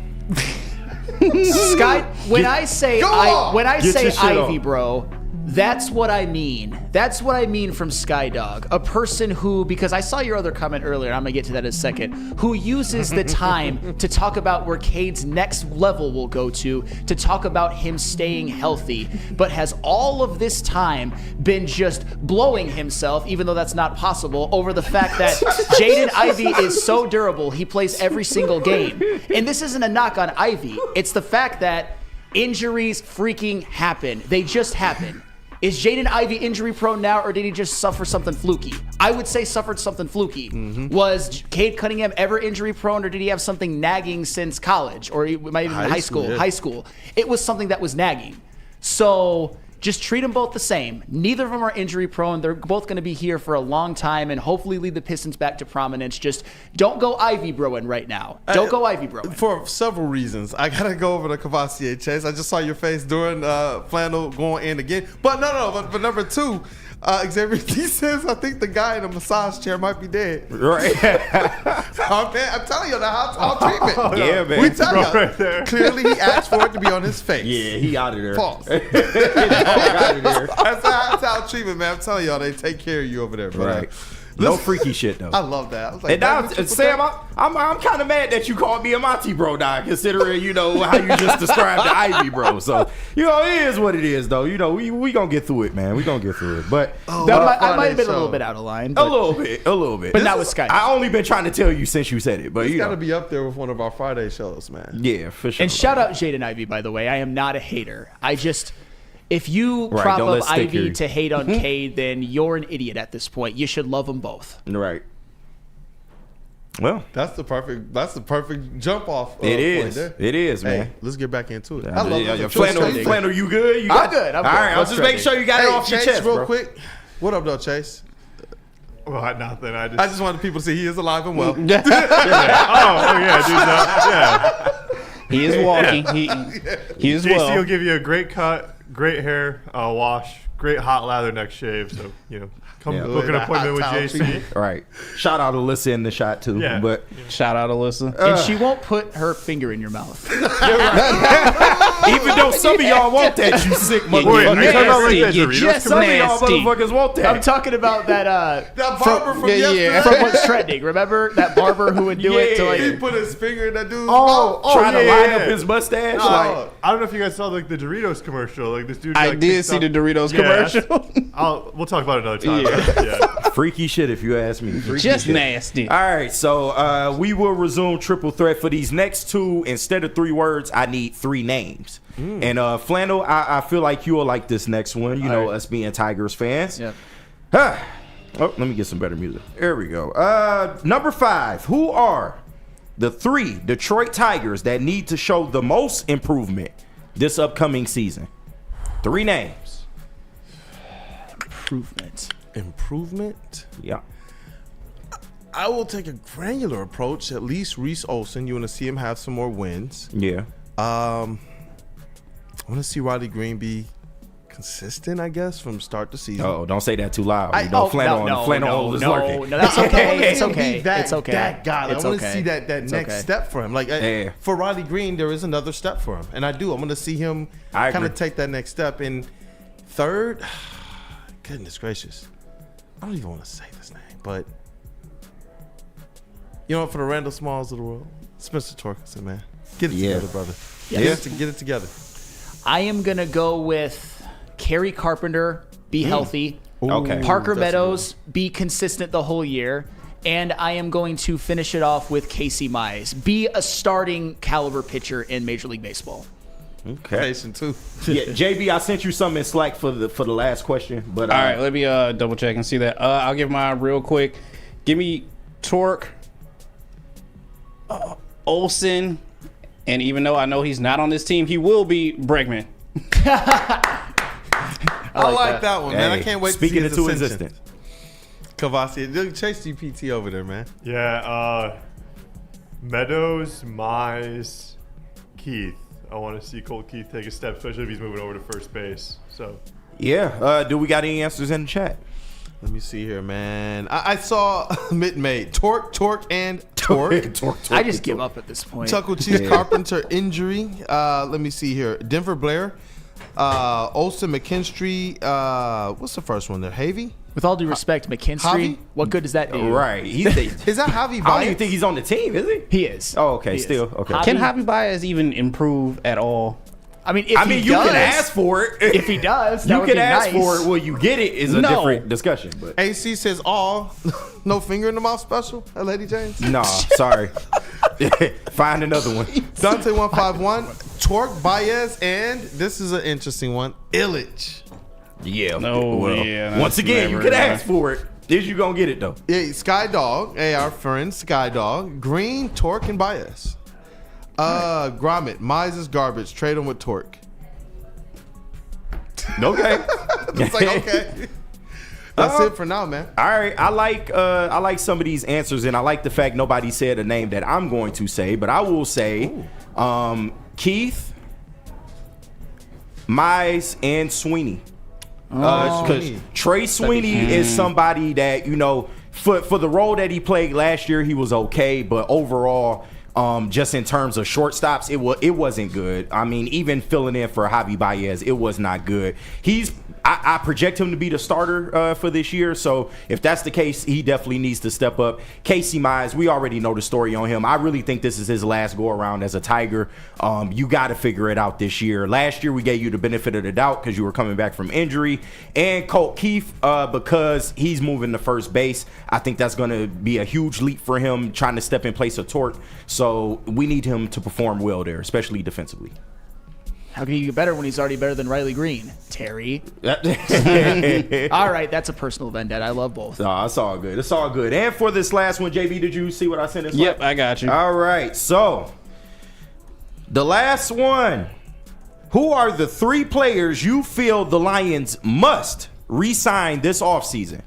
S5: Sky, when I say Ivy,
S4: on.
S5: bro, that's what I mean. That's what I mean from Skydog. A person who, because I saw your other comment earlier, I'm going to get to that in a second, who uses the time to talk about where Cade's next level will go to talk about him staying healthy, but has all of this time been just blowing himself, even though that's not possible, over the fact that Jaden Ivey is so durable, he plays every single game. And this isn't a knock on Ivey. It's the fact that injuries freaking happen. They just happen. Is Jaden Ivey injury prone now, or did he just suffer something fluky? I would say suffered something fluky. Was Cade Cunningham ever injury prone, or did he have something nagging since college, or it might even high school?
S3: Yeah.
S5: High school. It was something that was nagging. So just treat them both the same. Neither of them are injury prone. They're both going to be here for a long time and hopefully lead the Pistons back to prominence. Just don't go Ivy broing right now. Don't go Ivy broing.
S3: For several reasons. I got to go over to Cavassier Chase. I just saw your face during Flannel going in again. But but number 2, Xavier D says, I think the guy in the massage chair might be dead.
S4: Right.
S3: I'm telling you, the hot treatment.
S4: Yeah, man.
S3: We tell you.
S7: Right there.
S3: Clearly, he asked for it to be on his face.
S4: Yeah, he out of there.
S3: Pause. That's how treatment, man. I'm telling y'all, they take care of you over there, bro.
S4: Right. No freaky shit though.
S3: I love that. I was like,
S4: And now, Sam, I'm kind of mad that you called me a Monty bro now, considering how you just described the Ivy bro. So it is what it is, though. We gonna get through it, man. We gonna get through it. But
S5: I might have been a little bit out of line.
S4: A little bit.
S5: But not with Sky.
S4: I only been trying to tell you since you said it. But
S3: it's got to be up there with one of our Friday shows, man.
S4: Yeah, for sure.
S5: And shout out Jaden Ivey, by the way. I am not a hater. If you prop up Ivy to hate on Cade, then you're an idiot at this point. You should love them both.
S4: Right. Well,
S3: that's the perfect jump off.
S4: It is. It is, man.
S3: Hey, let's get back into it.
S4: I love it. Flannel, you good?
S5: I'm good.
S4: All right, I'll just make sure you got it off your chest,
S3: real quick. What up, though, Chase?
S7: Well, nothing. I
S3: just wanted people to see he is alive and well.
S7: Yeah. Oh yeah, dude. Yeah.
S10: He is walking. He is well.
S7: JC will give you a great cut, great hair, wash, great hot lather next shave. So come book an appointment with JC.
S4: Right. Shout out Alyssa in the shot too.
S7: Yeah.
S4: But
S10: shout out Alyssa.
S5: And she won't put her finger in your mouth.
S4: Even though some of y'all want that, you sick motherfuckers. Some of y'all motherfuckers want that.
S5: I'm talking about that
S3: barber from yesterday.
S5: From what's trending. Remember that barber who would do it to
S3: he put his finger in that dude's
S4: mouth, trying to line up his mustache.
S7: I don't know if you guys saw the Doritos commercial. Like this dude.
S10: I did see the Doritos commercial.
S7: We'll talk about it another time. Yeah.
S4: Freaky shit, if you ask me. Freaky
S10: Just
S4: shit.
S10: nasty.
S4: All right, so we will resume triple threat for these next two. Instead of 3 words, I need 3 names. And Flannel, I feel like you'll like this next one. You know, us being Tigers fans.
S5: Yep.
S4: Oh, let me get some better music. There we go. Number 5. Who are the 3 Detroit Tigers that need to show the most improvement this upcoming season? 3 names.
S3: Improvement?
S4: Yeah.
S3: I will take a granular approach. At least Reese Olson. You want to see him have some more wins.
S4: Yeah.
S3: I want to see Riley Green be consistent, I guess, from start to season.
S4: Oh, don't say that too loud. Flannel is lurking.
S5: No, that's okay. It's
S3: Be
S5: okay.
S3: It's okay. That guy.
S5: It's
S3: I want to
S5: okay.
S3: see that next step for him. Like for Riley Green, there is another step for him, and I do. I'm going to see him kind of take that next step. And third, goodness gracious, I don't even want to say this name, but you know what? For the Randall Smalls of the world, Spencer Torkelson, man, get it together, brother.
S5: Yes.
S3: Get it together.
S5: I am going to go with Kerry Carpenter, be healthy.
S4: Okay.
S5: Parker Meadows, be consistent the whole year. And I am going to finish it off with Casey Mize, be a starting caliber pitcher in Major League Baseball.
S4: Okay.
S3: Too.
S4: Yeah, JB, I sent you something in Slack for the last question. But
S10: all right, let me double check and see that. I'll give mine real quick. Give me Torque, Olsen, and even though I know he's not on this team, he will be Bregman.
S3: I like that one, man. I can't wait to see his
S4: into
S3: ascension.
S4: existence.
S3: Kavasi, chase GPT over there, man.
S7: Yeah, Meadows, Mize, Keith. I want to see Cole Keith take a step, especially if he's moving over to first base. So,
S4: yeah. Do we got any answers in the chat?
S3: Let me see here, man. I saw Mid-May. Torque, and Torque.
S5: I just give up at this point.
S3: Chuckle Cheese Carpenter injury. Let me see here. Denver Blair. Olsen McKinstry. What's the first one there? Havy?
S5: With all due respect, McKinstry,
S3: Javi?
S5: What good does that do?
S4: Right.
S3: Is that Javi Baez?
S4: I don't even think he's on the team, is he?
S5: He is.
S4: Oh, okay.
S5: He
S4: Still
S5: is.
S4: okay.
S10: Can Javi Baez even improve at all?
S5: I mean,
S4: you can ask for it.
S5: If he does, that
S4: you
S5: would
S4: can
S5: be
S4: ask
S5: nice.
S4: for it. Will you get it? Is a different discussion. But
S3: AC says all. No finger in the mouth special at Lady James?
S4: no, sorry. Find another one.
S3: Dante 151, Torque, Baez, and this is an interesting one, Illich.
S4: Yeah.
S10: No, yeah,
S4: once again, you can ask for it. Is you gonna get it though?
S3: Yeah, Sky Dog, our friend Sky Dog, Green, Torque, and Baez. Gromit, Mize is garbage. Trade him with Torque.
S4: Okay.
S3: It's like okay. That's it for now, man.
S4: All right, I like some of these answers, and I like the fact nobody said a name that I'm going to say, but I will say Keith, Mize, and Sweeney. Because Trey Sweeney is somebody that, you know, for the role that he played last year, he was okay, but overall, just in terms of shortstops, it wasn't good. I mean, even filling in for Javi Baez, it was not good. I project him to be the starter for this year. So if that's the case, he definitely needs to step up. Casey Mize, we already know the story on him. I really think this is his last go around as a Tiger. You got to figure it out this year. Last year we gave you the benefit of the doubt because you were coming back from injury. And Colt Keith, because he's moving to first base, I think that's going to be a huge leap for him trying to step in place of Torque. So we need him to perform well there, especially defensively.
S5: How can he get better when he's already better than Riley Green? Terry. All right, that's a personal vendetta. I love both.
S4: No, it's all good. It's all good. And for this last one, JB, did you see what I sent?
S10: Yep, I got you.
S4: All right, so the last one. Who are the 3 players you feel the Lions must re-sign this offseason?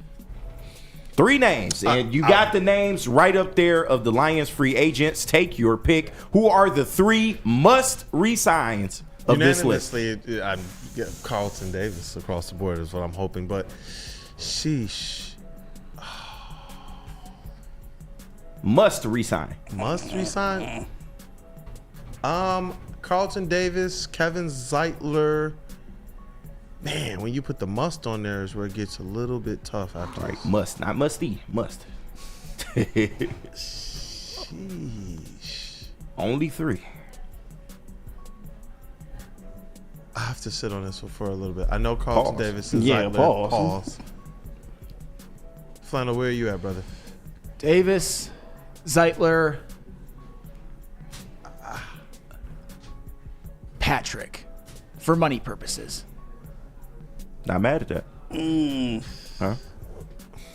S4: 3 names, and you got the names right up there of the Lions free agents. Take your pick. Who are the 3 must re-signs of this list?
S3: Unanimously, I'm Carlton Davis across the board is what I'm hoping, but sheesh.
S4: Must resign.
S3: Must resign? Carlton Davis, Kevin Zeitler. Man, when you put the must on there is where it gets a little bit tough after.
S4: Right, must, not musty, must.
S3: Sheesh.
S4: Only 3.
S3: I
S6: have to sit on this one for a little bit. I know Carlton Davis is
S10: Yeah,
S6: Zeitler.
S10: pause.
S6: Flannel, where are you at, brother?
S5: Davis, Zeitler, Patrick, for money purposes.
S4: Not mad at that. Huh?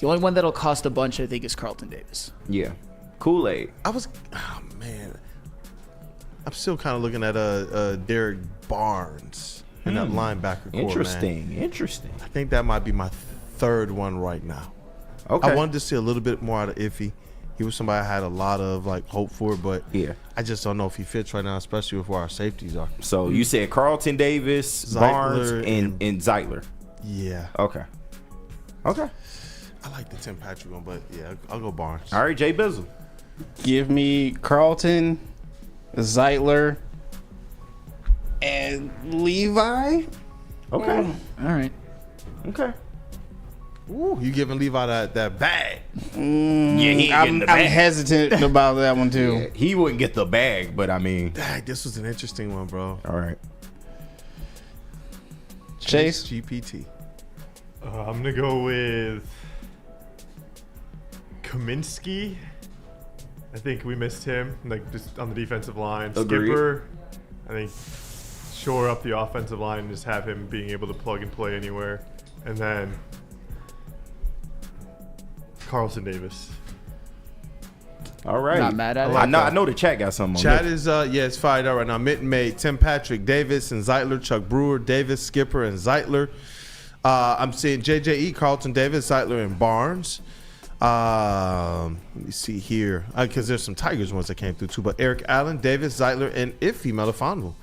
S5: The only one that'll cost a bunch, I think, is Carlton Davis.
S4: Yeah. Kool-Aid.
S6: Oh man, I'm still kind of looking at Derek Barnes in that linebacker core.
S4: Interesting.
S6: I think that might be my third one right now.
S4: Okay.
S6: I wanted to see a little bit more out of Iffy. He was somebody I had a lot of hope for, but I just don't know if he fits right now, especially with where our safeties are.
S4: So you said Carlton Davis,
S6: Zeitler,
S4: Barnes, and Zeitler.
S6: Yeah.
S4: Okay.
S6: I like the Tim Patrick one, but yeah, I'll go Barnes.
S4: All right, Jay Bizzle.
S10: Give me Carlton, Zeitler, and Levi.
S4: Okay.
S5: All right.
S4: Okay.
S6: Ooh, you giving Levi that bag?
S4: Yeah, he ain't getting the bag.
S10: I'm hesitant about that one too.
S4: Yeah, he wouldn't get the bag, but I mean,
S6: Dang, this was an interesting one, bro.
S4: all right.
S10: Chase?
S6: GPT.
S7: I'm gonna go with Kaminsky. I think we missed him, just on the defensive line.
S4: Agreed.
S7: Skipper, I think, shore up the offensive line and just have him being able to plug and play anywhere. And then Carlton Davis.
S4: All right.
S5: Not mad at it.
S4: I know the chat got something on
S6: Chat
S4: that.
S6: is it's fired out right now. Mitten made Tim Patrick, Davis and Zeitler, Chuck Brewer, Davis, Skipper, and Zeitler. I'm seeing JJE, Carlton Davis, Zeitler, and Barnes. Let me see here, because there's some Tigers ones that came through too. But Eric Allen, Davis, Zeitler, and Iffy Melifonwu.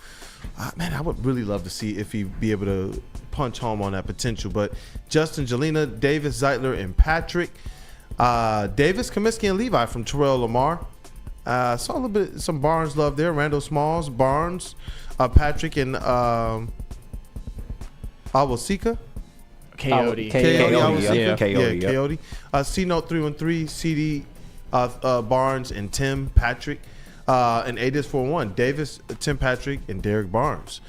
S6: Man, I would really love to see Iffy be able to punch home on that potential. But Justin, Jelena, Davis, Zeitler, and Patrick. Davis, Kaminsky, and Levi from Terrell Lamar. Saw a little bit some Barnes love there. Randall Smalls, Barnes, Patrick, and Awosika.
S5: Coyote.
S6: Coyote. C-Note 313, CD, Barnes, and Tim Patrick. And ADIS 401, Davis, Tim Patrick, and Derek Barnes.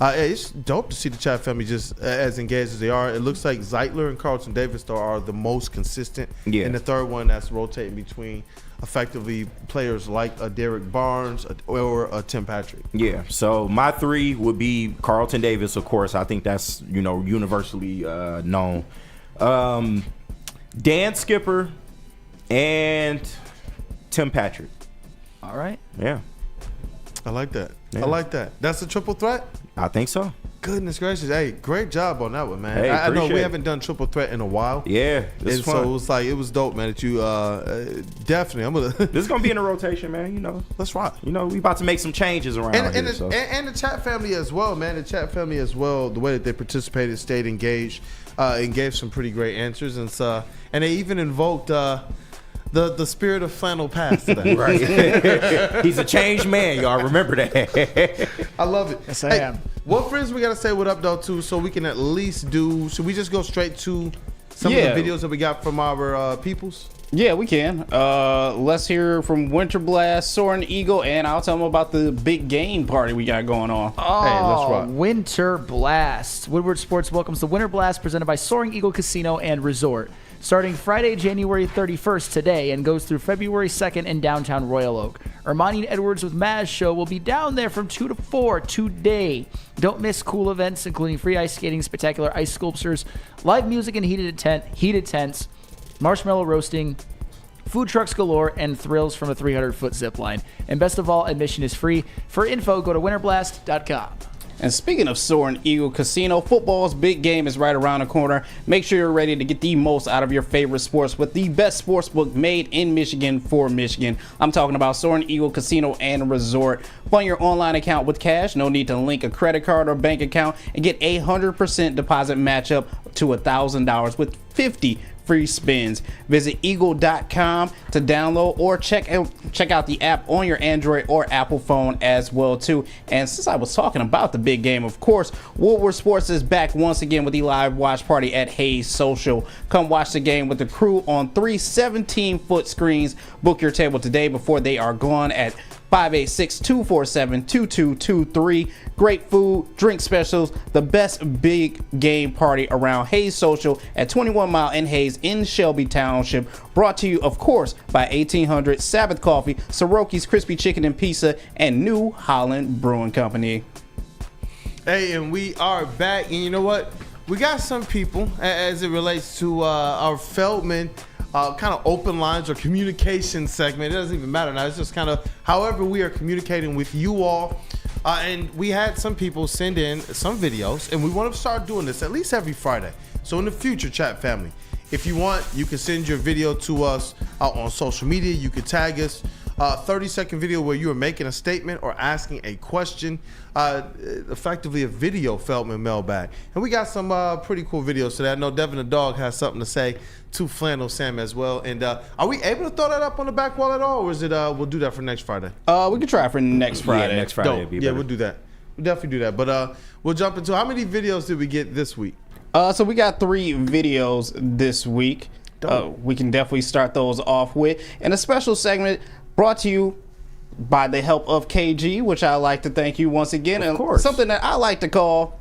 S6: It's dope to see the chat family just as engaged as they are. It looks like Zeitler and Carlton Davis, though, are the most consistent.
S4: Yeah.
S6: And the third one that's rotating between effectively players like a Derek Barnes or a Tim Patrick.
S4: Yeah, so my three would be Carlton Davis, of course. I think that's, universally known. Dan Skipper and Tim Patrick.
S5: All right.
S4: Yeah.
S6: I like that.
S4: Yeah.
S6: I like that. That's a triple threat?
S4: I think so.
S6: Goodness gracious. Hey, great job on that one, man.
S4: Hey,
S6: I know
S4: appreciate
S6: we
S4: it.
S6: haven't done triple threat in a while.
S4: Yeah, this
S6: And
S4: is fun.
S6: so it was dope, man, that you definitely, I'm going to.
S4: This is going to be in a rotation, man,
S6: Let's rock.
S4: we about to make some changes around
S6: And
S4: here.
S6: the chat family as well, man. The chat family as well, the way that they participated, stayed engaged, and gave some pretty great answers. And they even invoked the spirit of flannel past today.
S4: Right. He's a changed man, y'all. Remember that.
S6: I love it.
S5: Yes, I am.
S6: What friends we got to say what up, though, too, so we can at least should we just go straight to some of the videos that we got from our peoples?
S10: Yeah, we can. Let's hear from Winter Blast, Soaring Eagle, and I'll tell them about the big game party we got going on.
S5: Oh,
S6: Hey, let's rock.
S5: Winter Blast. Woodward Sports welcomes the Winter Blast presented by Soaring Eagle Casino and Resort. Starting Friday, January 31st today and goes through February 2nd in downtown Royal Oak. Ermanni and Edwards with Maz Show will be down there from 2 to 4 today. Don't miss cool events including free ice skating, spectacular ice sculptures, live music and heated tents, marshmallow roasting, food trucks galore, and thrills from a 300-foot zip line. And best of all, admission is free. For info, go to winterblast.com.
S10: And speaking of Soaring Eagle Casino, football's big game is right around the corner. Make sure you're ready to get the most out of your favorite sports with the best sports book made in Michigan for Michigan. I'm talking about Soaring Eagle Casino and Resort. Fund your online account with cash. No need to link a credit card or bank account and get a 100% deposit match up to $1,000 with 50 free spins. Visit eagle.com to download or check out the app on your Android or Apple phone as well too. And since I was talking about the big game, of course, Woodward Sports is back once again with the live watch party at Hayes Social. Come watch the game with the crew on 3 17-foot screens. Book your table today before they are gone at 586-247-2223. Great food, drink specials, the best big game party around. Hayes Social at 21 Mile and Hayes in Shelby Township. Brought to you, of course, by 1800 Sabbath Coffee, Soroki's Crispy Chicken and Pizza, and New Holland Brewing Company.
S3: Hey, and we are back, and you know what? We got some people, as it relates to our Feldman kind of open lines or communication segment. It doesn't even matter now. It's just kind of however we are communicating with you all. And we had some people send in some videos, and we want to start doing this at least every Friday. So in the future, chat family, if you want, you can send your video to us on social media. You can tag us. 30-second video where you are making a statement or asking a question, effectively a video Feldman Mailbag. And we got some pretty cool videos today. I know Devin the dog has something to say to Flannel Sam as well. And are we able to throw that up on the back wall at all, or is it we'll do that for next Friday?
S10: We can try for next Friday.
S4: Yeah, next Friday would be better.
S3: We'll do that. We'll definitely do that. But we'll jump into how many videos did we get this week?
S10: So we got 3 videos this week. We can definitely start those off with. And a special segment brought to you by the help of KG, which I like to thank you once again.
S4: Of course.
S10: Something that I like to call,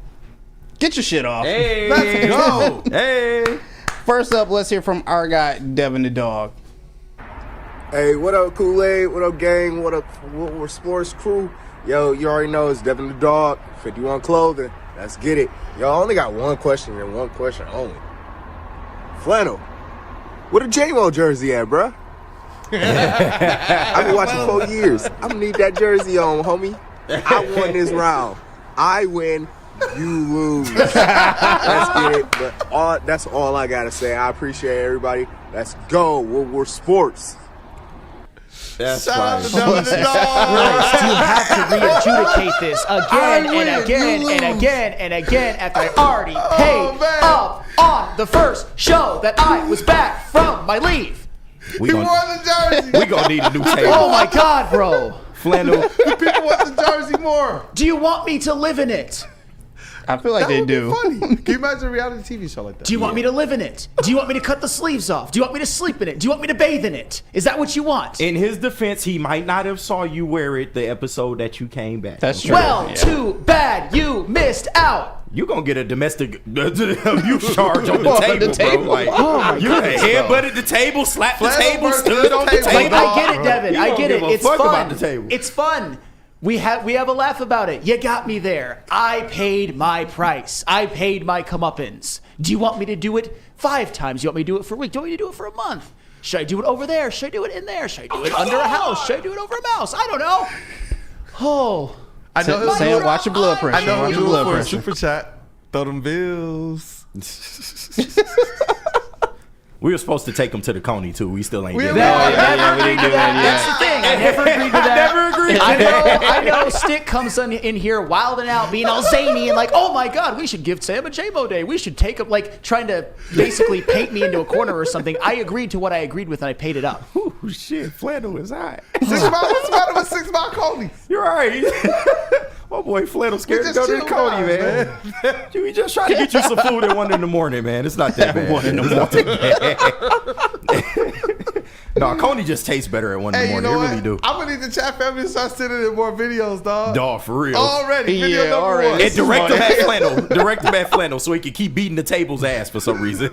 S10: get your shit off.
S4: Hey.
S10: Let's go.
S4: Hey.
S10: First up, let's hear from our guy, Devin the dog.
S16: Hey, what up, Kool-Aid? What up, gang? What up, WUW Sports Crew? Yo, you already know it's Devin the dog, 51 Clothing. Let's get it. Yo, I only got one question and one question only. Flannel, where the J-Mo jersey at, bruh? I've been watching 4 years. I'm gonna need that jersey on, homie. I won this round. I win, you lose. Let's get it. But that's all I gotta say. I appreciate everybody. Let's go. WUW Sports.
S4: That's
S3: Shout out
S4: fine.
S3: to Devin the dog.
S5: Christ, you have to re-adjudicate this again and again and again and again after I already paid up on the first show that I was back from my leave.
S3: He wore the jersey.
S4: We gonna need a new table.
S5: Oh my God, bro.
S4: Flannel.
S3: People want the jersey more.
S5: Do you want me to live in it?
S10: I feel like they do.
S3: Funny. Can you imagine a reality TV show like that?
S5: Do you want me to live in it? Do you want me to cut the sleeves off? Do you want me to sleep in it? Do you want me to bathe in it? Is that what you want?
S4: In his defense, he might not have saw you wear it the episode that you came back.
S10: That's true.
S5: Well, too bad you missed out.
S4: You gonna get a domestic abuse charge on the table, bro. Like,
S5: Oh my
S4: you
S5: goodness,
S4: headbutted the table, slapped the
S3: Flannel
S4: table,
S3: versus
S4: stood on the
S3: table.
S4: table.
S5: Like, I get it, Devin.
S4: You
S5: I
S4: don't
S5: get it.
S4: give a
S5: It's
S4: fuck
S5: fun.
S4: about the table.
S5: It's fun. We have a laugh about it. You got me there. I paid my price. I paid my comeuppance. Do you want me to do it 5 times? Do you want me to do it for a week? Do you want me to do it for a month? Should I do it over there? Should I do it in there? Should I do it under a house? Should I do it over a mouse? I don't know. Oh.
S3: I know.
S10: Sam, watch your blood pressure.
S3: I know
S10: Watch
S3: who
S10: your
S3: do it
S10: blood
S3: for a
S10: pressure.
S3: super chat. Throw them bills.
S4: We were supposed to take him to the Coney too. We still ain't
S3: We
S4: did
S3: never
S4: that.
S10: we didn't do that
S5: That's the thing. I never agreed to that.
S4: Never agreed to
S5: I know Stick comes in here wilding out, being all zany and like, oh my God, we should give Sam a J-Mo day. We should take him, like, trying to basically paint me into a corner or something. I agreed to what I agreed with and I paid it up.
S4: Ooh, shit, Flannel is hot.
S3: 6 mile. What's the matter with 6 mile Coney?
S4: You're right. My boy Flannel scared to
S3: just
S4: go to the
S3: chill
S4: Coney,
S3: vibes,
S4: man. We just trying to get you some food at 1 in the morning, man. It's not that bad.
S10: 1 in the
S4: morning. No, Coney just tastes better at 1 in the
S3: Hey, you
S4: morning.
S3: know
S4: It
S3: what?
S4: really do.
S3: I'm gonna need the chat family to start sending in more videos, dog.
S4: Dog, for real.
S3: Already, video
S10: Yeah,
S3: number
S10: already.
S3: 1.
S4: And direct him at Flannel. Direct him at Flannel so he can keep beating the table's ass for some reason.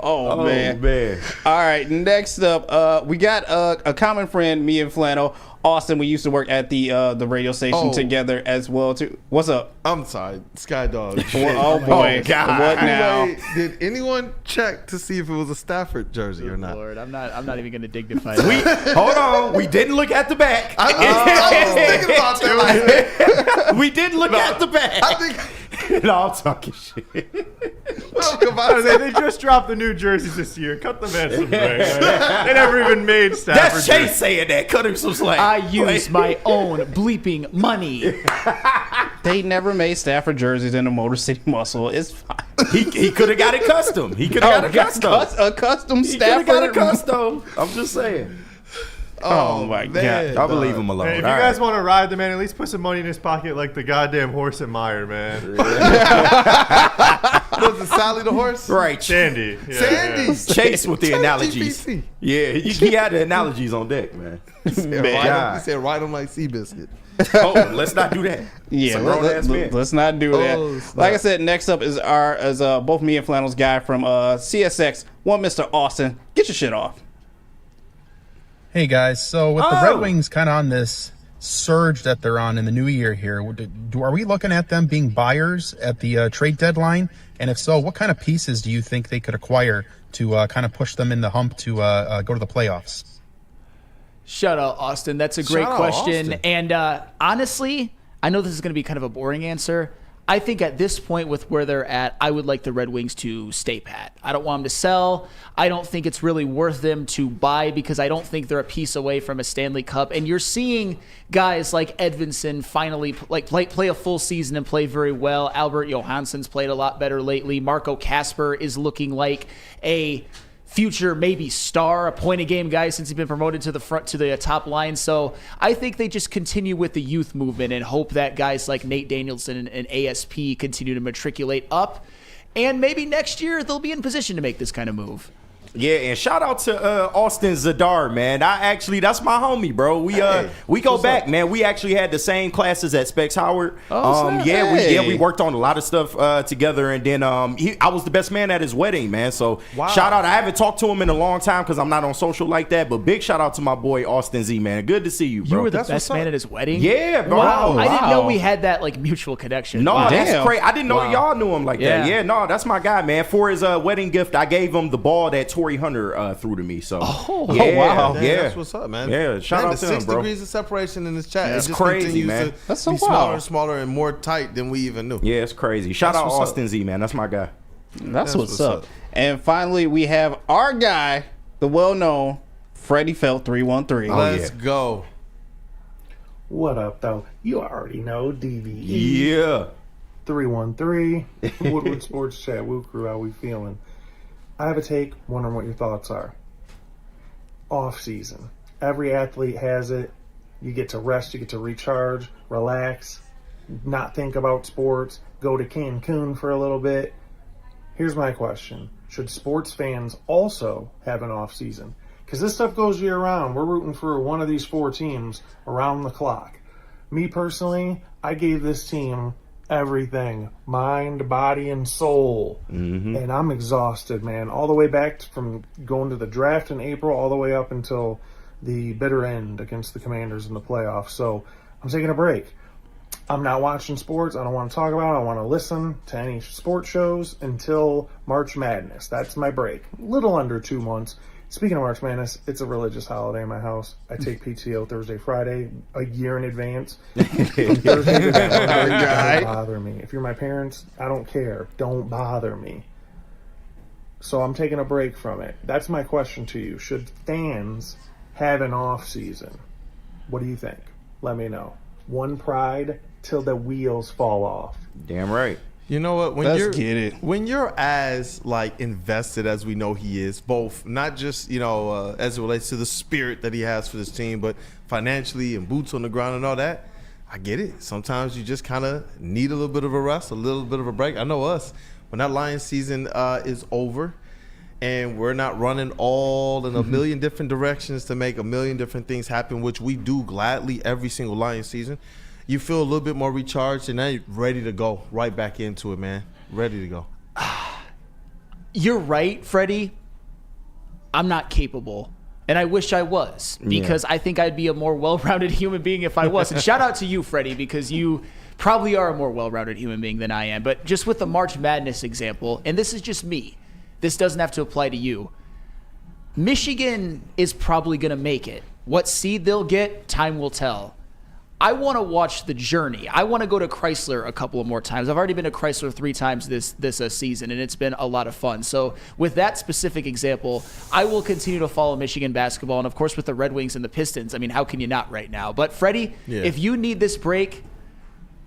S10: Oh, man.
S4: man.
S10: All right, next up, we got a common friend, me and Flannel. Austin, we used to work at the radio station together as well, too. What's up?
S3: I'm sorry, Sky Dog.
S10: Oh, boy.
S4: God.
S10: What now?
S3: Wait, did anyone check to see if it was a Stafford jersey or not?
S5: Lord, I'm not even going to dignify
S4: We hold on. We didn't look at the back.
S3: I was thinking about that. Like,
S4: We didn't look at the back.
S3: I think
S4: No, I'm talking shit.
S7: They just dropped the new jerseys this year. Cut the man some break. They never even made Stafford.
S4: That's Chase saying that. Cut him some slack.
S5: I use my own bleeping money.
S10: They never made Stafford jerseys in the Motor City Muscle. It's fine.
S4: He could have got it custom. He could have got it custom.
S10: A custom
S4: He could have
S10: Stafford.
S4: got it custom. I'm just saying.
S10: Oh, my
S3: man,
S10: God.
S4: I'll believe him alone.
S7: Hey, if you
S4: All
S7: guys
S4: right.
S7: want to ride the man, at least put some money in his pocket like the goddamn horse at Meyer, man.
S3: Was it Sally the horse?
S4: Right.
S7: Sandy.
S3: Sandy.
S4: Chase with the
S3: Chat
S4: analogies.
S3: GPT.
S4: Yeah, he had the analogies on deck, man.
S3: He said, ride him like Seabiscuit.
S4: Oh, let's not do that.
S10: Yeah,
S4: let's
S10: let's not do that.
S3: Oh, snap.
S10: Like I said, next up is both me and Flannel's guy from CSX, one Mr. Austin. Get your shit off.
S17: Hey guys, so with the Red Wings kind of on this surge that they're on in the new year here, are we looking at them being buyers at the trade deadline? And if so, what kind of pieces do you think they could acquire to kind of push them in the hump to go to the playoffs?
S5: Shout out, Austin. That's a great question. And honestly, I know this is going to be kind of a boring answer. I think at this point with where they're at, I would like the Red Wings to stay pat. I don't want them to sell. I don't think it's really worth them to buy because I don't think they're a piece away from a Stanley Cup. And you're seeing guys like Edvinsson finally play a full season and play very well. Albert Johansson's played a lot better lately. Marco Kasper is looking like a future maybe star, a point-a-game guy since he's been promoted to the top line. So I think they just continue with the youth movement and hope that guys like Nate Danielson and ASP continue to matriculate up. And maybe next year they'll be in position to make this kind of move.
S4: Yeah, and shout out to Austin Zadar, man. That's my homie, bro. We go back, man. We actually had the same classes at Specs Howard. We worked on a lot of stuff together, and then I was the best man at his wedding, man. So shout out. I haven't talked to him in a long time because I'm not on social like that, but big shout out to my boy Austin Z, man. Good to see you, bro.
S5: You were the best man at his wedding?
S4: Yeah, bro.
S5: Wow. I didn't know we had that mutual connection.
S4: No, that's crazy. I didn't know y'all knew him like that. Yeah, no, that's my guy, man. For his wedding gift, I gave him the ball that Torrey Hunter threw to me. So
S3: wow. That's what's up, man.
S4: Yeah, shout out to him,
S3: 6
S4: bro.
S3: degrees of separation in this chat.
S4: That's
S3: it just
S4: crazy, man.
S3: That's so smaller and smaller and more tight than we even knew.
S4: Yeah, it's crazy. Shout out Austin Z, man. That's my guy.
S10: That's what's up. And finally, we have our guy, the well-known Freddie Felt 313.
S3: Let's go.
S18: What up, though? You already know DVE.
S4: Yeah.
S18: 313. Woodward Sports Chat. WUW Crew. How we feeling? I have a take, wondering what your thoughts are. Off season. Every athlete has it. You get to rest, you get to recharge, relax, not think about sports, go to Cancun for a little bit. Here's my question. Should sports fans also have an off season? Because this stuff goes year round. We're rooting for one of these 4 teams around the clock. Me personally, I gave this team everything, mind, body, and soul. And I'm exhausted, man. All the way back from going to the draft in April, all the way up until the bitter end against the Commanders in the playoffs. So I'm taking a break. I'm not watching sports. I don't want to talk about it. I want to listen to any sports shows until March Madness. That's my break. A little under 2 months. Speaking of March Madness, it's a religious holiday in my house. I take PTO Thursday, Friday, a year in advance. From Thursday to Friday, don't bother me. If you're my parents, I don't care. Don't bother me. So I'm taking a break from it. That's my question to you. Should fans have an off season? What do you think? Let me know. One pride till the wheels fall off.
S4: Damn right.
S3: You know what?
S10: When
S3: you're as invested as we know he is, both not just as it relates to the spirit that he has for this team, but financially and boots on the ground and all that. I get it. Sometimes you just kind of need a little bit of a rest, a little bit of a break. I know us when that Lions season is over, and we're not running all in a million different directions to make a million different things happen, which we do gladly every single Lions season. You feel a little bit more recharged, and now you're ready to go right back into it, man. Ready to go.
S5: You're right, Freddie. I'm not capable, and I wish I was, because I think I'd be a more well-rounded human being if I was. And shout out to you, Freddie, because you probably are a more well-rounded human being than I am. But just with the March Madness example, and this is just me, this doesn't have to apply to you. Michigan is probably going to make it. What seed they'll get, time will tell. I want to watch the journey. I want to go to Chrysler a couple of more times. I've already been to Chrysler 3 times this season, and it's been a lot of fun. So with that specific example, I will continue to follow Michigan basketball. And, of course, with the Red Wings and the Pistons, I mean, how can you not right now? But, Freddie, if you need this break,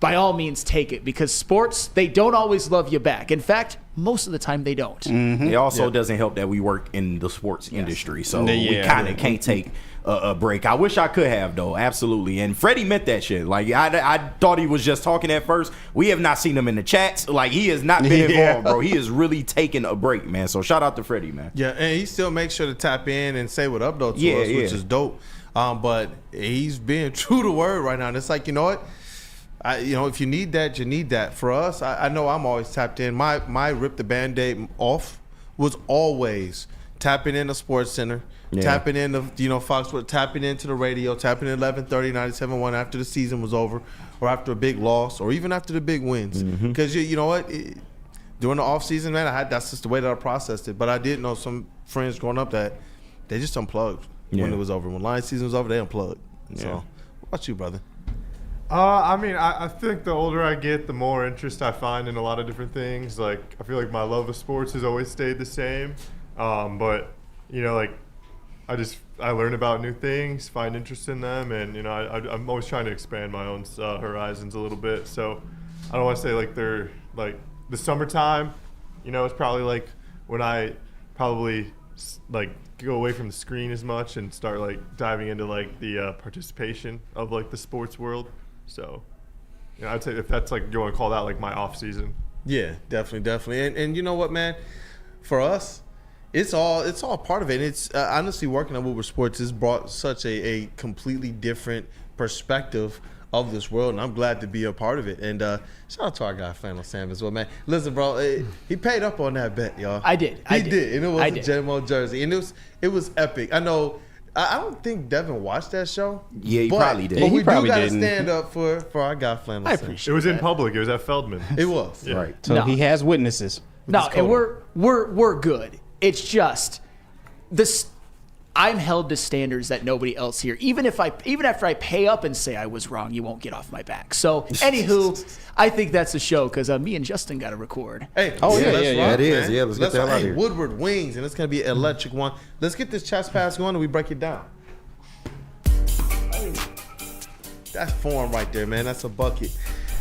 S5: by all means take it, because sports, they don't always love you back. In fact, most of the time they don't.
S4: It also doesn't help that we work in the sports industry, so we kind of can't take a break. I wish I could have, though, absolutely. And Freddie meant that shit. Like, I thought he was just talking at first. We have not seen him in the chats. Like, he has not been involved, bro. He is really taking a break, man. So shout out to Freddie, man.
S6: Yeah, and he still makes sure to tap in and say what up, though, to us, which is dope. But he's being true to word right now. And it's like, you know what? If you need that, you need that. For us, I know I'm always tapped in. My rip the Band-Aid off was always tapping in the Sports Center, tapping in the Fox Sports, tapping into the radio, tapping in 1130, 97.1 after the season was over, or after a big loss, or even after the big wins. Because you know what? During the off season, man, that's just the way that I processed it. But I did know some friends growing up that they just unplugged when it was over. When Lions season was over, they unplugged. So, what about you, brother?
S7: I think the older I get, the more interest I find in a lot of different things. Like, I feel like my love of sports has always stayed the same. But, I learn about new things, find interest in them, and, I'm always trying to expand my own horizons a little bit. So I don't want to say, like, they're, like, the summertime, it's probably, like, when I probably, like, go away from the screen as much and start, like, diving into, like, the participation of, like, the sports world. So, I'd say if that's like you want to call that like my off season.
S6: Yeah, definitely. And you know what, man? For us, it's all part of it. And it's honestly working on Woodward Sports has brought such a completely different perspective of this world, and I'm glad to be a part of it. And shout out to our guy Flannel Sam as well, man. Listen, bro, he paid up on that bet, y'all.
S5: I did.
S6: He did, and it was a Genmo jersey, and it was epic. I know. I don't think Devin watched that show.
S4: Yeah, he probably did.
S6: But we
S10: probably
S6: do got to
S10: didn't.
S6: stand up for our guy Flannel.
S5: I appreciate
S7: it. Was in public. It was at Feldman.
S6: It was.
S7: Yeah.
S10: Right. So he has witnesses.
S5: No, and we're good. It's just this. I'm held to standards that nobody else here. Even after I pay up and say I was wrong, you won't get off my back. So, anywho, I think that's the show because me and Justin got to record.
S6: Hey,
S4: yeah,
S6: rock,
S4: it is.
S6: man.
S4: Yeah, let's get that out of here.
S6: Woodward Wings, and it's gonna be an electric one. Let's get this chest pass going, and we break it down. That's form right there, man. That's a bucket.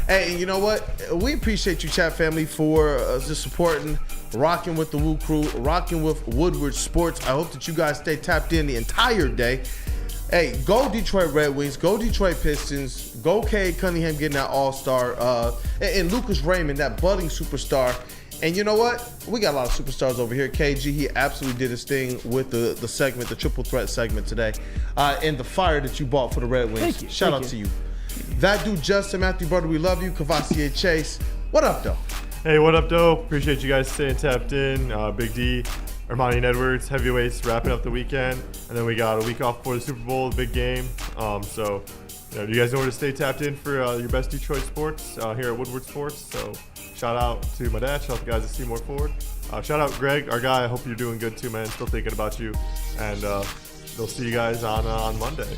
S6: Hey, and you know what? We appreciate you, chat family, for just supporting, rocking with the WUW Crew, rocking with Woodward Sports. I hope that you guys stay tapped in the entire day. Hey, go Detroit Red Wings, go Detroit Pistons, go Cade Cunningham getting that all-star, and Lucas Raymond, that budding superstar. And you know what? We got a lot of superstars over here. KG, he absolutely did his thing with the segment, the triple threat segment today. And the fire that you bought for the Red Wings.
S5: Thank you.
S6: Shout out to you. That dude, Justin, Matthew, brother, we love you. Cavassier Chase. What up, though?
S7: Hey, what up, though? Appreciate you guys staying tapped in. Big D, Ermanni and Edwards, heavyweights, wrapping up the weekend. And then we got a week off before the Super Bowl, the big game. So, you guys know where to stay tapped in for your best Detroit sports here at Woodward Sports. So, shout out to my dad. Shout out to the guys at Seymour Ford. Shout out Greg, our guy. I hope you're doing good, too, man. Still thinking about you. And they'll see you guys on Monday.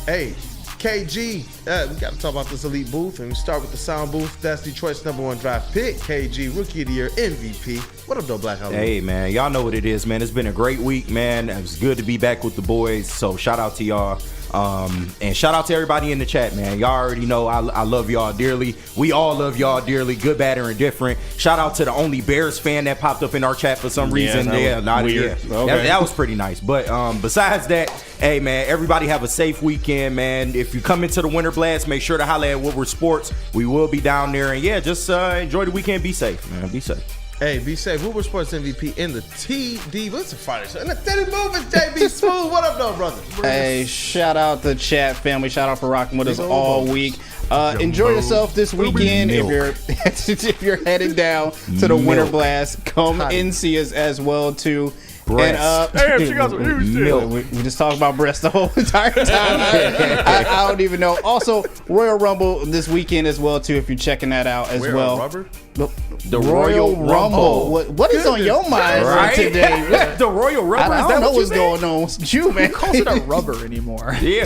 S6: Hey, KG, we got to talk about this elite booth, and we start with the sound booth. That's Detroit's #1 draft pick, KG, Rookie of the Year, MVP. What up, though, Black Halloween?
S4: Hey, man, y'all know what it is, man. It's been a great week, man. It was good to be back with the boys, so shout out to y'all. And shout out to everybody in the chat, man. Y'all already know I love y'all dearly. We all love y'all dearly, good, bad, or indifferent. Shout out to the only Bears fan that popped up in our chat for some reason.
S10: Weird. Okay.
S4: That was pretty nice. But besides that, hey, man, everybody have a safe weekend, man. If you come into the Winter Blast, make sure to holler at Woodward Sports. We will be down there. And, yeah, just enjoy the weekend. Be safe, man. Be safe.
S6: Hey, be safe. Woodward Sports MVP in the TD. What's the Friday show? In the Teddy Moving, JB Smooth. What up, though, brother?
S10: Hey, shout out the chat family. Shout out for rocking with us all week. Enjoy yourself this weekend. If you're heading down to the Winter Blast, come and see us as well too.
S4: Breast.
S7: Hey, she got some huge shit.
S10: We just talked about breast the whole entire time. I don't even know. Also, Royal Rumble this weekend as well too. If you're checking that out as well.
S6: Rubber?
S10: The Royal Rumble. What is on your mind today?
S4: The Royal Rumble.
S10: I don't know what's going on with you, man.
S5: Who calls it a rubber anymore?
S10: Yeah.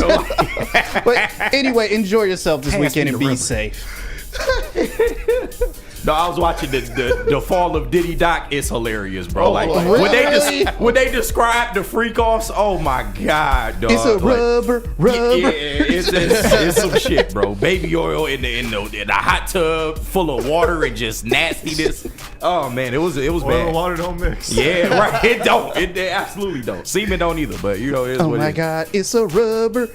S10: But anyway, enjoy yourself this weekend and be safe.
S4: No, I was watching the fall of Diddy Doc. It's hilarious, bro. Like when they describe the freak offs, oh my god, dog.
S10: It's a rubber.
S4: Yeah, it's some shit, bro. Baby oil in the hot tub full of water and just nastiness. Oh man, it was
S7: Oil
S4: bad.
S7: and water don't mix.
S4: Yeah, right. It don't. It absolutely don't. Semen don't either. But it is
S10: Oh
S4: what
S10: my
S4: it is.
S10: God, it's a rubber.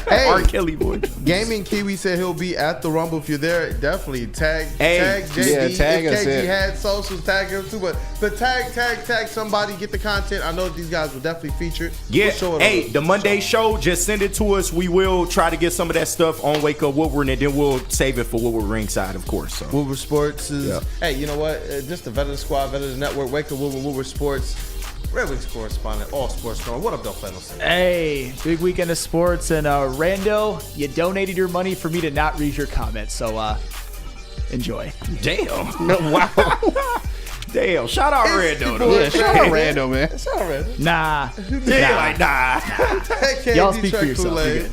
S3: Hey,
S4: R. Kelly boy.
S3: Gaming Kiwi said he'll be at the Rumble. If you're there, definitely tag JD.
S10: Yeah, tag
S3: if
S10: us
S3: KG
S10: in.
S3: had socials, tag him too. But tag somebody, get the content. I know these guys will definitely feature it.
S4: Yeah.
S3: We'll show it
S4: Hey,
S3: on
S4: the Monday show, just send it to us. We will try to get some of that stuff on Wake Up Woodward, and then we'll save it for Woodward Ringside, of course. So.
S3: Woodward Sports is.
S4: Yeah.
S3: Hey, you know what? Just the veteran squad, veteran network. Wake Up Woodward Sports. Red Wings correspondent, all sports star. What up, Del Fennelson?
S5: Hey, big weekend of sports, and Rando, you donated your money for me to not read your comments, so enjoy.
S4: Damn.
S10: Wow.
S4: Damn. Shout out Rando, though.
S10: Yeah, shout out Rando, man.
S3: Shout out Rando.
S5: Nah.
S4: Yeah, like, nah.
S3: Hey,
S5: Y'all
S3: KD
S5: speak for
S3: Track
S5: yourself.
S3: Kool-Aid.
S5: You're good.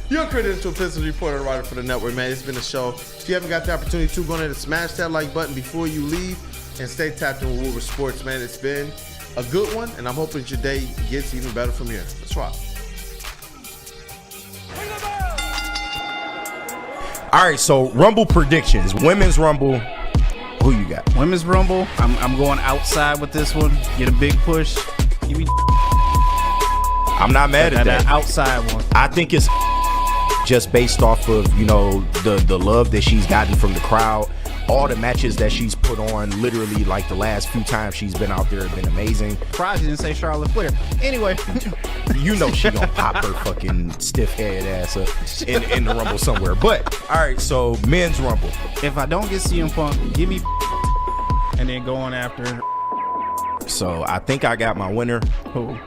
S3: Your credential Pistons reporter and writer for the network, man. It's been a show. If you haven't got the opportunity to, go ahead and smash that like button before you leave and stay tapped in with Woodward Sports, man. It's been a good one, and I'm hoping your day gets even better from here. Let's rock.
S4: All right, so Rumble predictions. Women's Rumble. Who you got?
S10: Women's Rumble. I'm going outside with this one. Get a big push. Give me
S4: I'm not mad at that.
S10: outside one.
S4: I think it's just based off of, the love that she's gotten from the crowd. All the matches that she's put on, literally, like the last few times she's been out there have been amazing.
S10: Surprised you didn't say Charlotte Flair. Anyway.
S4: You know she gonna pop her fucking stiff head ass up in the Rumble somewhere. But, all right, so men's Rumble.
S10: If I don't get CM Punk, give me and then go on after.
S4: So I think I got my winner.
S10: Who?